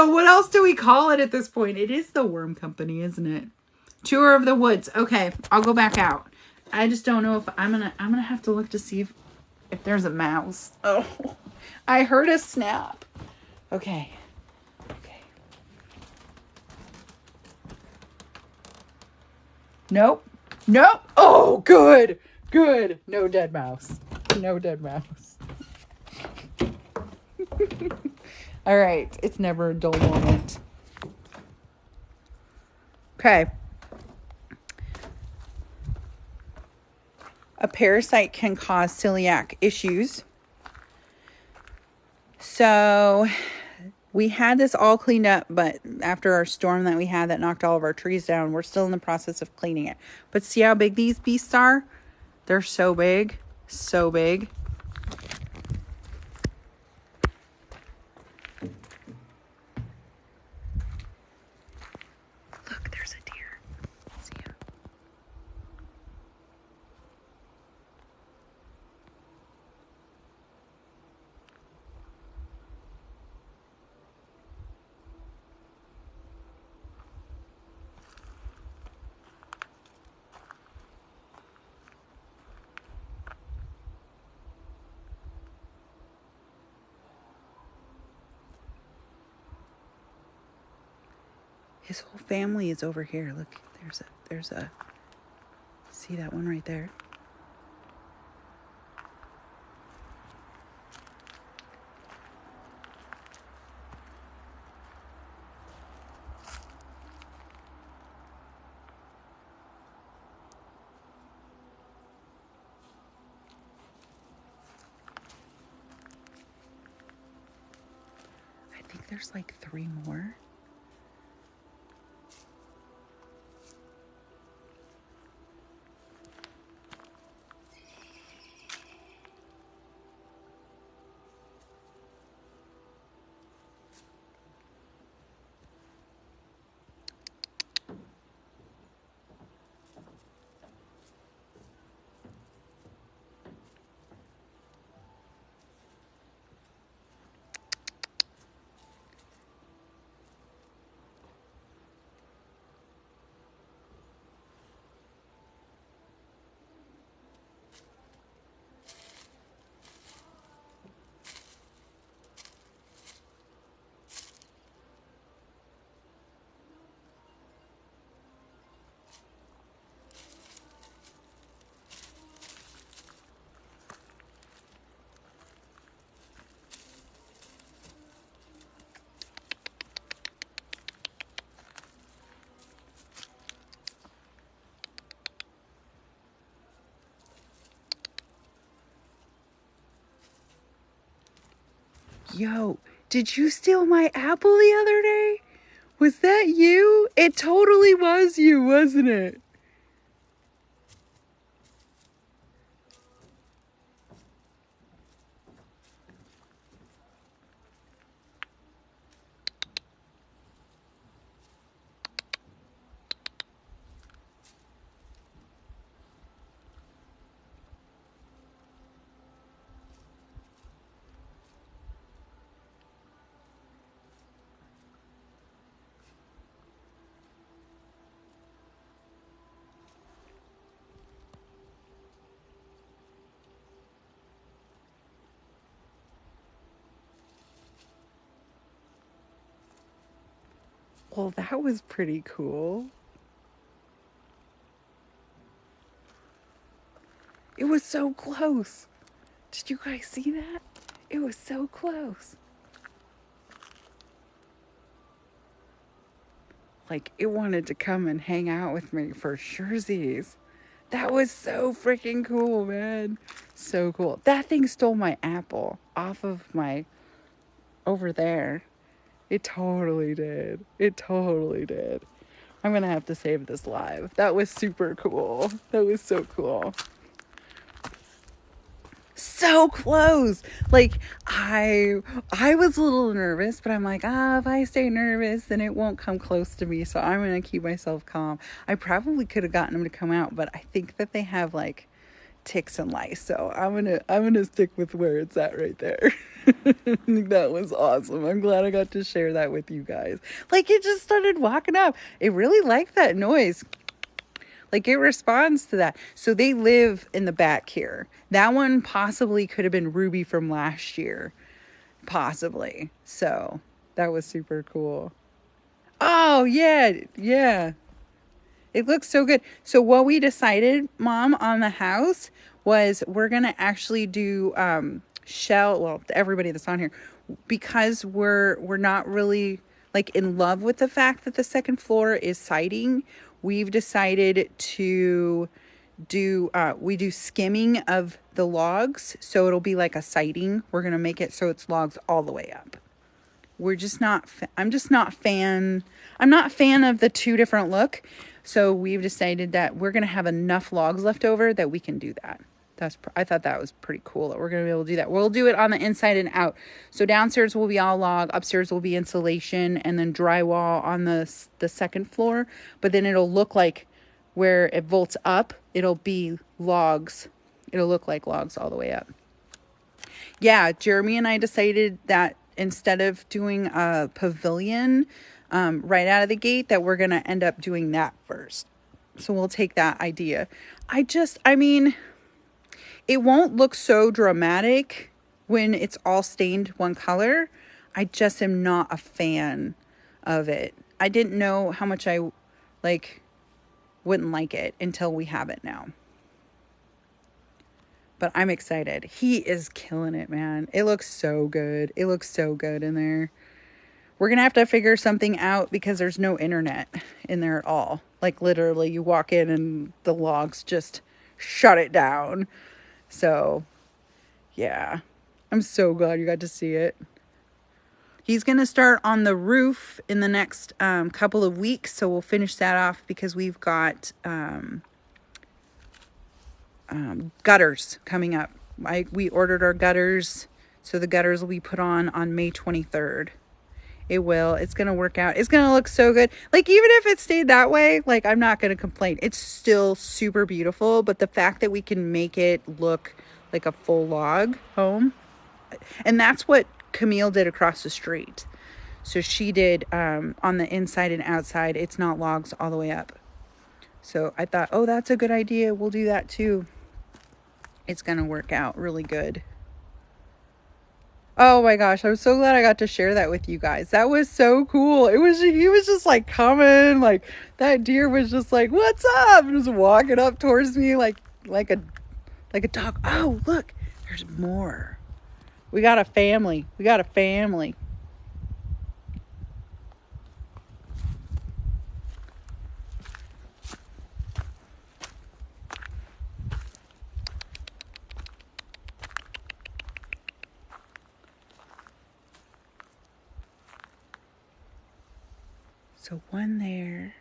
What else do we call it at this point? It is the Worm Company, isn't it? Tour of the Woods. Okay, I'll go back out. I just don't know if I'm gonna have to look to see if there's a mouse. Oh, I heard a snap. Okay. Nope. Oh, good. No dead mouse. All right. It's never a dull moment. Okay. A parasite can cause celiac issues. So we had this all cleaned up, but after our storm that we had that knocked all of our trees down, we're still in the process of cleaning it. But see how big these beasts are? They're so big. So big. Look, there's a deer. See him? His whole family is over here. Look, there's a, see that one right there? I think there's like 3 more. Yo, did you steal my apple the other day? Was that you? It totally was you, wasn't it? Well, that was pretty cool. It was so close. Did you guys see that? It was so close. Like, it wanted to come and hang out with me for surezies. That was so freaking cool, man. So cool. That thing stole my apple off of my, over there. It totally did. It totally did. I'm going to have to save this live. That was super cool. That was so cool. So close. Like, I was a little nervous, but I'm like, if I stay nervous, then it won't come close to me. So I'm going to keep myself calm. I probably could have gotten them to come out, but I think that they have like ticks and lice. So I'm going to stick with where it's at right there. That was awesome. I'm glad I got to share that with you guys. Like, it just started walking up. It really liked that noise. Like, it responds to that. So they live in the back here. That one possibly could have been Ruby from last year. Possibly. So that was super cool. Oh, yeah. Yeah. It looks so good. So what we decided, Mom, on the house was we're going to actually do shell, well, to everybody that's on here, because we're not really like in love with the fact that the second floor is siding. We've decided to we do skimming of the logs, so it'll be like a siding. We're going to make it so it's logs all the way up. We're just not I'm not fan of the two different look. So we've decided that we're going to have enough logs left over that we can do that. I thought that was pretty cool that we're going to be able to do that. We'll do it on the inside and out. So downstairs will be all log, upstairs will be insulation, and then drywall on the second floor. But then it'll look like where it bolts up, it'll be logs. It'll look like logs all the way up. Yeah, Jeremy and I decided that instead of doing a pavilion right out of the gate, that we're going to end up doing that first. So we'll take that idea. I mean, it won't look so dramatic when it's all stained one color. I just am not a fan of it. I didn't know how much I wouldn't like it until we have it now. But I'm excited. He is killing it, man. It looks so good. It looks so good in there. We're going to have to figure something out because there's no internet in there at all. Like, literally, you walk in and the logs just shut it down. So, yeah. I'm so glad you got to see it. He's going to start on the roof in the next couple of weeks. So we'll finish that off because we've got gutters coming up. We ordered our gutters. So the gutters will be put on May 23rd. It will. It's going to work out. It's going to look so good. Like, even if it stayed that way, like, I'm not going to complain. It's still super beautiful. But the fact that we can make it look like a full log home. And that's what Camille did across the street. So she did on the inside and outside. It's not logs all the way up. So I thought, oh, that's a good idea. We'll do that too. It's going to work out really good. Oh my gosh, I'm so glad I got to share that with you guys. That was so cool. He was just like coming, like that deer was just like, "What's up?" And just walking up towards me like a dog. Oh, look, there's more. We got a family. We got a family. So one there.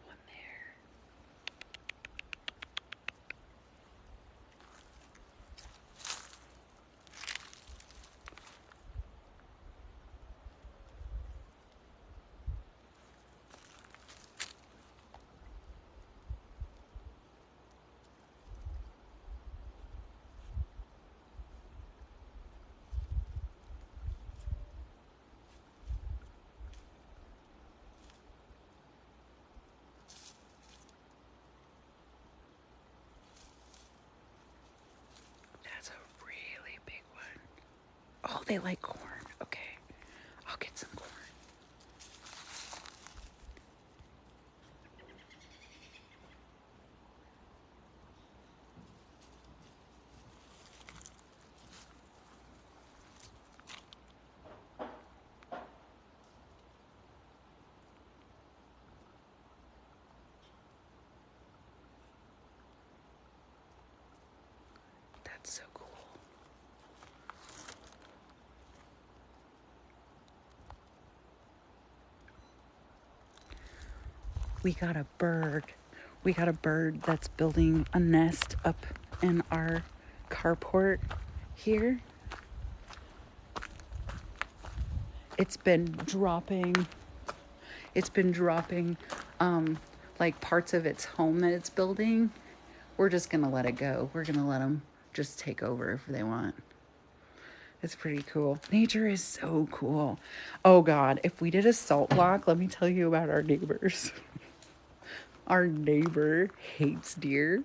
One there. That's a really big one. Oh, they like corn. Okay. I'll get some corn. That's so cool. We got a bird. We got a bird that's building a nest up in our carport here. It's been dropping like parts of its home that it's building. We're just gonna let it go. We're gonna let them just take over if they want. It's pretty cool. Nature is so cool. Oh God, if we did a salt block, let me tell you about our neighbors. Our neighbor hates deer.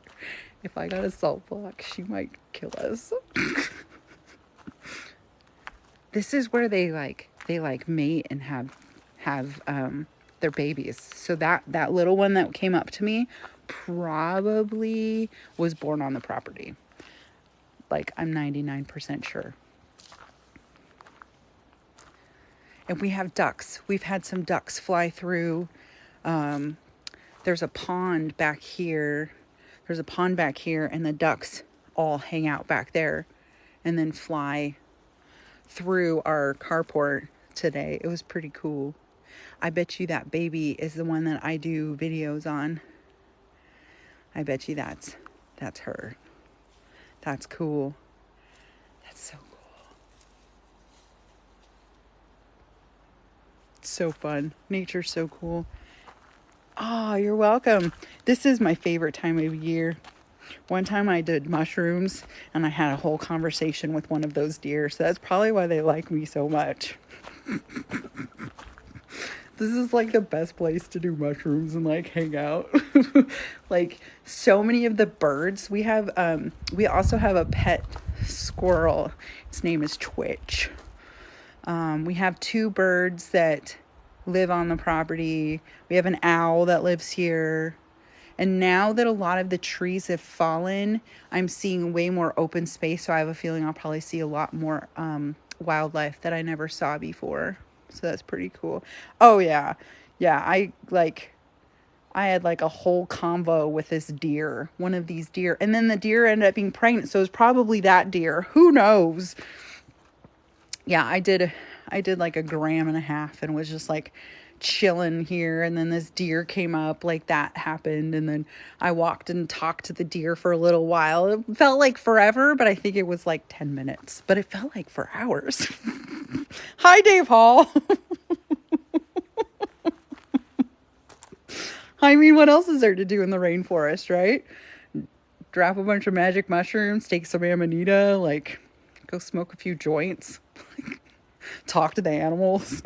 If I got a salt block, she might kill us. This is where they mate and have their babies. So that little one that came up to me probably was born on the property. Like, I'm 99% sure. And we have ducks. We've had some ducks fly through. There's a pond back here. And the ducks all hang out back there and then fly through our carport today. It was pretty cool. I bet you that baby is the one that I do videos on. I bet you that's her. That's cool. That's so cool. It's so fun. Nature's so cool. Oh, you're welcome. This is my favorite time of year. One time I did mushrooms and I had a whole conversation with one of those deer. So that's probably why they like me so much. This is like the best place to do mushrooms and like hang out. Like, so many of the birds we have, we also have a pet squirrel. Its name is Twitch. We have 2 birds that live on the property. We have an owl that lives here. And now that a lot of the trees have fallen, I'm seeing way more open space. So I have a feeling I'll probably see a lot more wildlife that I never saw before. So that's pretty cool. Oh yeah. Yeah, I had like a whole convo with this deer, one of these deer. And then the deer ended up being pregnant. So it was probably that deer. Who knows? Yeah, I did like 1.5 grams and was just like chilling here. And then this deer came up, like that happened. And then I walked and talked to the deer for a little while. It felt like forever, but I think it was like 10 minutes, but it felt like for hours. Hi, Dave Hall. I mean, what else is there to do in the rainforest, right? Drop a bunch of magic mushrooms, take some amanita, like go smoke a few joints, talk to the animals.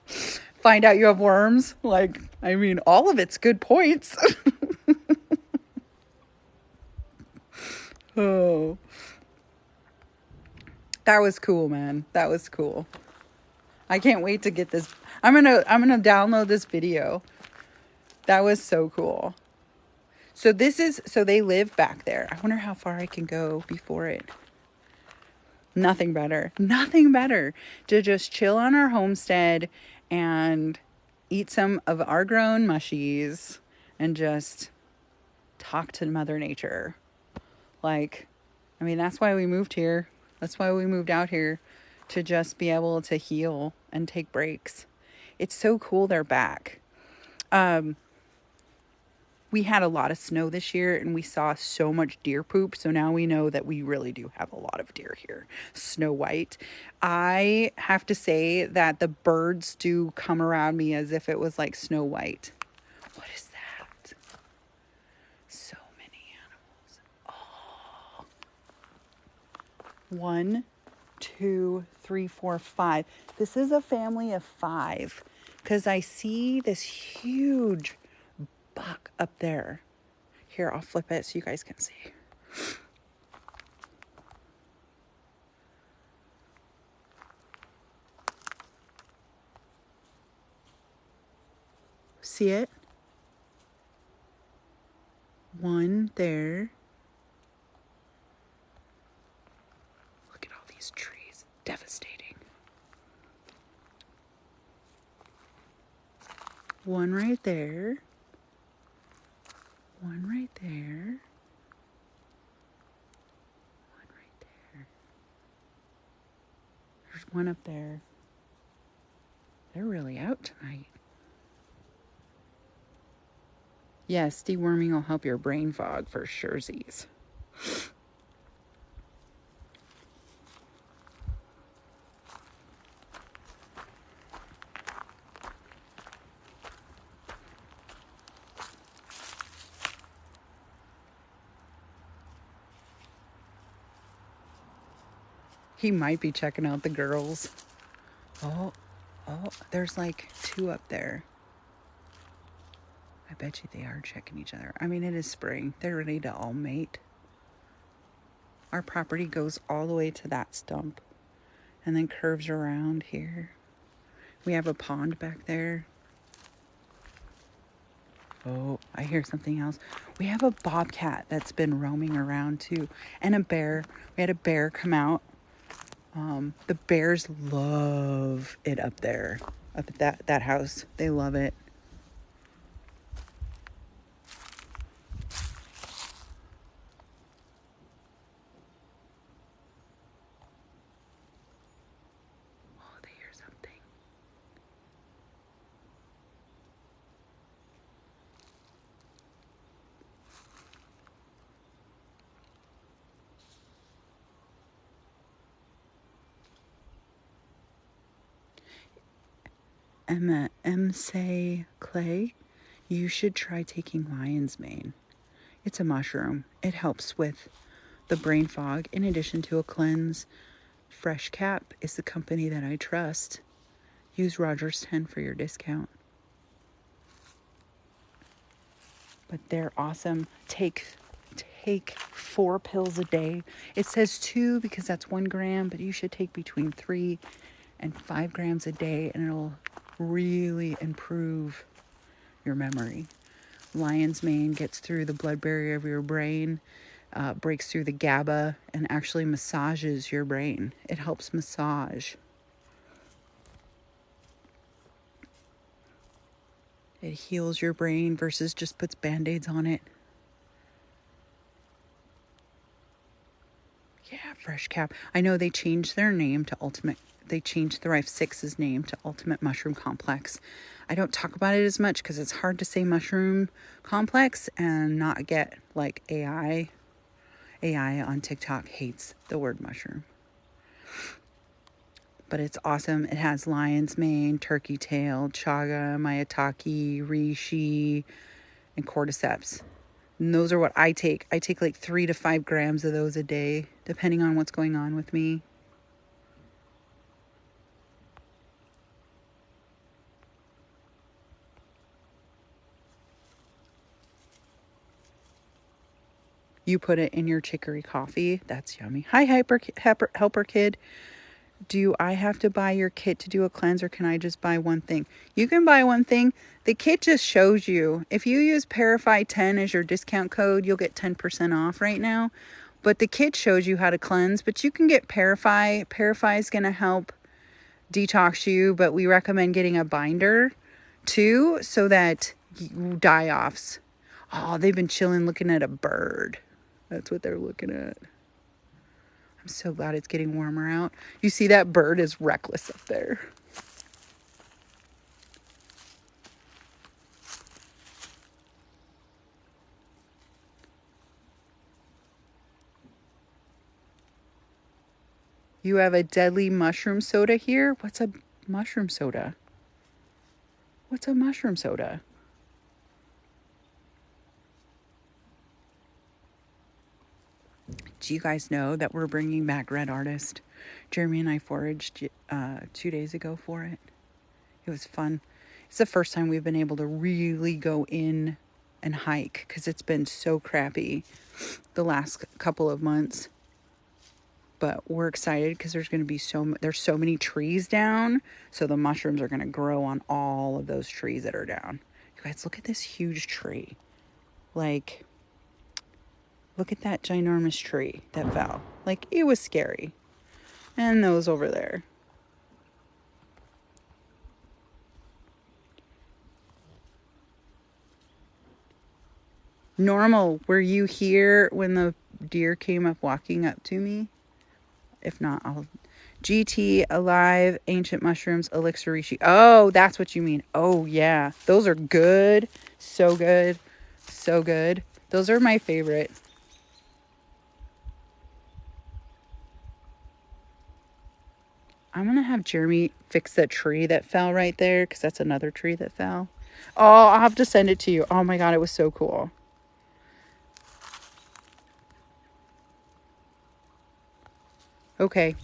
Find out you have worms. Like, I mean, all of it's good points. Oh, that was cool, man. That was cool. I can't wait to get this. I'm gonna download this video. That was so cool. So they live back there. I wonder how far I can go before it. Nothing better to just chill on our homestead and eat some of our grown mushies and just talk to Mother Nature. Like, I mean, that's why we moved here. That's why we moved out here, to just be able to heal and take breaks. It's so cool they're back. We had a lot of snow this year and we saw so much deer poop. So now we know that we really do have a lot of deer here. Snow White. I have to say that the birds do come around me as if it was like Snow White. What is that? So many animals. Oh. 1, 2, 3, 4, 5. This is a family of 5 because I see this huge buck up there. Here, I'll flip it so you guys can see. See it? 1 there. Look at all these trees. Devastating. 1 right there. 1 right there. 1 right there. There's 1 up there. They're really out tonight. Yes, deworming will help your brain fog for surezies. He might be checking out the girls. Oh, there's like 2 up there. I bet you they are checking each other. I mean, it is spring. They're ready to all mate. Our property goes all the way to that stump and then curves around here. We have a pond back there. Oh, I hear something else. We have a bobcat that's been roaming around too, and a bear. We had a bear come out. The bears love it up there, up at that house. They love it. Oh, they hear something. Say Clay, you should try taking lion's mane. It's a mushroom. It helps with the brain fog in addition to a cleanse. Fresh Cap is the company that I trust. Use Rogers 10 for your discount. But they're awesome. Take 4 pills a day. It says 2 because that's 1 gram, but you should take between 3 and 5 grams a day, and it'll really improve your memory. Lion's mane gets through the blood barrier of your brain, breaks through the GABA, and actually massages your brain. It helps massage. It heals your brain versus just puts Band-Aids on it. Yeah, Fresh Cap. I know they changed their name to Ultimate. They changed the Rife 6's name to Ultimate Mushroom Complex. I don't talk about it as much because it's hard to say mushroom complex and not get like AI. AI on TikTok hates the word mushroom. But it's awesome. It has lion's mane, turkey tail, chaga, maitake, reishi, and cordyceps. And those are what I take. I take like 3 to 5 grams of those a day, depending on what's going on with me. You put it in your chicory coffee. That's yummy. Hi, helper kid. Do I have to buy your kit to do a cleanse, or can I just buy one thing? You can buy one thing. The kit just shows you. If you use Parafy10 as your discount code, you'll get 10% off right now. But the kit shows you how to cleanse. But you can get Parafy. Parafy is going to help detox you, but we recommend getting a binder too, so that die-offs. Oh, they've been chilling looking at a bird. That's what they're looking at. I'm so glad it's getting warmer out. You see that bird is reckless up there. You have a deadly mushroom soda here? What's a mushroom soda? What's a mushroom soda? Do you guys know that we're bringing back Red Artist? Jeremy and I foraged 2 days ago for it. It was fun. It's the first time we've been able to really go in and hike because it's been so crappy the last couple of months. But we're excited because there's going to be there's so many trees down. So the mushrooms are going to grow on all of those trees that are down. You guys, look at this huge tree. Like, look at that ginormous tree that fell. Like, it was scary. And those over there. Normal, were you here when the deer came up walking up to me? If not, I'll... GT, alive, ancient mushrooms, elixir reishi. Oh, that's what you mean. Oh, yeah. Those are good. So good. So good. Those are my favorite. I'm going to have Jeremy fix that tree that fell right there because that's another tree that fell. Oh, I'll have to send it to you. Oh, my God. It was so cool. Okay.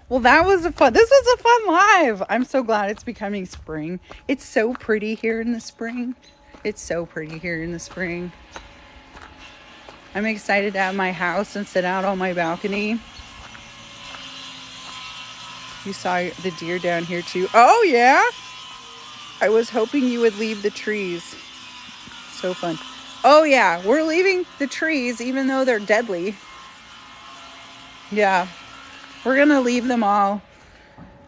Well, this was a fun live. I'm so glad it's becoming spring. It's so pretty here in the spring. It's so pretty here in the spring. I'm excited to have my house and sit out on my balcony. You saw the deer down here too. Oh, yeah. I was hoping you would leave the trees. So fun. Oh, yeah. We're leaving the trees even though they're deadly. Yeah. We're going to leave them all.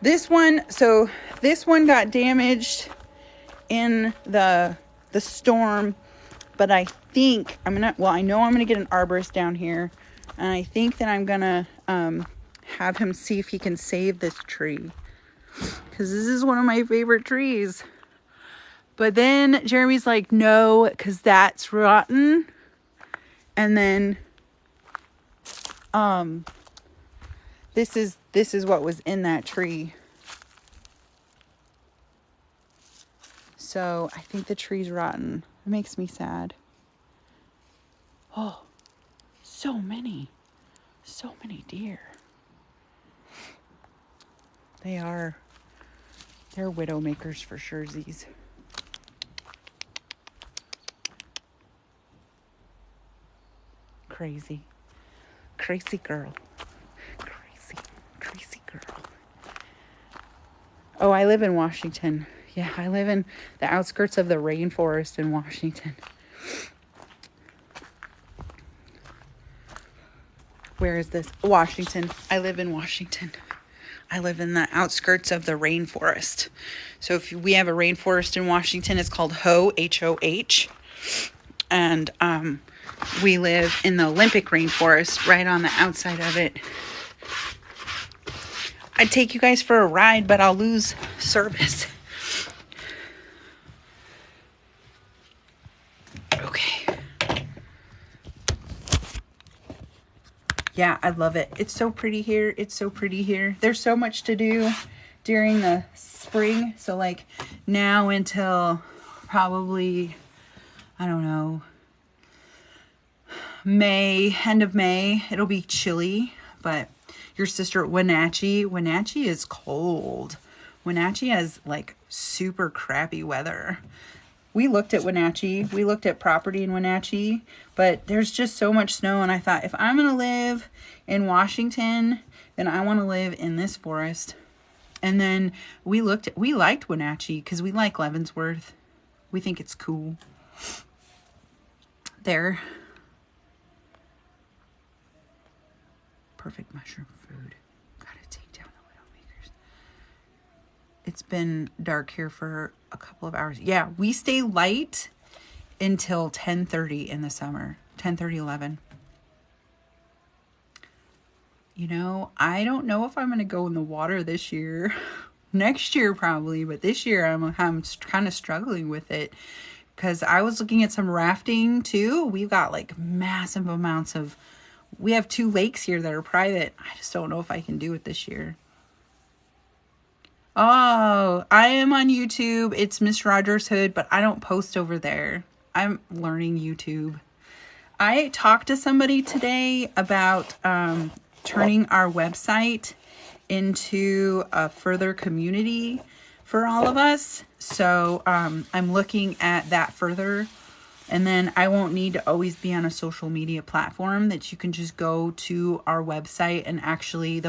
This one got damaged in the storm, but I think I know I'm going to get an arborist down here, and I think that I'm going to have him see if he can save this tree, because this is one of my favorite trees. But then Jeremy's like, no, because that's rotten. And then this is what was in that tree. So I think the tree's rotten. It makes me sad. Oh, so many deer. They're widow makers for surezies. Crazy girl. Crazy girl. Oh, I live in Washington. Yeah, I live in the outskirts of the rainforest in Washington. Where is this? Washington. I live in Washington. I live in the outskirts of the rainforest. So if we have a rainforest in Washington, it's called H-O-H. And we live in the Olympic rainforest right on the outside of it. I'd take you guys for a ride, but I'll lose service. Okay. Yeah, I love it. It's so pretty here. There's so much to do during the spring. So like now until probably, I don't know, end of May, it'll be chilly, but your sister Wenatchee is cold. Wenatchee has like super crappy weather. We looked at Wenatchee. We looked at property in Wenatchee, but there's just so much snow. And I thought, if I'm going to live in Washington, then I want to live in this forest. And then we liked Wenatchee because we like Leavenworth. We think it's cool. There. Perfect mushroom food. Gotta take down the widowmakers. It's been dark here for a couple of hours. Yeah, we stay light until 10:30 in the summer. 10:30, 11. I don't know if I'm going to go in the water this year. Next year probably, but this year I'm kind of struggling with it because I was looking at some rafting too. We've got like massive amounts of, we have 2 lakes here that are private. I just don't know if I can do it this year. Oh, I am on YouTube. It's Miss Rogers Hood, but I don't post over there. I'm learning YouTube. I talked to somebody today about turning our website into a further community for all of us. So I'm looking at that further. And then I won't need to always be on a social media platform, that you can just go to our website and actually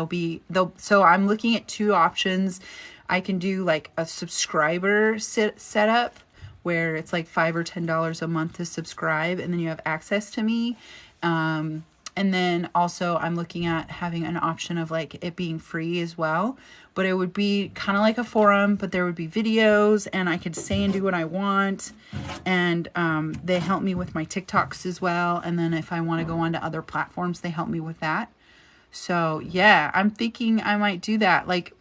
so I'm looking at 2 options. I can do like a subscriber setup where it's like $5 or $10 a month to subscribe, and then you have access to me. And then also I'm looking at having an option of like it being free as well, but it would be kind of like a forum, but there would be videos and I could say and do what I want. And they help me with my TikToks as well. And then if I want to go on to other platforms, they help me with that. So yeah, I'm thinking I might do that. Like,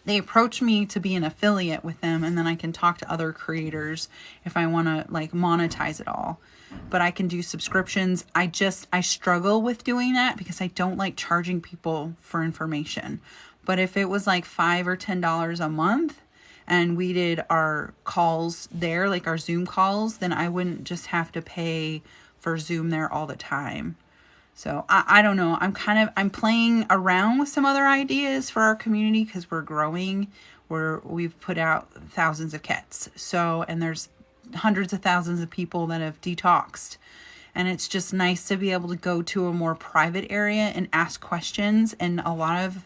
they approach me to be an affiliate with them, and then I can talk to other creators if I want to like monetize it all. But I can do subscriptions. I struggle with doing that because I don't like charging people for information. But if it was like $5 or $10 a month and we did our calls there, like our Zoom calls, then I wouldn't just have to pay for Zoom there all the time. So I don't know. I'm playing around with some other ideas for our community because we're growing. We've put out thousands of kits. So, and there's hundreds of thousands of people that have detoxed. And it's just nice to be able to go to a more private area and ask questions. And a lot of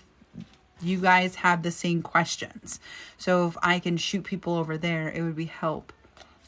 you guys have the same questions. So if I can shoot people over there, it would help.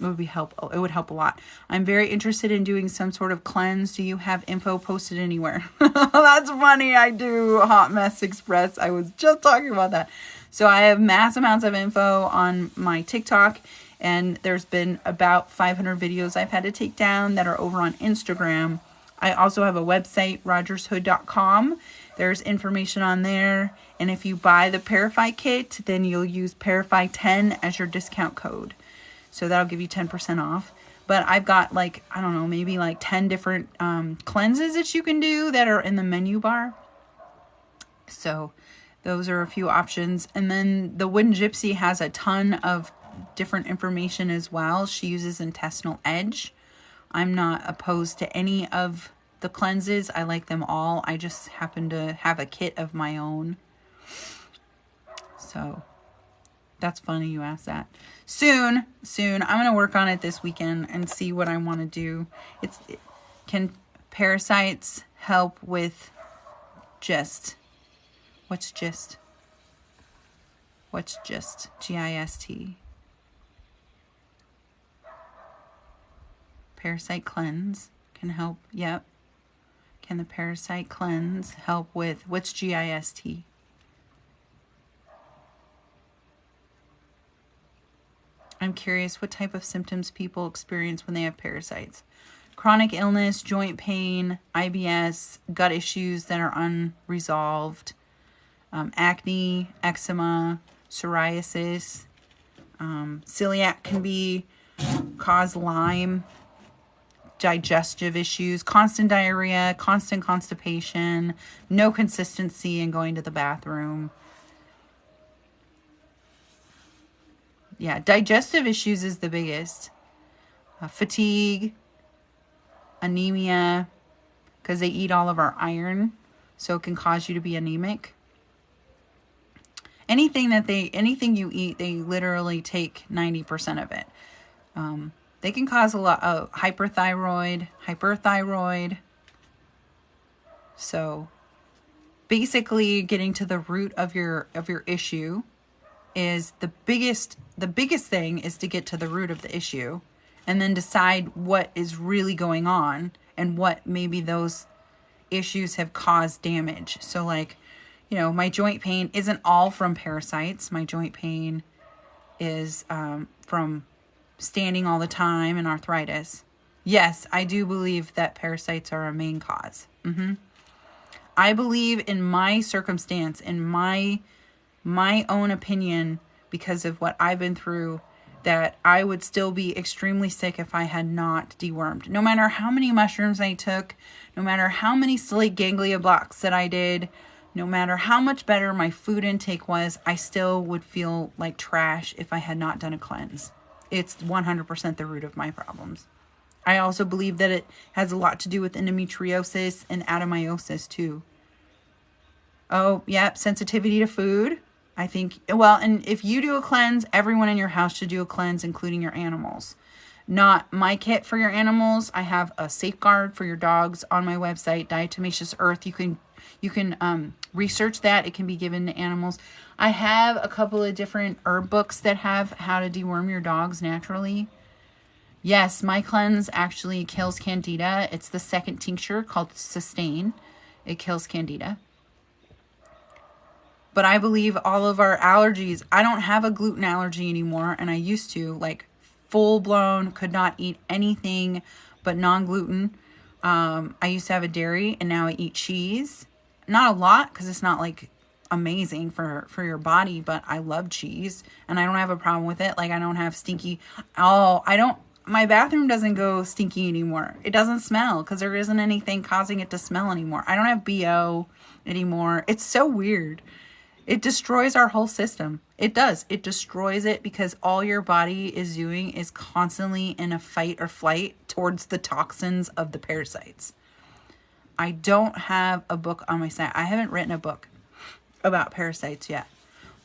It would help a lot. I'm very interested in doing some sort of cleanse. Do you have info posted anywhere? That's funny. I do Hot Mess Express. I was just talking about that. So I have mass amounts of info on my TikTok, and there's been about 500 videos I've had to take down that are over on Instagram. I also have a website, rogershood.com. There's information on there. And if you buy the Parafy kit, then you'll use Parafy10 as your discount code. So that'll give you 10% off. But I've got like, I don't know, maybe like 10 different cleanses that you can do that are in the menu bar. So those are a few options. And then the Wooden Gypsy has a ton of different information as well. She uses Intestinal Edge. I'm not opposed to any of the cleanses. I like them all. I just happen to have a kit of my own. So that's funny you asked that. Soon, I'm going to work on it this weekend and see what I want to do. Can parasites help with GIST? What's GIST? What's GIST? G-I-S-T. Parasite cleanse can help. Yep. Can the parasite cleanse help with, what's GIST? I'm curious what type of symptoms people experience when they have parasites. Chronic illness, joint pain, IBS, gut issues that are unresolved, acne, eczema, psoriasis, celiac can cause Lyme, digestive issues, constant diarrhea, constant constipation, no consistency in going to the bathroom. Yeah, digestive issues is the biggest. Fatigue, anemia, because they eat all of our iron, so it can cause you to be anemic. Anything you eat, they literally take 90% of it. They can cause a lot of hyperthyroid. So basically getting to the root of your issue is the biggest thing is to get to the root of the issue and then decide what is really going on and what maybe those issues have caused damage. So like, my joint pain isn't all from parasites. My joint pain is from standing all the time and arthritis. Yes, I do believe that parasites are a main cause. I believe in my circumstance, in my own opinion, because of what I've been through, that I would still be extremely sick if I had not dewormed. No matter how many mushrooms I took, no matter how many slate ganglia blocks that I did, no matter how much better my food intake was, I still would feel like trash if I had not done a cleanse. It's 100% the root of my problems. I also believe that it has a lot to do with endometriosis and adenomyosis too. Oh, yeah, sensitivity to food. I think, well, and if you do a cleanse, everyone in your house should do a cleanse, including your animals. Not my kit for your animals. I have a safeguard for your dogs on my website, Diatomaceous Earth. You can research that. It can be given to animals. I have a couple of different herb books that have how to deworm your dogs naturally. Yes, my cleanse actually kills candida. It's the second tincture called Sustain. It kills candida. But I believe all of our allergies, I don't have a gluten allergy anymore, and I used to, like, full blown, could not eat anything but non-gluten. I used to have a dairy, and now I eat cheese. Not a lot, because it's not like amazing for your body, but I love cheese, and I don't have a problem with it. Like, I don't have my bathroom doesn't go stinky anymore. It doesn't smell because there isn't anything causing it to smell anymore. I don't have BO anymore. It's so weird. It destroys our whole system. It does. It destroys it because all your body is doing is constantly in a fight or flight towards the toxins of the parasites. I don't have a book on my site. I haven't written a book about parasites yet.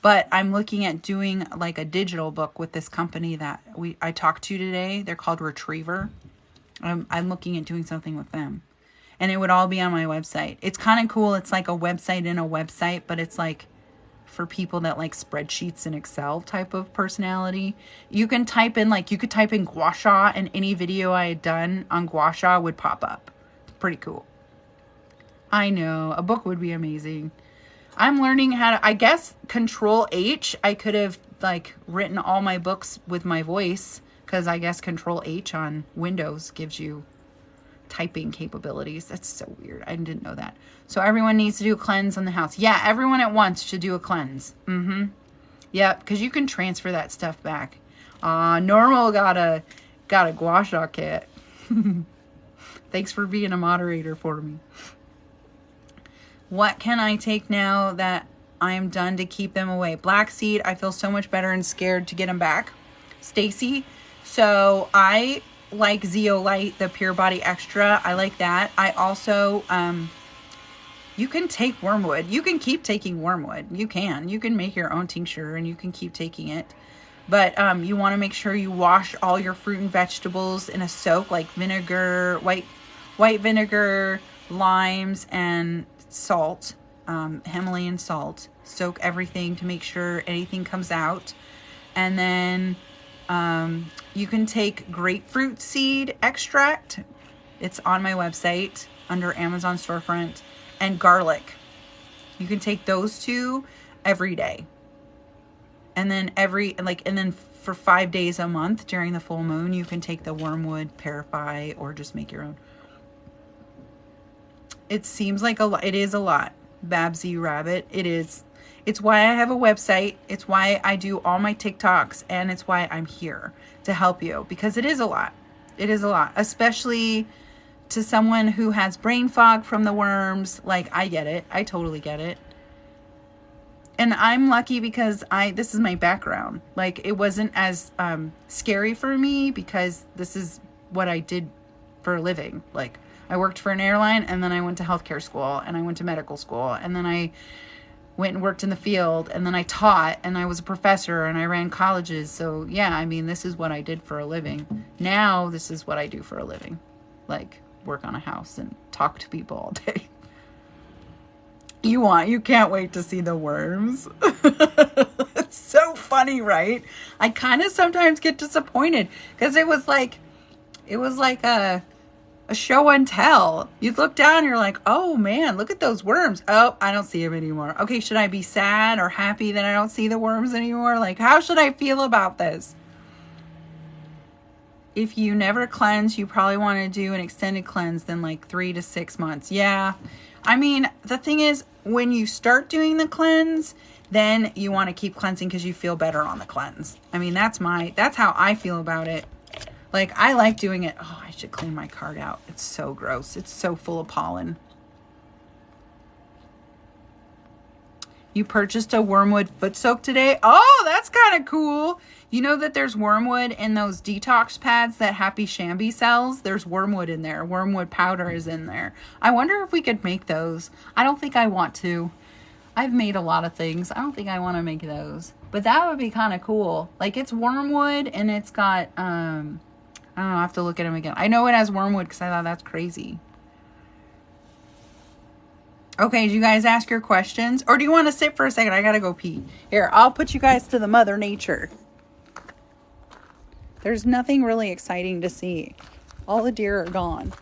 But I'm looking at doing like a digital book with this company that I talked to today. They're called Retriever. I'm looking at doing something with them. And it would all be on my website. It's kind of cool. It's like a website in a website, but it's like for people that like spreadsheets and Excel type of personality. You can type in, like, you could type in gua sha, and any video I had done on gua sha would pop up. It's pretty cool. I know. A book would be amazing. I'm learning how to, I guess, Control H. I could have like written all my books with my voice, because I guess Control H on Windows gives you typing capabilities. That's so weird. I didn't know that. So everyone needs to do a cleanse in the house. Yeah, everyone at once should do a cleanse. Yeah, because you can transfer that stuff back. Normal got a gua sha kit. Thanks for being a moderator for me. What can I take now that I'm done to keep them away? Black seed. I feel so much better and scared to get them back. Stacy. So I like Zeolite, the Pure Body Extra. I like that. I also, you can take wormwood. You can keep taking wormwood. You can make your own tincture and you can keep taking it. But you want to make sure you wash all your fruit and vegetables in a soak, like vinegar, white vinegar, limes, and salt, Himalayan salt. Soak everything to make sure anything comes out. And then you can take grapefruit seed extract. It's on my website under Amazon storefront. And garlic. You can take those two every day. And then for 5 days a month during the full moon, you can take the wormwood, parafy, or just make your own. It seems like a lot. It is a lot. Babsy Rabbit. It is. It's why I have a website. It's why I do all my TikToks. And it's why I'm here to help you. Because it is a lot. It is a lot. Especially to someone who has brain fog from the worms. Like, I get it. I totally get it. And I'm lucky because this is my background. Like, it wasn't as scary for me because this is what I did for a living. Like, I worked for an airline, and then I went to healthcare school, and I went to medical school, and then I went and worked in the field, and then I taught, and I was a professor, and I ran colleges. So yeah, I mean, this is what I did for a living. Now this is what I do for a living. Like, work on a house and talk to people all day. You can't wait to see the worms. It's so funny, right? I kind of sometimes get disappointed because it was like a show and tell. You look down and you're like, oh man, look at those worms. Oh, I don't see them anymore. Okay, should I be sad or happy that I don't see the worms anymore? Like, how should I feel about this? If you never cleanse, you probably want to do an extended cleanse than like 3 to 6 months. Yeah. I mean, the thing is, when you start doing the cleanse, then you want to keep cleansing because you feel better on the cleanse. I mean, that's how I feel about it. Like, I like doing it. Oh, I should clean my card out. It's so gross. It's so full of pollen. You purchased a wormwood foot soak today? Oh, that's kind of cool. You know that there's wormwood in those detox pads that Happy Shamby sells? There's wormwood in there. Wormwood powder is in there. I wonder if we could make those. I don't think I want to. I've made a lot of things. I don't think I want to make those. But that would be kind of cool. Like, it's wormwood and it's got, I don't know, I have to look at them again. I know it has wormwood because I thought that's crazy. Okay, do you guys ask your questions? Or do you want to sit for a second? I gotta go pee. Here, I'll put you guys to the Mother Nature. There's nothing really exciting to see. All the deer are gone.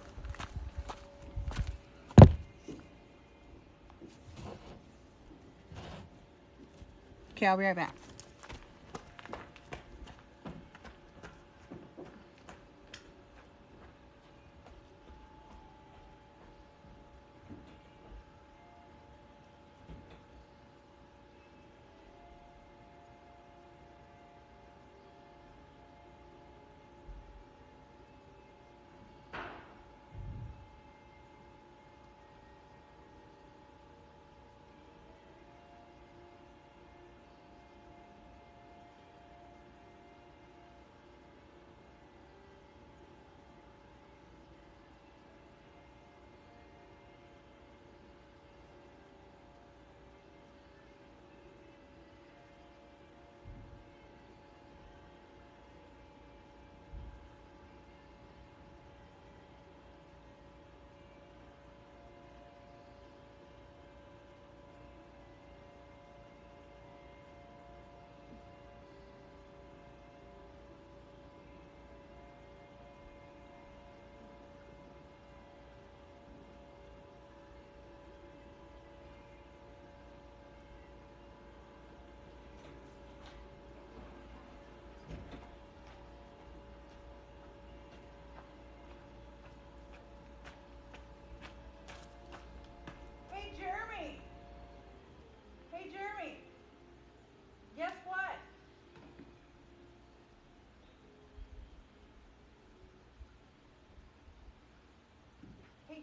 Okay, I'll be right back.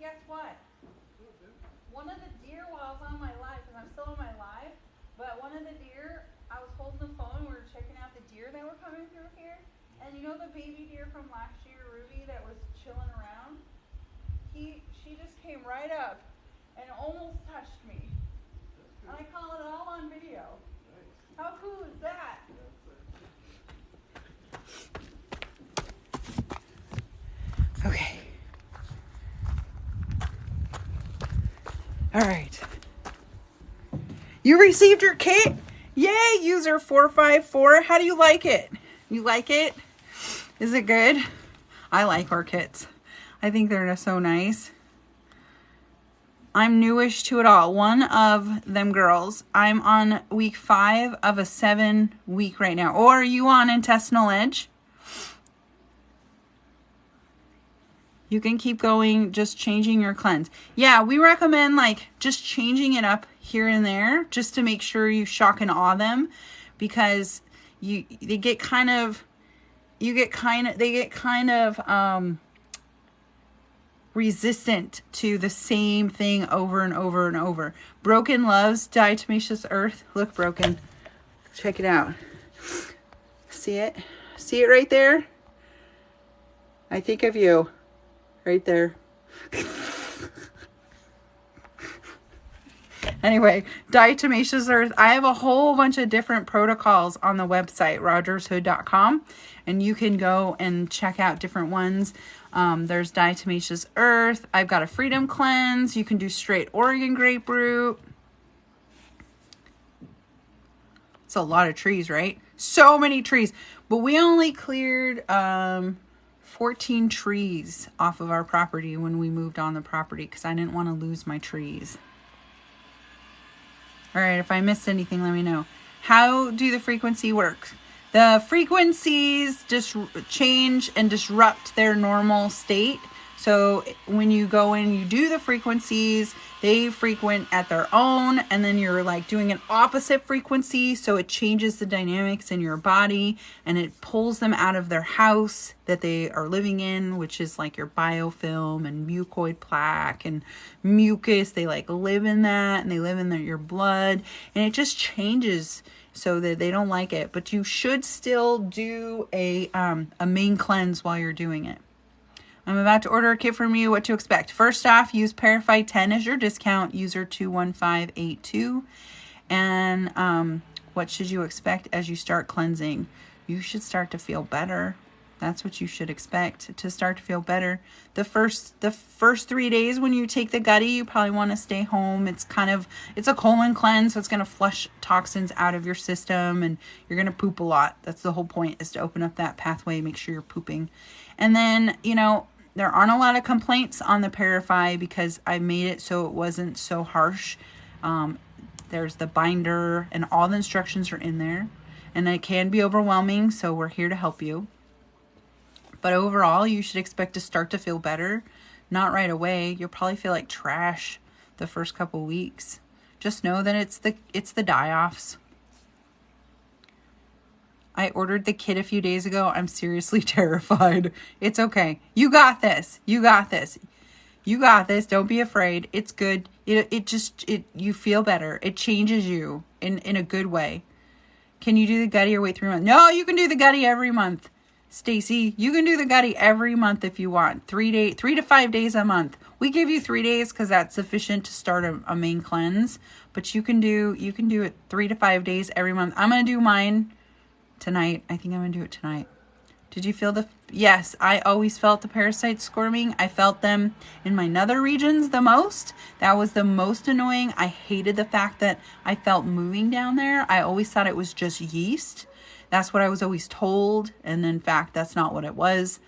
Guess what? One of the deer, while I was on my live, because I'm still on my live, but one of the deer, I was holding the phone, we were checking out the deer that were coming through here, and you know the baby deer from last year, Ruby, that was chilling around? She just came right up and almost touched me. And I call it all on video. Nice. How cool is that? Okay. All right. You received your kit? Yay, user 454. How do you like it? You like it? Is it good? I like our kits. I think they're just so nice. I'm newish to it all. One of them girls. I'm on week 5 of a 7 week right now. Or are you on intestinal edge? You can keep going, just changing your cleanse. Yeah, we recommend like just changing it up here and there just to make sure you shock and awe them, because they get kind of resistant to the same thing over and over and over. Broken loves diatomaceous earth. Look, broken. Check it out. See it? See it right there? I think of you. Right there. Anyway, diatomaceous earth. I have a whole bunch of different protocols on the website, rogershood.com, and you can go and check out different ones. There's diatomaceous earth. I've got a freedom cleanse. You can do straight Oregon grapefruit. It's a lot of trees, right? So many trees. But we only cleared 14 trees off of our property when we moved on the property because I didn't want to lose my trees. All right, if I missed anything, let me know. How do the frequency work? The frequencies just change and disrupt their normal state. So when you go in, you do the frequencies, they frequent at their own, and then you're like doing an opposite frequency. So it changes the dynamics in your body and it pulls them out of their house that they are living in, which is like your biofilm and mucoid plaque and mucus. They like live in that, and they live in your blood, and it just changes so that they don't like it. But you should still do a main cleanse while you're doing it. I'm about to order a kit from you. What to expect? First off, use Parasite 10 as your discount, user 21582. And what should you expect as you start cleansing? You should start to feel better. That's what you should expect, to start to feel better. The first 3 days when you take the gutty, you probably want to stay home. It's a colon cleanse, so it's going to flush toxins out of your system, and you're going to poop a lot. That's the whole point, is to open up that pathway, make sure you're pooping. And then, there aren't a lot of complaints on the Parasite because I made it so it wasn't so harsh. There's the binder and all the instructions are in there, and it can be overwhelming, so we're here to help you. But overall, you should expect to start to feel better. Not right away. You'll probably feel like trash the first couple weeks. Just know that it's the die-offs. I ordered the kit a few days ago. I'm seriously terrified. It's okay. You got this. You got this. You got this. Don't be afraid. It's good. You feel better. It changes you in a good way. Can you do the gutty or wait 3 months? No, you can do the gutty every month. Stacy, you can do the gutty every month if you want. 3 to 5 days a month. We give you 3 days because that's sufficient to start a main cleanse. But you can do it 3 to 5 days every month. I'm gonna do mine tonight. I think I'm gonna do it tonight. Did you feel yes, I always felt the parasites squirming. I felt them in my nether regions the most. That was the most annoying. I hated the fact that I felt moving down there. I always thought it was just yeast. That's what I was always told. And in fact, that's not what it was.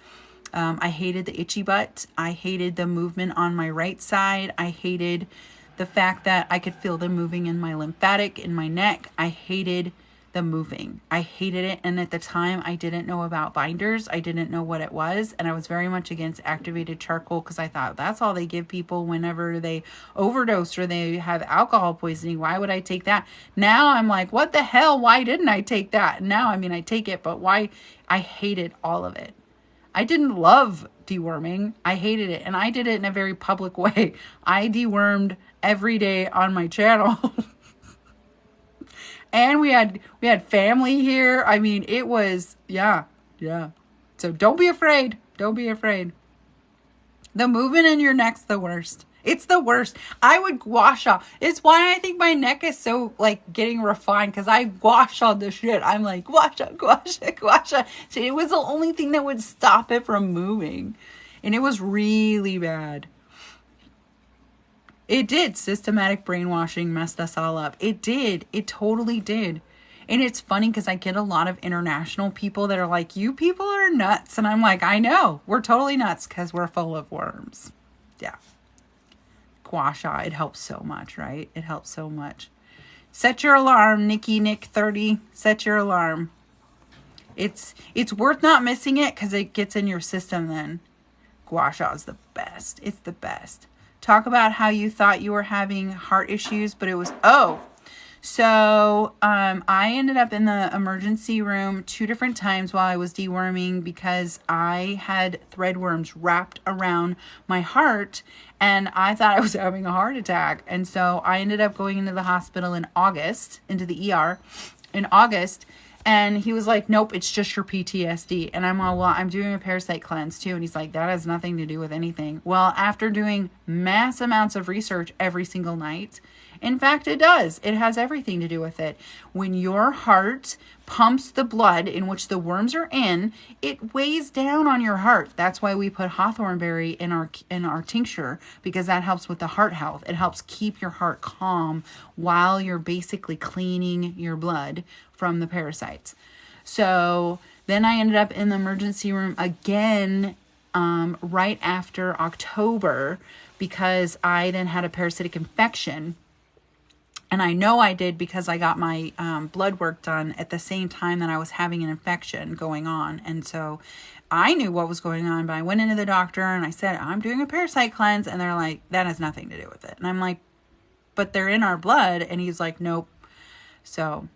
I hated the itchy butt. I hated the movement on my right side. I hated the fact that I could feel them moving in my lymphatic, in my neck. I hated the moving. I hated it. And at the time, I didn't know about binders. I didn't know what it was. And I was very much against activated charcoal because I thought that's all they give people whenever they overdose or they have alcohol poisoning. Why would I take that? Now I'm like, what the hell? Why didn't I take that? Now, I take it, but why? I hated all of it. I didn't love deworming. I hated it. And I did it in a very public way. I dewormed every day on my channel. And we had family here. It was, yeah. So don't be afraid. Don't be afraid. The movement in your neck's the worst. It's the worst. I would gua sha. It's why I think my neck is so getting refined, because I gua sha the shit. I'm like gua sha, gua sha, gua sha. So it was the only thing that would stop it from moving. And it was really bad. It did. Systematic brainwashing messed us all up. It did. It totally did. And it's funny because I get a lot of international people that are like, you people are nuts. And I'm like, I know. We're totally nuts because we're full of worms. Yeah. Gua sha. It helps so much, right? It helps so much. Set your alarm, Nick 30. Set your alarm. It's worth not missing it because it gets in your system then. Gua sha is the best. It's the best. Talk about how you thought you were having heart issues, but it was, So I ended up in the emergency room 2 different times while I was deworming because I had threadworms wrapped around my heart and I thought I was having a heart attack. And so I ended up going into the hospital in August, into the ER in August. And he was like, nope, it's just your PTSD. And I'm all, well, I'm doing a parasite cleanse too. And he's like, that has nothing to do with anything. Well, after doing mass amounts of research every single night, in fact, it does. It has everything to do with it. When your heart pumps the blood in which the worms are in, it weighs down on your heart. That's why we put hawthornberry in our tincture, because that helps with the heart health. It helps keep your heart calm while you're basically cleaning your blood from the parasites. So then I ended up in the emergency room again right after October because I then had a parasitic infection. And I know I did because I got my blood work done at the same time that I was having an infection going on. And so I knew what was going on, but I went into the doctor and I said, I'm doing a parasite cleanse. And they're like, that has nothing to do with it. And I'm like, but they're in our blood. And he's like, nope. So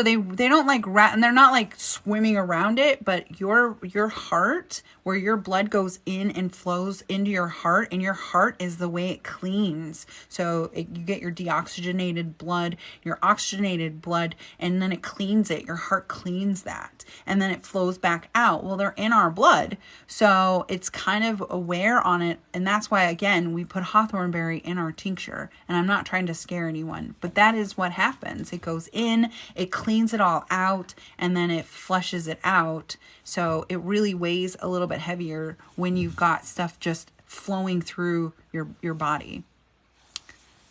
they don't like rat, and they're not like swimming around it, but your heart, where your blood goes in and flows into your heart, and your heart is the way it cleans. So you get your deoxygenated blood, your oxygenated blood, and then it cleans it. Your heart cleans that, and then it flows back out. Well, they're in our blood, so it's kind of aware on it, and that's why, again, we put hawthorn berry in our tincture. And I'm not trying to scare anyone, but that is what happens. It goes in, it cleans it all out, and then it flushes it out. So it really weighs a little bit heavier when you've got stuff just flowing through your body.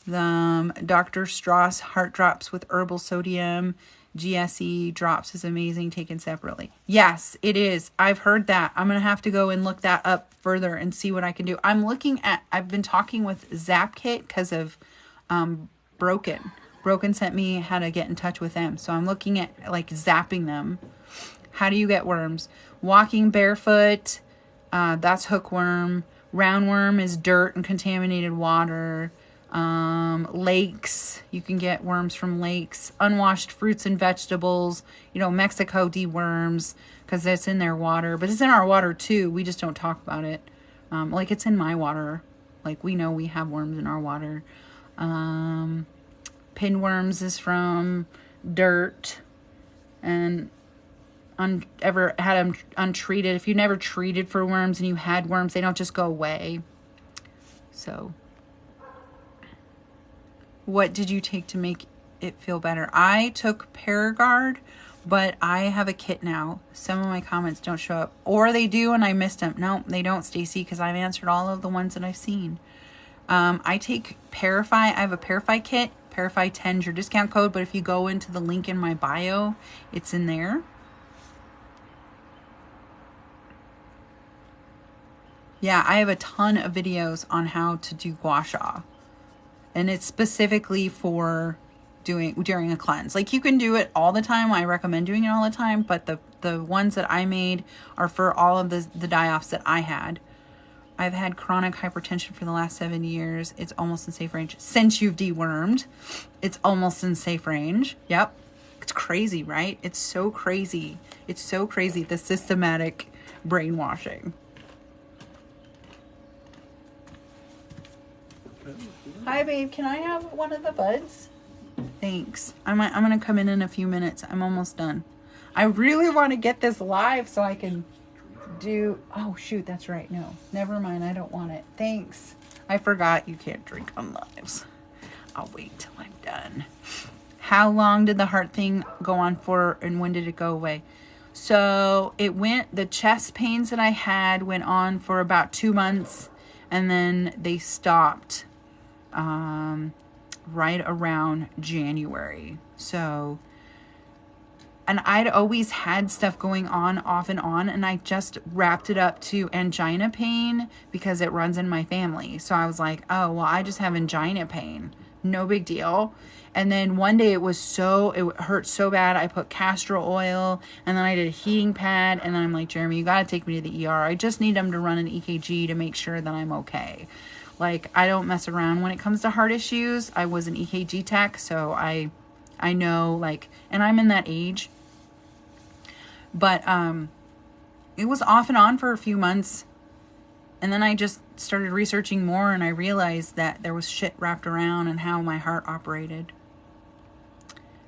The Dr. Strauss heart drops with herbal sodium GSE drops is amazing, taken separately. Yes, it is. I've heard that. I'm going to have to go and look that up further and see what I can do. I've been talking with ZapKit because of Broken. Broken sent me how to get in touch with them. So I'm looking at like zapping them. How do you get worms? Walking barefoot, that's hookworm. Roundworm is dirt and contaminated water. Lakes, you can get worms from lakes. Unwashed fruits and vegetables. Mexico deworms because it's in their water, but it's in our water too. We just don't talk about it. Like it's in my water. Like we know we have worms in our water. Pinworms is from dirt, and ever had them untreated. If you never treated for worms and you had worms, they don't just go away. So what did you take to make it feel better? I took Paragard, but I have a kit now. Some of my comments don't show up, or they do and I missed them. No, they don't, Stacy, because I've answered all of the ones that I've seen. I take Parify. I have a Parify kit. Parify 10 is your discount code, but if you go into the link in my bio, it's in there. Yeah, I have a ton of videos on how to do gua sha. And it's specifically for doing during a cleanse. Like you can do it all the time. I recommend doing it all the time, but the ones that I made are for all of the die-offs that I had. I've had chronic hypertension for the last 7 years. It's almost in safe range. Since you've dewormed, it's almost in safe range. Yep. It's crazy, right? It's so crazy. It's so crazy, the systematic brainwashing. Hi, babe. Can I have one of the buds? Thanks. I'm going to come in a few minutes. I'm almost done. I really want to get this live so I can do... Oh, shoot. That's right. No. Never mind. I don't want it. Thanks. I forgot you can't drink on lives. I'll wait till I'm done. How long did the heart thing go on for, and when did it go away? So the chest pains that I had went on for about 2 months, and then they stopped right around January. So, and I'd always had stuff going on off and on, and I just wrapped it up to angina pain because it runs in my family. So I was like, oh, well, I just have angina pain. No big deal. And then one day it hurt so bad. I put castor oil, and then I did a heating pad, and then I'm like, Jeremy, you got to take me to the ER. I just need them to run an EKG to make sure that I'm okay. Like, I don't mess around when it comes to heart issues. I was an EKG tech, so I know, like, and I'm in that age. But it was off and on for a few months. And then I just started researching more, and I realized that there was shit wrapped around and how my heart operated.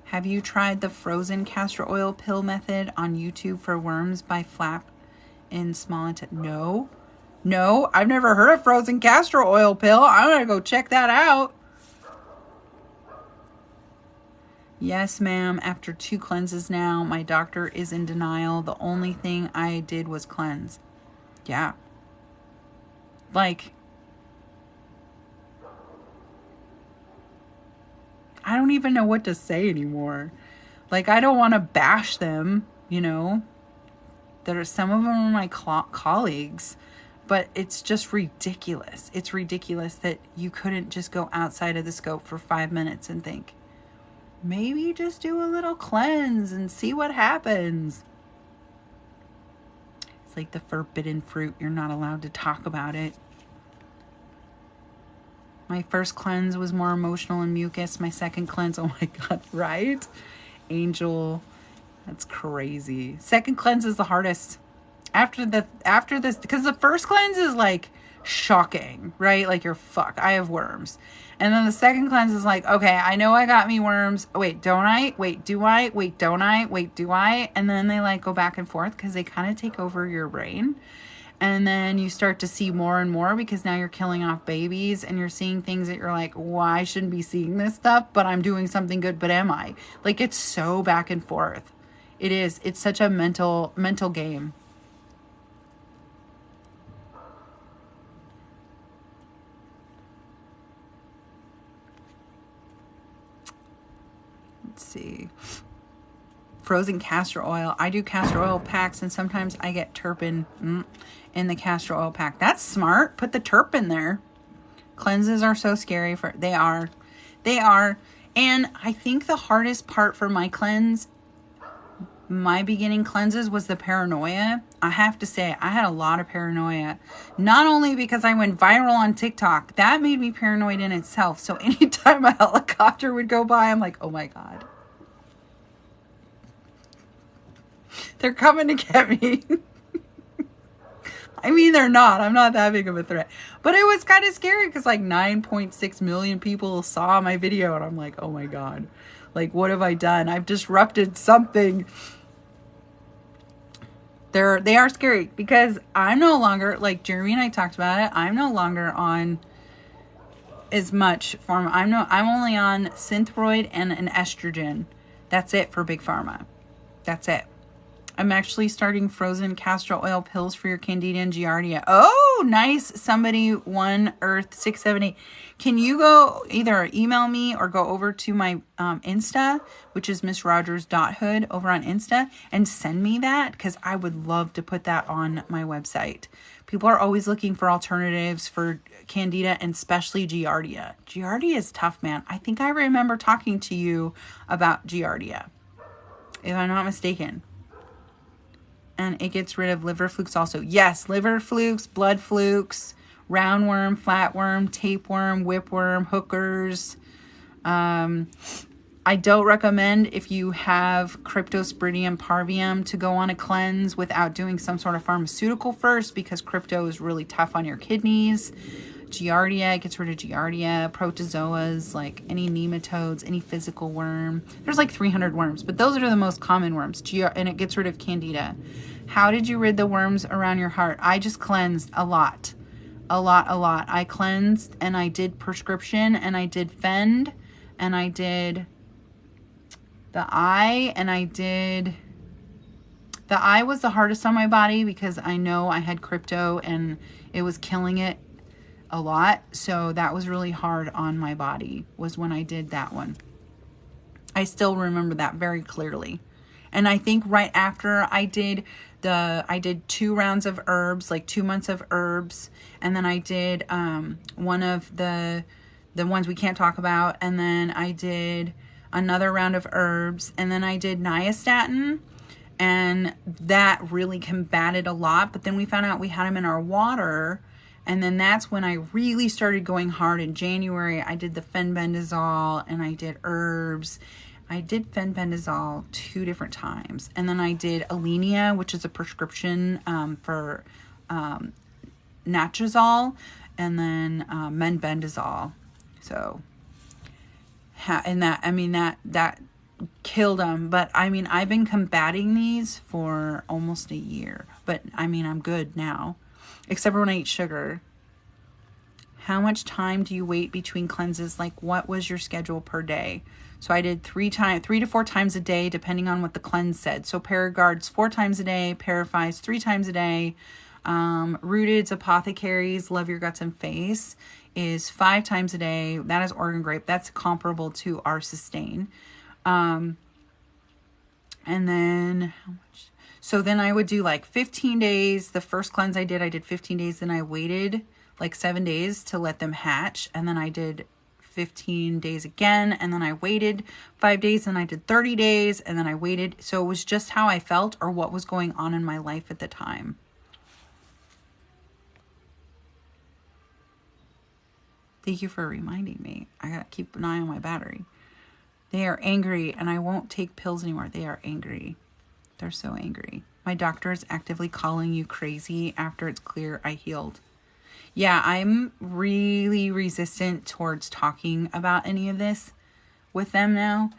Have you tried the frozen castor oil pill method on YouTube for worms by Flap in small intestine? No, I've never heard of frozen castor oil pill. I'm going to go check that out. Yes, ma'am. After 2 cleanses now, my doctor is in denial. The only thing I did was cleanse. Yeah. Like, I don't even know what to say anymore. Like, I don't want to bash them, There are some of them are my colleagues. But it's just ridiculous. It's ridiculous that you couldn't just go outside of the scope for 5 minutes and think, maybe just do a little cleanse and see what happens. It's like the forbidden fruit. You're not allowed to talk about it. My first cleanse was more emotional and mucus. My second cleanse, oh my God, right? Angel, that's crazy. Second cleanse is the hardest. After this, because the first cleanse is like shocking, right? Like you're fucked. I have worms. And then the second cleanse is like, okay, I know I got me worms. Wait, don't I? Wait, do I? Wait, don't I? Wait, do I? And then they like go back and forth because they kind of take over your brain. And then you start to see more and more because now you're killing off babies and you're seeing things that you're like, well, I shouldn't be seeing this stuff, but I'm doing something good, but am I? Like it's so back and forth. It is. It's such a mental game. Let's see. Frozen castor oil. I do castor oil packs and sometimes I get terpene in the castor oil pack. That's smart. Put the terp in there. Cleanses are so scary they are. And I think the hardest part for my beginning cleanses was the paranoia. I have to say, I had a lot of paranoia. Not only because I went viral on TikTok, that made me paranoid in itself. So anytime a helicopter would go by, I'm like, oh my God. They're coming to get me. I mean, they're not. I'm not that big of a threat. But it was kind of scary because like 9.6 million people saw my video. And I'm like, oh my God. Like, what have I done? I've disrupted something. They are scary because I'm no longer, like Jeremy and I talked about it, I'm no longer on as much pharma. I'm only on Synthroid and an estrogen. That's it for Big Pharma. That's it. I'm actually starting frozen castor oil pills for your candida and giardia. Oh, nice. Somebody, One Earth 678. Can you go either email me or go over to my Insta, which is missrogers.hood over on Insta, and send me that? Because I would love to put that on my website. People are always looking for alternatives for candida and especially giardia. Giardia is tough, man. I think I remember talking to you about giardia, if I'm not mistaken. And it gets rid of liver flukes also. Yes, liver flukes, blood flukes, roundworm, flatworm, tapeworm, whipworm, hookers. I don't recommend if you have cryptosporidium parvium to go on a cleanse without doing some sort of pharmaceutical first because crypto is really tough on your kidneys. Giardia, it gets rid of giardia, protozoas, like any nematodes, any physical worm. There's like 300 worms, but those are the most common worms. And it gets rid of candida. How did you rid the worms around your heart? I just cleansed a lot. I cleansed and I did prescription and I did Fend and I did the eye and I did... The eye was the hardest on my body because I know I had crypto and it was killing it a lot. So that was really hard on my body, was when I did that one. I still remember that very clearly. And I think right after I did 2 rounds of herbs, like 2 months of herbs. And then I did one of the ones we can't talk about. And then I did another round of herbs. And then I did nystatin. And that really combated a lot. But then we found out we had them in our water. And then that's when I really started going hard. In January, I did the fenbendazole and I did herbs. I did fenbendazole 2 different times. And then I did Alenia, which is a prescription for Natrazole, and then menbendazole. So, and that, I mean, that killed them. But I mean, I've been combating these for almost a year. But I mean, I'm good now. Except for when I eat sugar. How much time do you wait between cleanses? Like, what was your schedule per day? So I did 3 to 4 times a day, depending on what the cleanse said. So Paragard's 4 times a day, Paraphies 3 times a day, Rooted's Apothecaries, Love Your Guts and Face is 5 times a day. That is Oregon Grape. That's comparable to our Sustain. And then how much? So then I would do like 15 days. The first cleanse I did 15 days. Then I waited like 7 days to let them hatch. And then I did 15 days again. And then I waited 5 days and I did 30 days. And then I waited. So it was just how I felt or what was going on in my life at the time. Thank you for reminding me. I gotta keep an eye on my battery. They are angry and I won't take pills anymore. They are angry. They're so angry. My doctor is actively calling you crazy after it's clear I healed. Yeah, I'm really resistant towards talking about any of this with them now.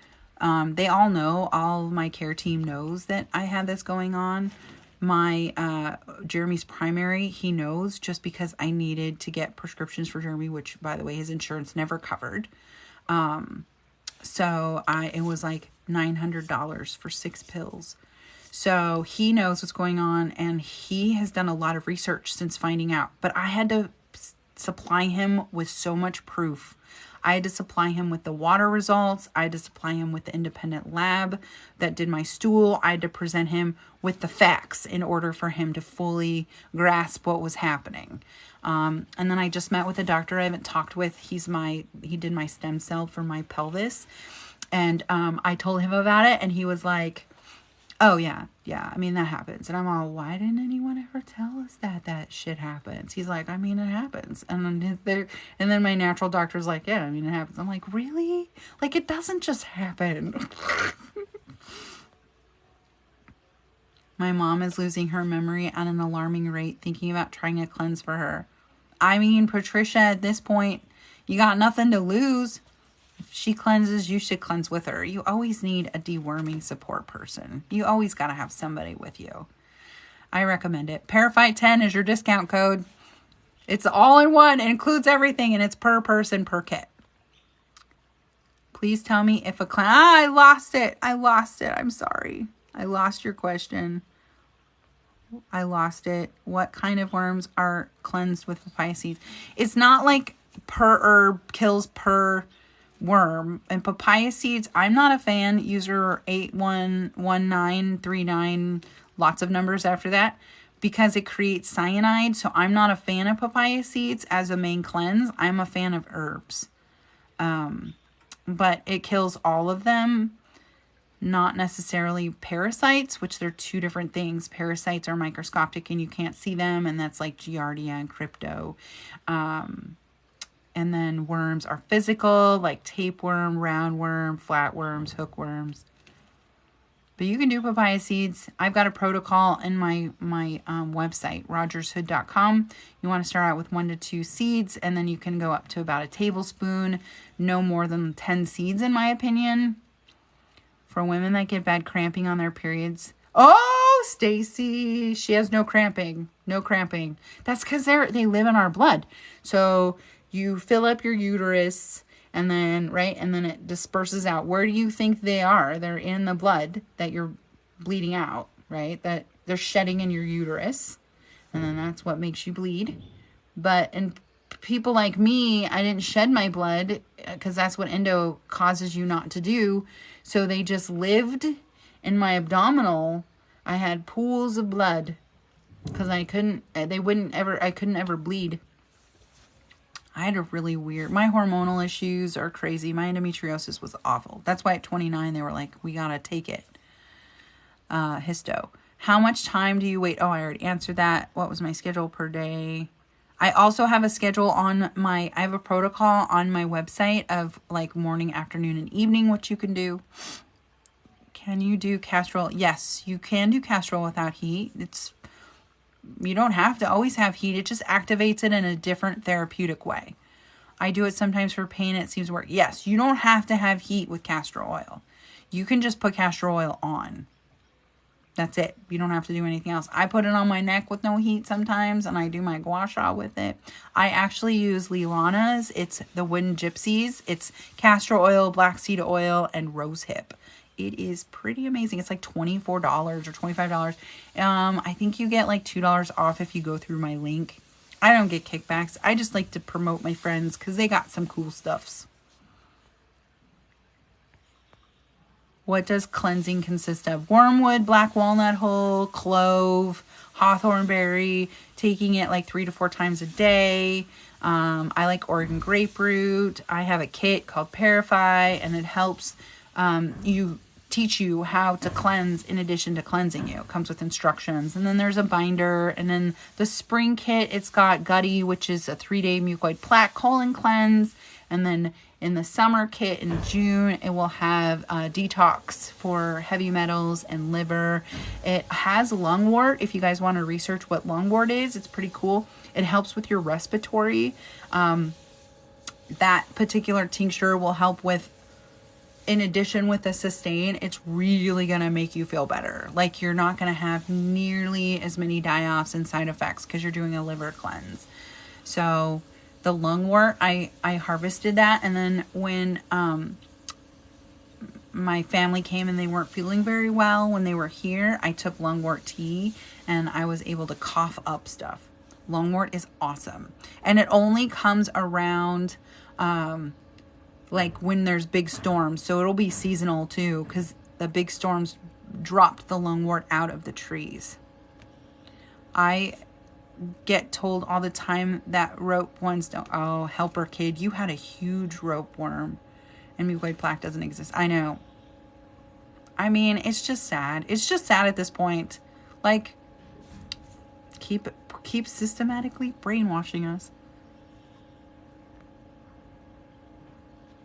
They all know, all my care team knows that I had this going on. My Jeremy's primary, he knows, just because I needed to get prescriptions for Jeremy, which, by the way, his insurance never covered. So it was like $900 for 6 pills. So he knows what's going on, and he has done a lot of research since finding out. But I had to supply him with so much proof. I had to supply him with the water results. I had to supply him with the independent lab that did my stool. I had to present him with the facts in order for him to fully grasp what was happening. And then I just met with a doctor I haven't talked with. He did my stem cell for my pelvis. And I told him about it, and he was like, oh, yeah, I mean, that happens. And I'm all, why didn't anyone ever tell us that shit happens? He's like, I mean, it happens. And then my natural doctor's like, yeah, I mean, it happens. I'm like, really? Like, it doesn't just happen. My mom is losing her memory at an alarming rate, thinking about trying a cleanse for her. I mean, Patricia, at this point, you got nothing to lose. If she cleanses, you should cleanse with her. You always need a deworming support person. You always got to have somebody with you. I recommend it. Parasite 10 is your discount code. It's all in one. It includes everything, and it's per person, per kit. Please tell me if a cleanse... I lost it. I'm sorry. I lost your question. I lost it. What kind of worms are cleansed with papaya seeds? It's not like per herb kills per worm. And papaya seeds, I'm not a fan. User 811939, lots of numbers after that, because it creates cyanide. So I'm not a fan of papaya seeds as a main cleanse. I'm a fan of herbs. But it kills all of them, not necessarily parasites, which they're two different things. Parasites are microscopic and you can't see them, and that's like Giardia and Crypto. And then worms are physical, like tapeworm, roundworm, flatworms, hookworms. But you can do papaya seeds. I've got a protocol in my website, rogershood.com. You want to start out with 1 to 2 seeds, and then you can go up to about a tablespoon. No more than 10 seeds, in my opinion. For women that get bad cramping on their periods. Oh, Stacy, she has no cramping. No cramping. That's because they live in our blood. So you fill up your uterus, and then, right, and then it disperses out. Where do you think they are? They're in the blood that you're bleeding out, right? That they're shedding in your uterus, and then that's what makes you bleed. But in people like me, I didn't shed my blood because that's what endo causes you not to do. So they just lived in my abdominal. I had pools of blood because I couldn't ever bleed. I had a really weird, my hormonal issues are crazy. My endometriosis was awful. That's why at 29, they were like, we got to take it. Histo. How much time do you wait? Oh, I already answered that. What was my schedule per day? I also have a schedule on I have a protocol on my website of like morning, afternoon, and evening, what you can do. Can you do castor oil? Yes, you can do castor oil without heat. You don't have to always have heat. It just activates it in a different therapeutic way. I do it sometimes for pain. It seems to work. Yes, you don't have to have heat with castor oil. You can just put castor oil on. That's it. You don't have to do anything else. I put it on my neck with no heat sometimes, and I do my gua sha with it. I actually use Lilana's. It's the Wooden Gypsies. It's castor oil, black seed oil, and rosehip. It is pretty amazing. It's like $24 or $25. I think you get like $2 off if you go through my link. I don't get kickbacks. I just like to promote my friends because they got some cool stuffs. What does cleansing consist of? Wormwood, black walnut hull, clove, hawthorn berry, taking it like 3 to 4 times a day. I like Oregon grapefruit. I have a kit called Parafy, and it helps teach you how to cleanse in addition to cleansing you. It comes with instructions. And then there's a binder. And then the spring kit, it's got Gutty, which is a 3-day mucoid plaque colon cleanse. And then in the summer kit in June, it will have detox for heavy metals and liver. It has lungwort. If you guys want to research what lungwort is, it's pretty cool. It helps with your respiratory. That particular tincture will help with, in addition with the sustain, it's really going to make you feel better. Like you're not going to have nearly as many die-offs and side effects because you're doing a liver cleanse. So the lungwort, I harvested that. And then when my family came and they weren't feeling very well when they were here, I took lungwort tea and I was able to cough up stuff. Lungwort is awesome. And it only comes around like when there's big storms. So it'll be seasonal too, because the big storms dropped the lungwort out of the trees. I get told all the time that rope ones don't. Oh, helper kid, you had a huge rope worm and mucoid plaque doesn't exist. I know. I mean, it's just sad. It's just sad at this point. Like, keep systematically brainwashing us.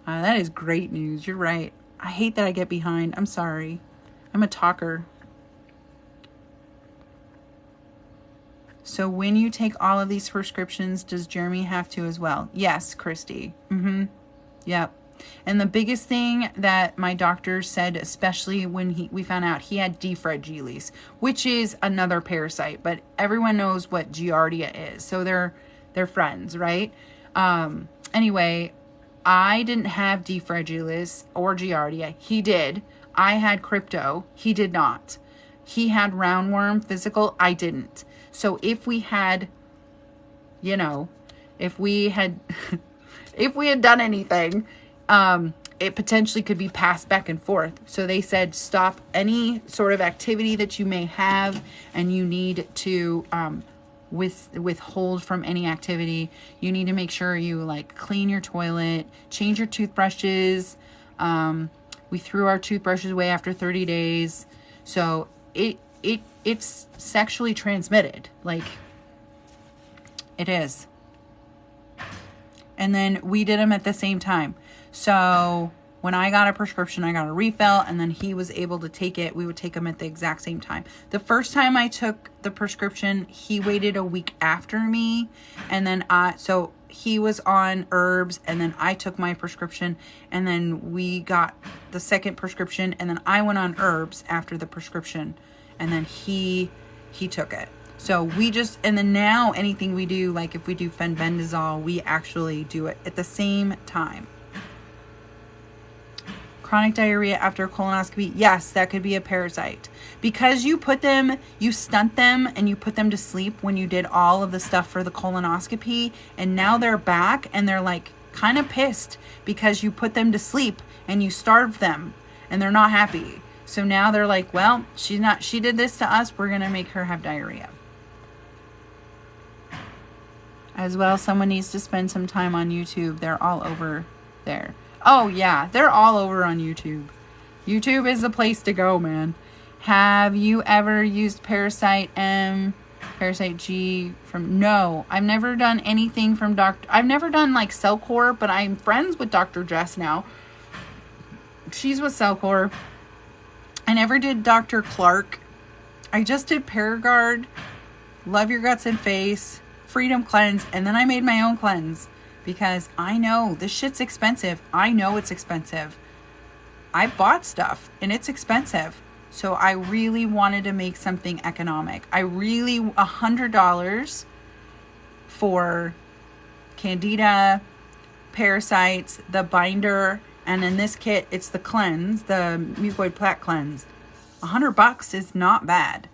That is great news. You're right. I hate that I get behind. I'm sorry. I'm a talker. So when you take all of these prescriptions, does Jeremy have to as well? Yes, Christy. Yep. And the biggest thing that my doctor said, especially when we found out he had D. fragilis, which is another parasite, but everyone knows what Giardia is. So they're friends, right? Anyway, I didn't have D. fragilis or Giardia. He did. I had crypto. He did not. He had roundworm physical. I didn't. So if we had, if we had done anything, it potentially could be passed back and forth. So they said, stop any sort of activity that you may have, and you need to withhold from any activity. You need to make sure you like clean your toilet, change your toothbrushes. We threw our toothbrushes away after 30 days. So it's sexually transmitted. Like, it is. And then we did them at the same time. So when I got a prescription, I got a refill, and then he was able to take it. We would take them at the exact same time. The first time I took the prescription, he waited a week after me. And then so he was on herbs, and then I took my prescription, and then we got the second prescription, and then I went on herbs after the prescription, and then he took it. So we just, and then now anything we do, like if we do fenbendazole, we actually do it at the same time. Chronic diarrhea after colonoscopy. Yes, that could be a parasite. Because you stunt them and you put them to sleep when you did all of the stuff for the colonoscopy, and now they're back and they're like kind of pissed because you put them to sleep and you starved them and they're not happy. So now they're like, well, she did this to us. We're going to make her have diarrhea. As well, someone needs to spend some time on YouTube. They're all over there. Oh, yeah. They're all over on YouTube. YouTube is the place to go, man. Have you ever used Parasite M, Parasite G from... No, I've never done anything from Dr... I've never done, like, Cellcore, but I'm friends with Dr. Jess now. She's with Cellcore. I never did Dr. Clark. I just did Paragard, Love Your Guts and Face, Freedom Cleanse, and then I made my own cleanse. Because I know this shit's expensive. I know it's expensive. I bought stuff and it's expensive. So I really wanted to make something economic. $100 for Candida, Parasites, the binder, and in this kit, it's the cleanse, the mucoid plaque cleanse. $100 is not bad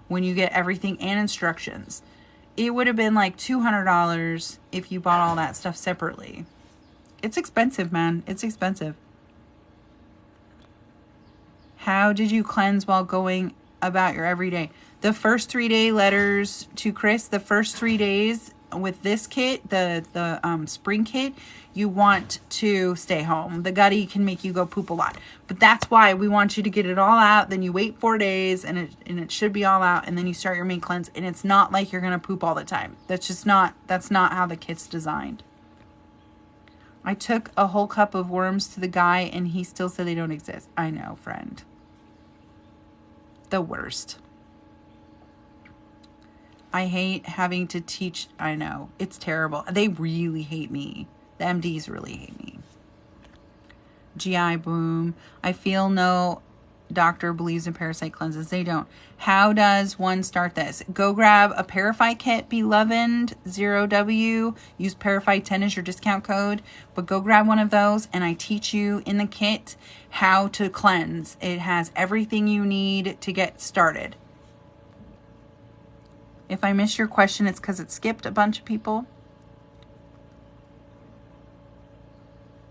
when you get everything and instructions. It would have been like $200 if you bought all that stuff separately. It's expensive, man. It's expensive. How did you cleanse while going about your everyday? The first 3-day letters to Chris, the first 3 days with this kit, the spring kit, you want to stay home. The gutty can make you go poop a lot. But that's why we want you to get it all out. Then you wait 4 days and it should be all out. And then you start your main cleanse. And it's not like you're going to poop all the time. That's not how the kit's designed. I took a whole cup of worms to the guy and he still said they don't exist. I know, friend. The worst. I hate having to teach. I know. It's terrible. They really hate me. The MDs really hate me. GI boom. I feel no doctor believes in parasite cleanses. They don't. How does one start this? Go grab a Parafite kit, beloved 0W. Use Parafite 10 as your discount code. But go grab one of those and I teach you in the kit how to cleanse. It has everything you need to get started. If I missed your question, it's because it skipped a bunch of people.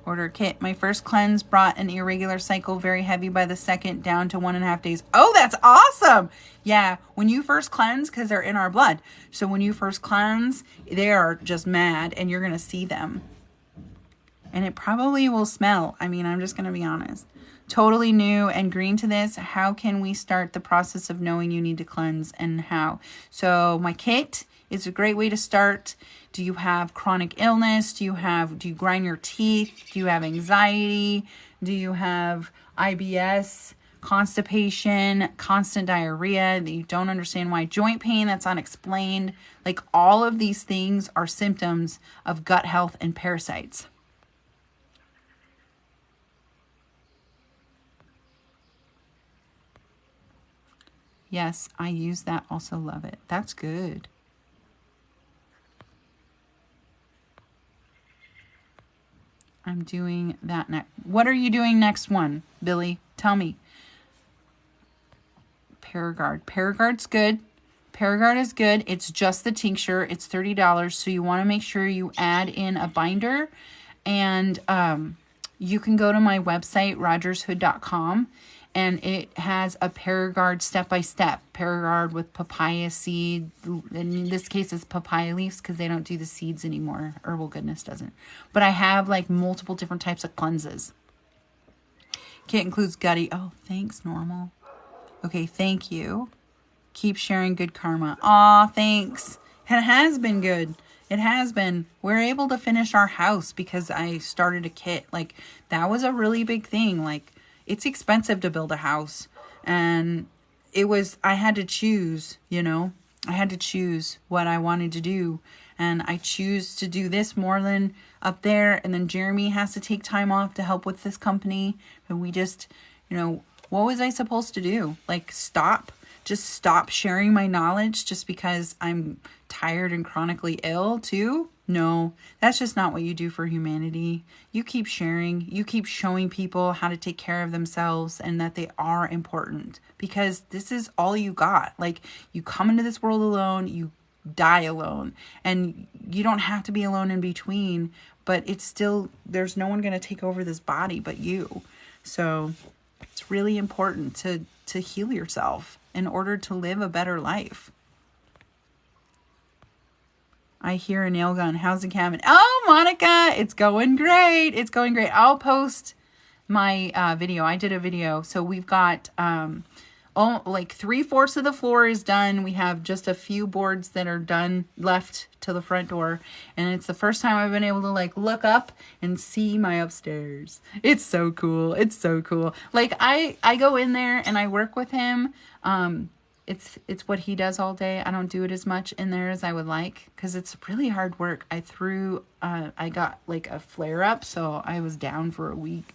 Order kit. My first cleanse brought an irregular cycle, very heavy by the second, down to 1.5 days. Oh, that's awesome. Yeah, when you first cleanse, because they're in our blood. So when you first cleanse, they are just mad and you're going to see them. And it probably will smell. I mean, I'm just going to be honest. Totally new and green to this. How can we start the process of knowing you need to cleanse and how? So my kit is a great way to start. Do you have chronic illness? Do you grind your teeth? Do you have anxiety? Do you have IBS, constipation, constant diarrhea that you don't understand why? Joint pain that's unexplained. Like all of these things are symptoms of gut health and parasites. Yes, I use that. Also love it. That's good. I'm doing that next. What are you doing next one, Billy? Tell me. Paragard. Paragard's good. Paragard is good. It's just the tincture. It's $30. So you want to make sure you add in a binder. And you can go to my website, rogershood.com. And it has a Paragard step-by-step. Paragard with papaya seed. In this case, it's papaya leaves because they don't do the seeds anymore. Herbal Goodness doesn't. But I have like multiple different types of cleanses. Kit includes gutty. Oh, thanks, Normal. Okay, thank you. Keep sharing good karma. Aw, thanks. It has been good. It has been. We're able to finish our house because I started a kit. Like, that was a really big thing. Like, it's expensive to build a house. And I had to choose, I had to choose what I wanted to do. And I choose to do this more than up there. And then Jeremy has to take time off to help with this company. And we just, what was I supposed to do? Like, just stop sharing my knowledge just because I'm tired and chronically ill too? No, that's just not what you do for humanity. You keep sharing, you keep showing people how to take care of themselves and that they are important because this is all you got. Like, you come into this world alone, you die alone, and you don't have to be alone in between, but it's still, there's no one going to take over this body but you. So it's really important to heal yourself in order to live a better life. I hear a nail gun. How's the cabin? Oh, Monica, it's going great. It's going great. I'll post my video. I did a video. So we've got like 3/4 of the floor is done. We have just a few boards that are done left to the front door. And it's the first time I've been able to like look up and see my upstairs. It's so cool. It's so cool. Like I go in there and I work with him. It's what he does all day. I don't do it as much in there as I would like because it's really hard work. I got like a flare up, so I was down for a week.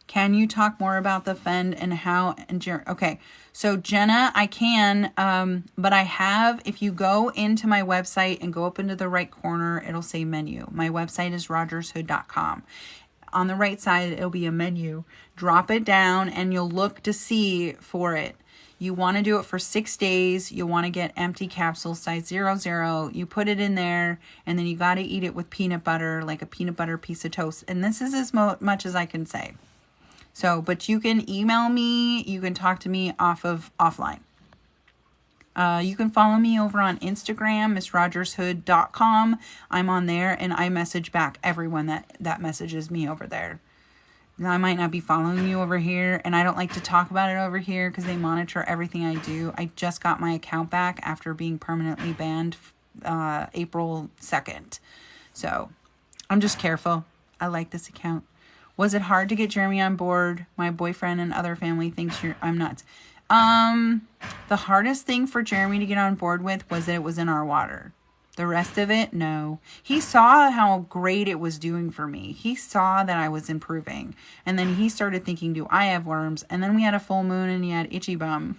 Can you talk more about the Fend and how? Okay, so Jenna, I can, but I have, if you go into my website and go up into the right corner, it'll say menu. My website is rogershood.com. On the right side, it'll be a menu. Drop it down and you'll look to see for it. You want to do it for 6 days. You want to get empty capsules, size 00. You put it in there, and then you got to eat it with peanut butter, like a peanut butter piece of toast. And this is as much as I can say. So, but you can email me. You can talk to me offline. You can follow me over on Instagram, missrogershood.com. I'm on there, and I message back everyone that messages me over there. Now, I might not be following you over here, and I don't like to talk about it over here because they monitor everything I do. I just got my account back after being permanently banned April 2nd. So I'm just careful. I like this account. Was it hard to get Jeremy on board? My boyfriend and other family thinks I'm nuts. The hardest thing for Jeremy to get on board with was that it was in our water. The rest of it, no. He saw how great it was doing for me. He saw that I was improving. And then he started thinking, do I have worms? And then we had a full moon and he had itchy bum.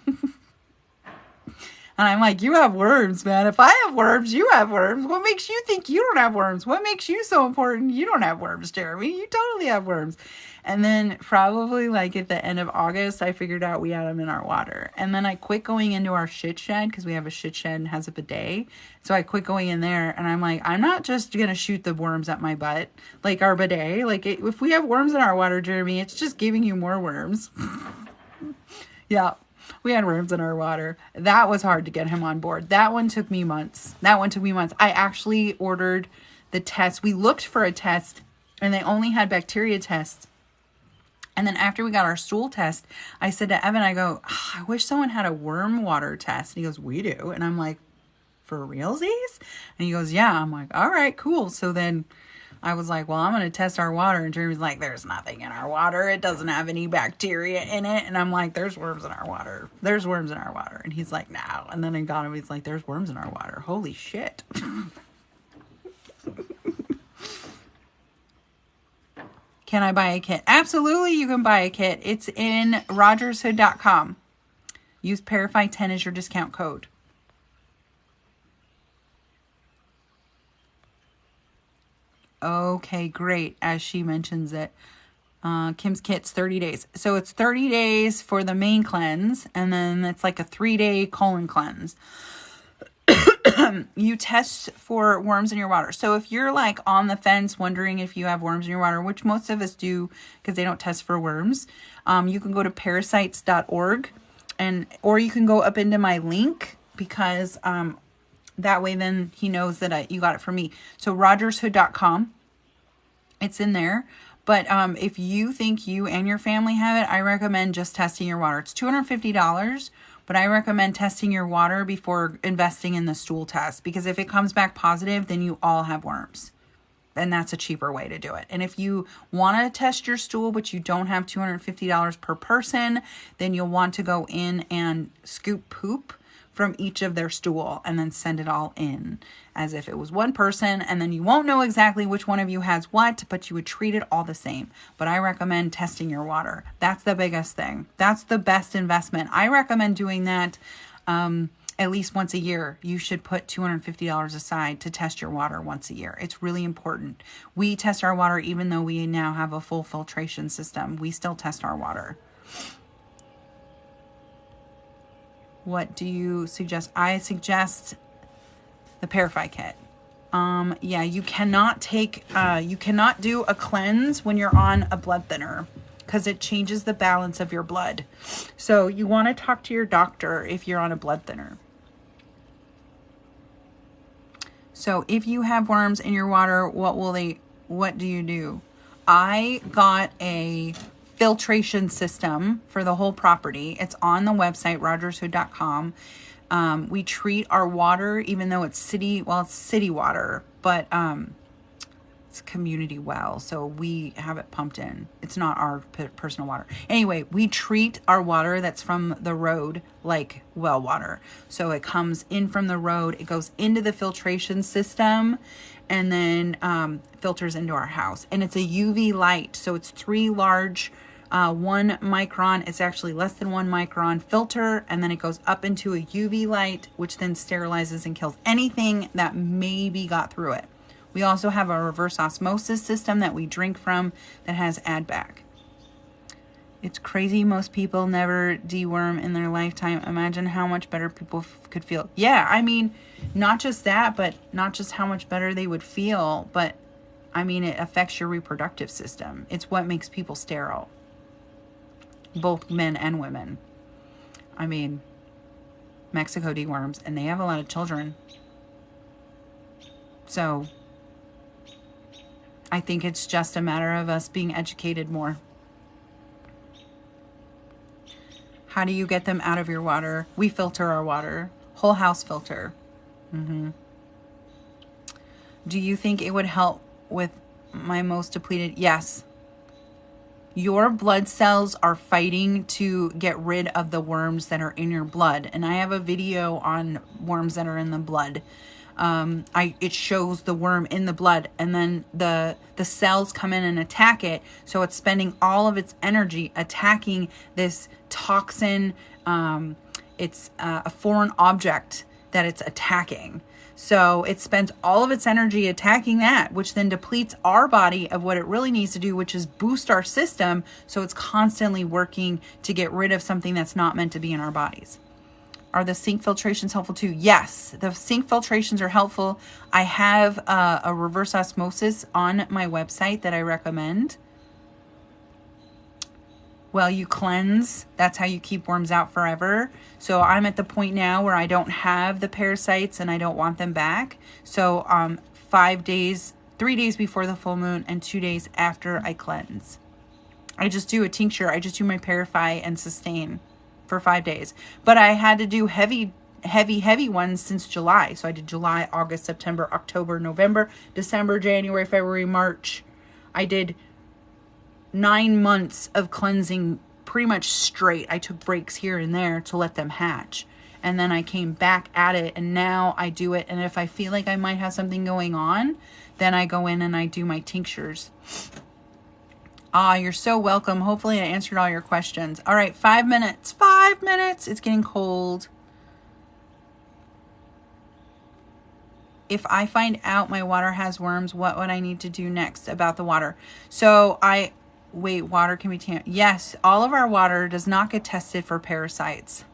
And I'm like, you have worms, man. If I have worms, you have worms. What makes you think you don't have worms? What makes you so important? You don't have worms, Jeremy. You totally have worms. And then probably like at the end of August, I figured out we had them in our water. And then I quit going into our shit shed because we have a shit shed and has a bidet. So I quit going in there and I'm like, I'm not just going to shoot the worms at my butt like our bidet. Like if we have worms in our water, Jeremy, it's just giving you more worms. Yeah. We had worms in our water. That was hard to get him on board. That one took me months. I actually ordered the test. We looked for a test and they only had bacteria tests. And then after we got our stool test, I said to Evan, I go, I wish someone had a worm water test. And he goes, we do. And I'm like, for realsies? And he goes, yeah. I'm like, all right, cool. So then I was like, well, I'm going to test our water. And Jeremy's like, there's nothing in our water. It doesn't have any bacteria in it. And I'm like, there's worms in our water. There's worms in our water. And he's like, no. And then I got him. He's like, there's worms in our water. Holy shit. Can I buy a kit? Absolutely, you can buy a kit. It's in rogershood.com. Use Parasite10 as your discount code. Okay, great. As she mentions it. Kim's kit's 30 days. So it's 30 days for the main cleanse, and then it's like a 3-day colon cleanse. You test for worms in your water. So if you're like on the fence wondering if you have worms in your water, which most of us do because they don't test for worms, you can go to parasites.org or you can go up into my link because that way then he knows that you got it from me. So rogershood.com, it's in there. But if you think you and your family have it, I recommend just testing your water. It's $250. But I recommend testing your water before investing in the stool test. Because if it comes back positive, then you all have worms. And that's a cheaper way to do it. And if you want to test your stool, but you don't have $250 per person, then you'll want to go in and scoop poop from each of their stool and then send it all in as if it was one person. And then you won't know exactly which one of you has what, but you would treat it all the same. But I recommend testing your water. That's the biggest thing. That's the best investment. I recommend doing that at least once a year. You should put $250 aside to test your water once a year. It's really important. We test our water even though we now have a full filtration system. We still test our water. What do you suggest? I suggest the Parasite kit. Yeah, you cannot do a cleanse when you're on a blood thinner because it changes the balance of your blood. So you want to talk to your doctor if you're on a blood thinner. So if you have worms in your water, what do you do? I got a filtration system for the whole property. It's on the website, rogershood.com. We treat our water, even though it's city water, but it's community well, so we have it pumped in. It's not our personal water. Anyway, we treat our water that's from the road like well water. So it comes in from the road, it goes into the filtration system, and then filters into our house. And it's a UV light, so it's 3 large 1 micron, it's actually less than 1 micron filter, and then it goes up into a UV light, which then sterilizes and kills anything that maybe got through it. We also have a reverse osmosis system that we drink from that has add-back. It's crazy most people never deworm in their lifetime. Imagine how much better people could feel. Yeah, I mean, not just that, but not just how much better they would feel, but I mean, it affects your reproductive system. It's what makes people sterile. both men and women. I mean, Mexico deworms, and they have a lot of children. So I think it's just a matter of us being educated more. How do you get them out of your water? We filter our water. Whole house filter. Do you think it would help with my most depleted? Yes. Your blood cells are fighting to get rid of the worms that are in your blood. And I have a video on worms that are in the blood. It shows the worm in the blood, and then the cells come in and attack it. So it's spending all of its energy attacking this toxin. It's a foreign object that it's attacking. So it spends all of its energy attacking that, which then depletes our body of what it really needs to do, which is boost our system. So it's constantly working to get rid of something that's not meant to be in our bodies. Are the sink filtrations helpful too? Yes, the sink filtrations are helpful. I have a reverse osmosis on my website that I recommend. Well, you cleanse. That's how you keep worms out forever. So I'm at the point now where I don't have the parasites and I don't want them back. So 3 days before the full moon and 2 days after I cleanse. I just do a tincture. I just do my Parify and Sustain for 5 days. But I had to do heavy ones since July. So I did July, August, September, October, November, December, January, February, March. I did 9 months of cleansing pretty much straight. I took breaks here and there to let them hatch. And then I came back at it, and now I do it. And if I feel like I might have something going on, then I go in and I do my tinctures. You're so welcome. Hopefully I answered all your questions. All right, 5 minutes. 5 minutes. It's getting cold. If I find out my water has worms, what would I need to do next about the water? So water can be yes, all of our water does not get tested for parasites.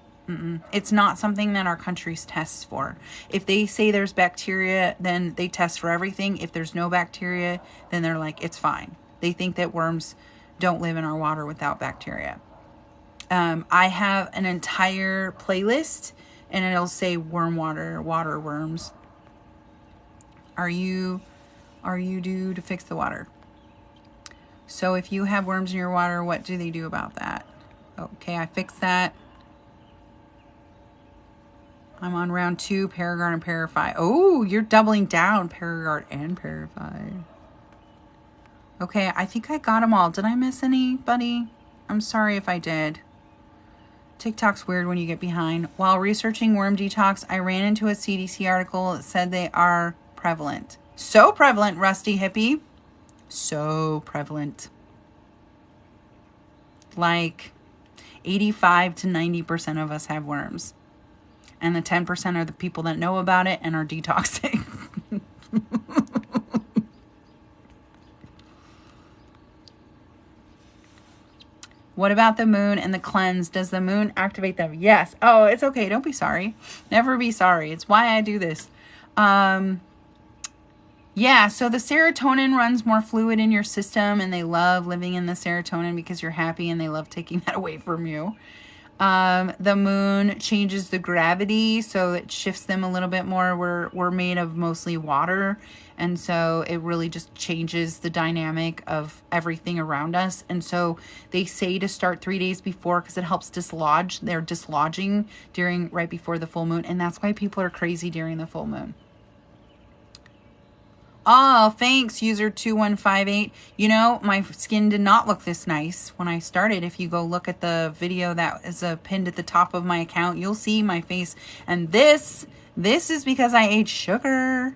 It's not something that our countries tests for. If they say there's bacteria, then they test for everything. If there's no bacteria, then they're like, it's fine. They think that worms don't live in our water without bacteria. I have an entire playlist, and it'll say worm water worms. Are you due to fix the water? So if you have worms in your water, what do they do about that? Okay, I fixed that. I'm on round 2, Paragard and Parify. Oh, you're doubling down, Paragard and Parify. Okay, I think I got them all. Did I miss anybody? I'm sorry if I did. TikTok's weird when you get behind. While researching worm detox, I ran into a CDC article that said they are prevalent. So prevalent, Rusty Hippie. So prevalent. Like 85 to 90% of us have worms. And the 10% are the people that know about it and are detoxing. What about the moon and the cleanse? Does the moon activate them? Yes. Oh, it's okay. Don't be sorry. Never be sorry. It's why I do this. Yeah, so the serotonin runs more fluid in your system, and they love living in the serotonin because you're happy, and they love taking that away from you. The moon changes the gravity, so it shifts them a little bit more. We're made of mostly water, and so it really just changes the dynamic of everything around us. And so they say to start 3 days before because it helps dislodge. They're dislodging right before the full moon, and that's why people are crazy during the full moon. Oh, thanks, user 2158. You know, my skin did not look this nice when I started. If you go look at the video that is pinned at the top of my account, you'll see my face. And this is because I ate sugar.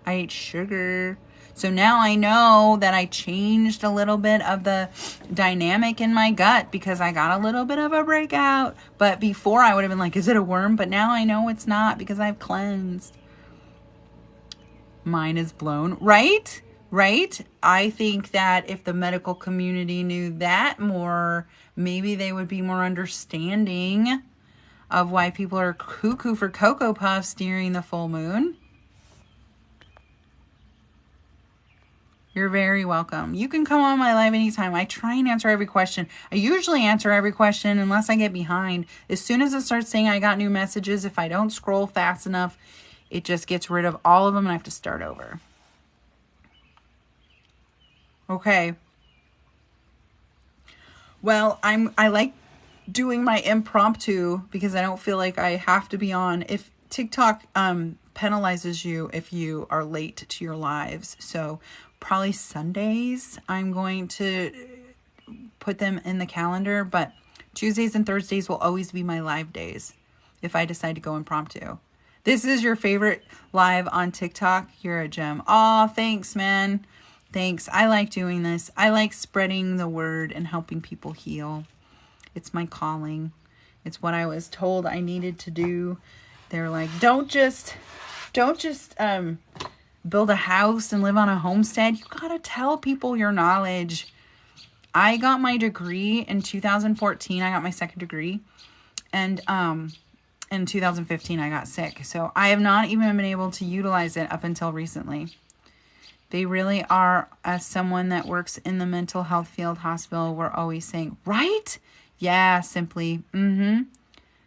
I ate sugar. So now I know that I changed a little bit of the dynamic in my gut because I got a little bit of a breakout. But before I would have been like, is it a worm? But now I know it's not because I've cleansed. Mine is blown, right? I think that if the medical community knew that more, maybe they would be more understanding of why people are cuckoo for Cocoa Puffs during the full moon. You're very welcome. You can come on my live anytime. I try and answer every question. I usually answer every question unless I get behind. As soon as it starts saying I got new messages, if I don't scroll fast enough, it just gets rid of all of them and I have to start over. Okay. Well, I like doing my impromptu because I don't feel like I have to be on. If TikTok penalizes you if you are late to your lives. So probably Sundays, I'm going to put them in the calendar, but Tuesdays and Thursdays will always be my live days if I decide to go impromptu. This is your favorite live on TikTok. You're a gem. Oh, thanks, man. Thanks. I like doing this. I like spreading the word and helping people heal. It's my calling. It's what I was told I needed to do. They're like, don't just build a house and live on a homestead. You gotta tell people your knowledge. I got my degree in 2014. I got my second degree. And in 2015, I got sick. So I have not even been able to utilize it up until recently. They really are, as someone that works in the mental health field hospital, we're always saying, right? Yeah, simply.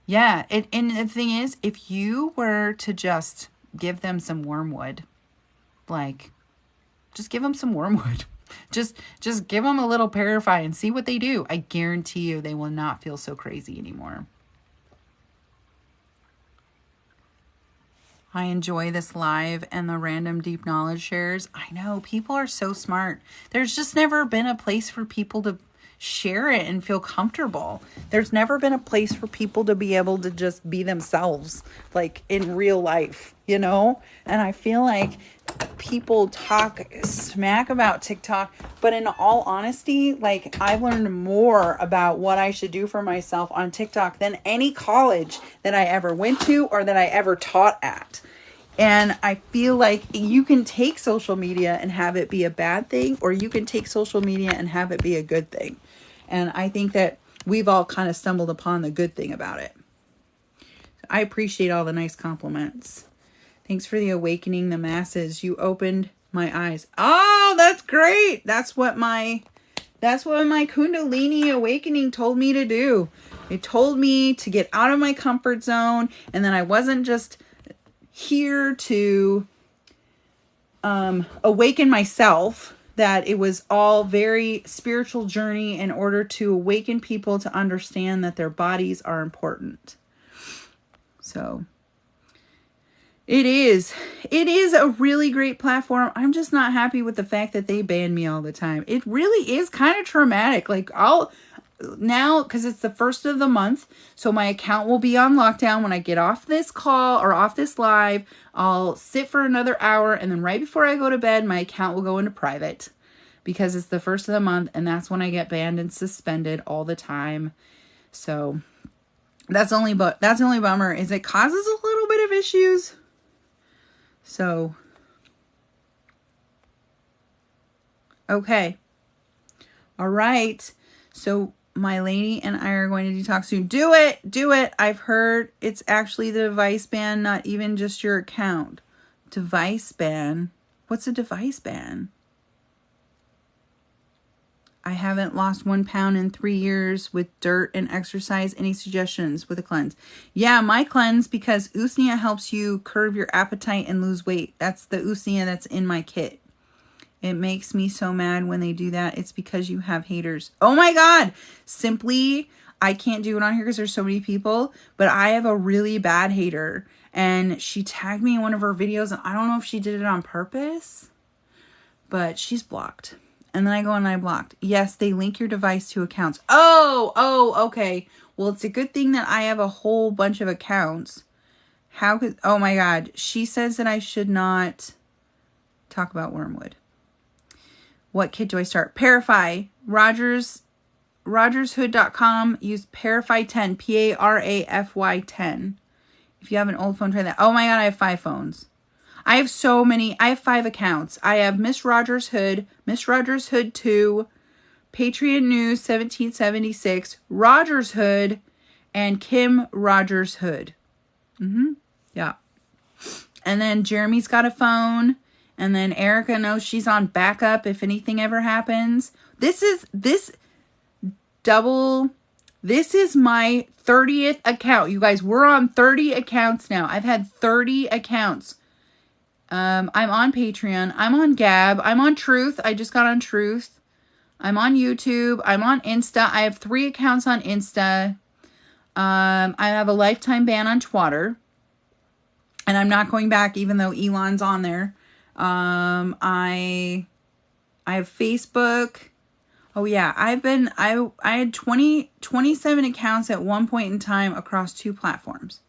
Yeah. And the thing is, if you were to just give them some wormwood, like, just give them some wormwood. Just give them a little Parafine and see what they do. I guarantee you they will not feel so crazy anymore. I enjoy this live and the random deep knowledge shares. I know, people are so smart. There's just never been a place for people to share it and feel comfortable. There's never been a place for people to be able to just be themselves, like in real life, you know? And I feel like people talk smack about TikTok, but in all honesty, like, I've learned more about what I should do for myself on TikTok than any college that I ever went to or that I ever taught at. And I feel like you can take social media and have it be a bad thing, or you can take social media and have it be a good thing. And I think that we've all kind of stumbled upon the good thing about it. I appreciate all the nice compliments. Thanks for the awakening the masses. You opened my eyes. Oh, that's great. That's what my Kundalini awakening told me to do. It told me to get out of my comfort zone, and then I wasn't just here to awaken myself, that it was all very spiritual journey in order to awaken people to understand that their bodies are important. So it is a really great platform. I'm just not happy with the fact that they ban me all the time. It really is kind of traumatic. Like, now, because it's the first of the month, so my account will be on lockdown. When I get off this call or off this live, I'll sit for another hour, and then right before I go to bed, my account will go into private because it's the first of the month, and that's when I get banned and suspended all the time. So that's the only bummer, is it causes a little bit of issues. So okay, all right. So my lady and I are going to detox soon. Do it. I've heard it's actually the device ban, not even just your account. Device ban? What's a device ban? I haven't lost 1 pound in 3 years with dirt and exercise. Any suggestions with a cleanse? Yeah, my cleanse, because Usnea helps you curb your appetite and lose weight. That's the Usnea that's in my kit. It makes me so mad when they do that. It's because you have haters. Oh my God. Simply, I can't do it on here because there's so many people, but I have a really bad hater, and she tagged me in one of her videos, and I don't know if she did it on purpose, but she's blocked. And then I go and I blocked. Yes, they link your device to accounts. Oh, okay. Well, it's a good thing that I have a whole bunch of accounts. How could, oh my God. She says that I should not talk about wormwood. What kit do I start? Parafy. Rogershood.com. Use Parafy 10. Parafy 10. If you have an old phone, try that. Oh my God, I have 5 phones. I have so many. I have 5 accounts. I have Miss Rogers Hood, Miss Rogers Hood 2, Patriot News 1776, Rogers Hood, and Kim Rogers Hood. Yeah. And then Jeremy's got a phone, And then Erica knows she's on backup if anything ever happens. This is my 30th account. You guys, we're on 30 accounts now. I've had 30 accounts. I'm on Patreon. I'm on Gab. I'm on Truth. I just got on Truth. I'm on YouTube. I'm on Insta. I have 3 accounts on Insta. I have a lifetime ban on Twitter. And I'm not going back even though Elon's on there. I have Facebook. Oh yeah, I had 27 accounts at one point in time across 2 platforms.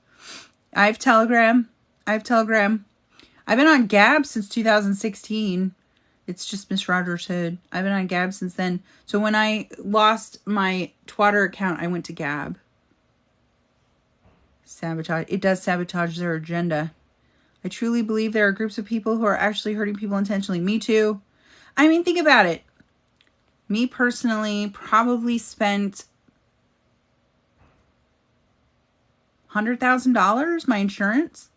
I have Telegram. I've been on Gab since 2016. It's just Miss Rogers Hood. I've been on Gab since then. So when I lost my Twitter account, I went to Gab. Sabotage. It does sabotage their agenda. I truly believe there are groups of people who are actually hurting people intentionally. Me too. I mean, think about it. Me personally probably spent $100,000 my insurance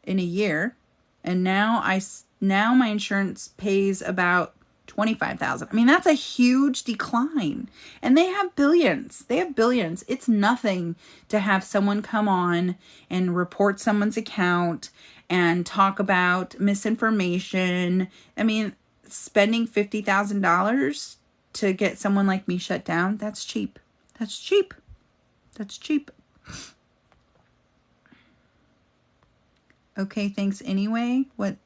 in a year, and now my insurance pays about $25,000. I mean, that's a huge decline, and they have billions. It's nothing to have someone come on and report someone's account and talk about misinformation. I mean, spending $50,000 to get someone like me shut down, that's cheap. Okay, thanks anyway. What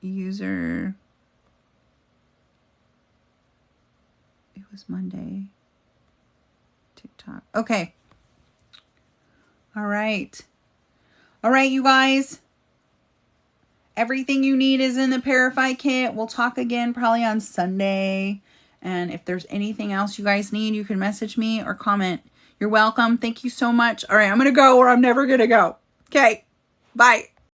user? It was Monday. TikTok. Okay. All right, you guys. Everything you need is in the Parify kit. We'll talk again probably on Sunday. And if there's anything else you guys need, you can message me or comment. You're welcome. Thank you so much. All right, I'm going to go or I'm never going to go. Okay, bye.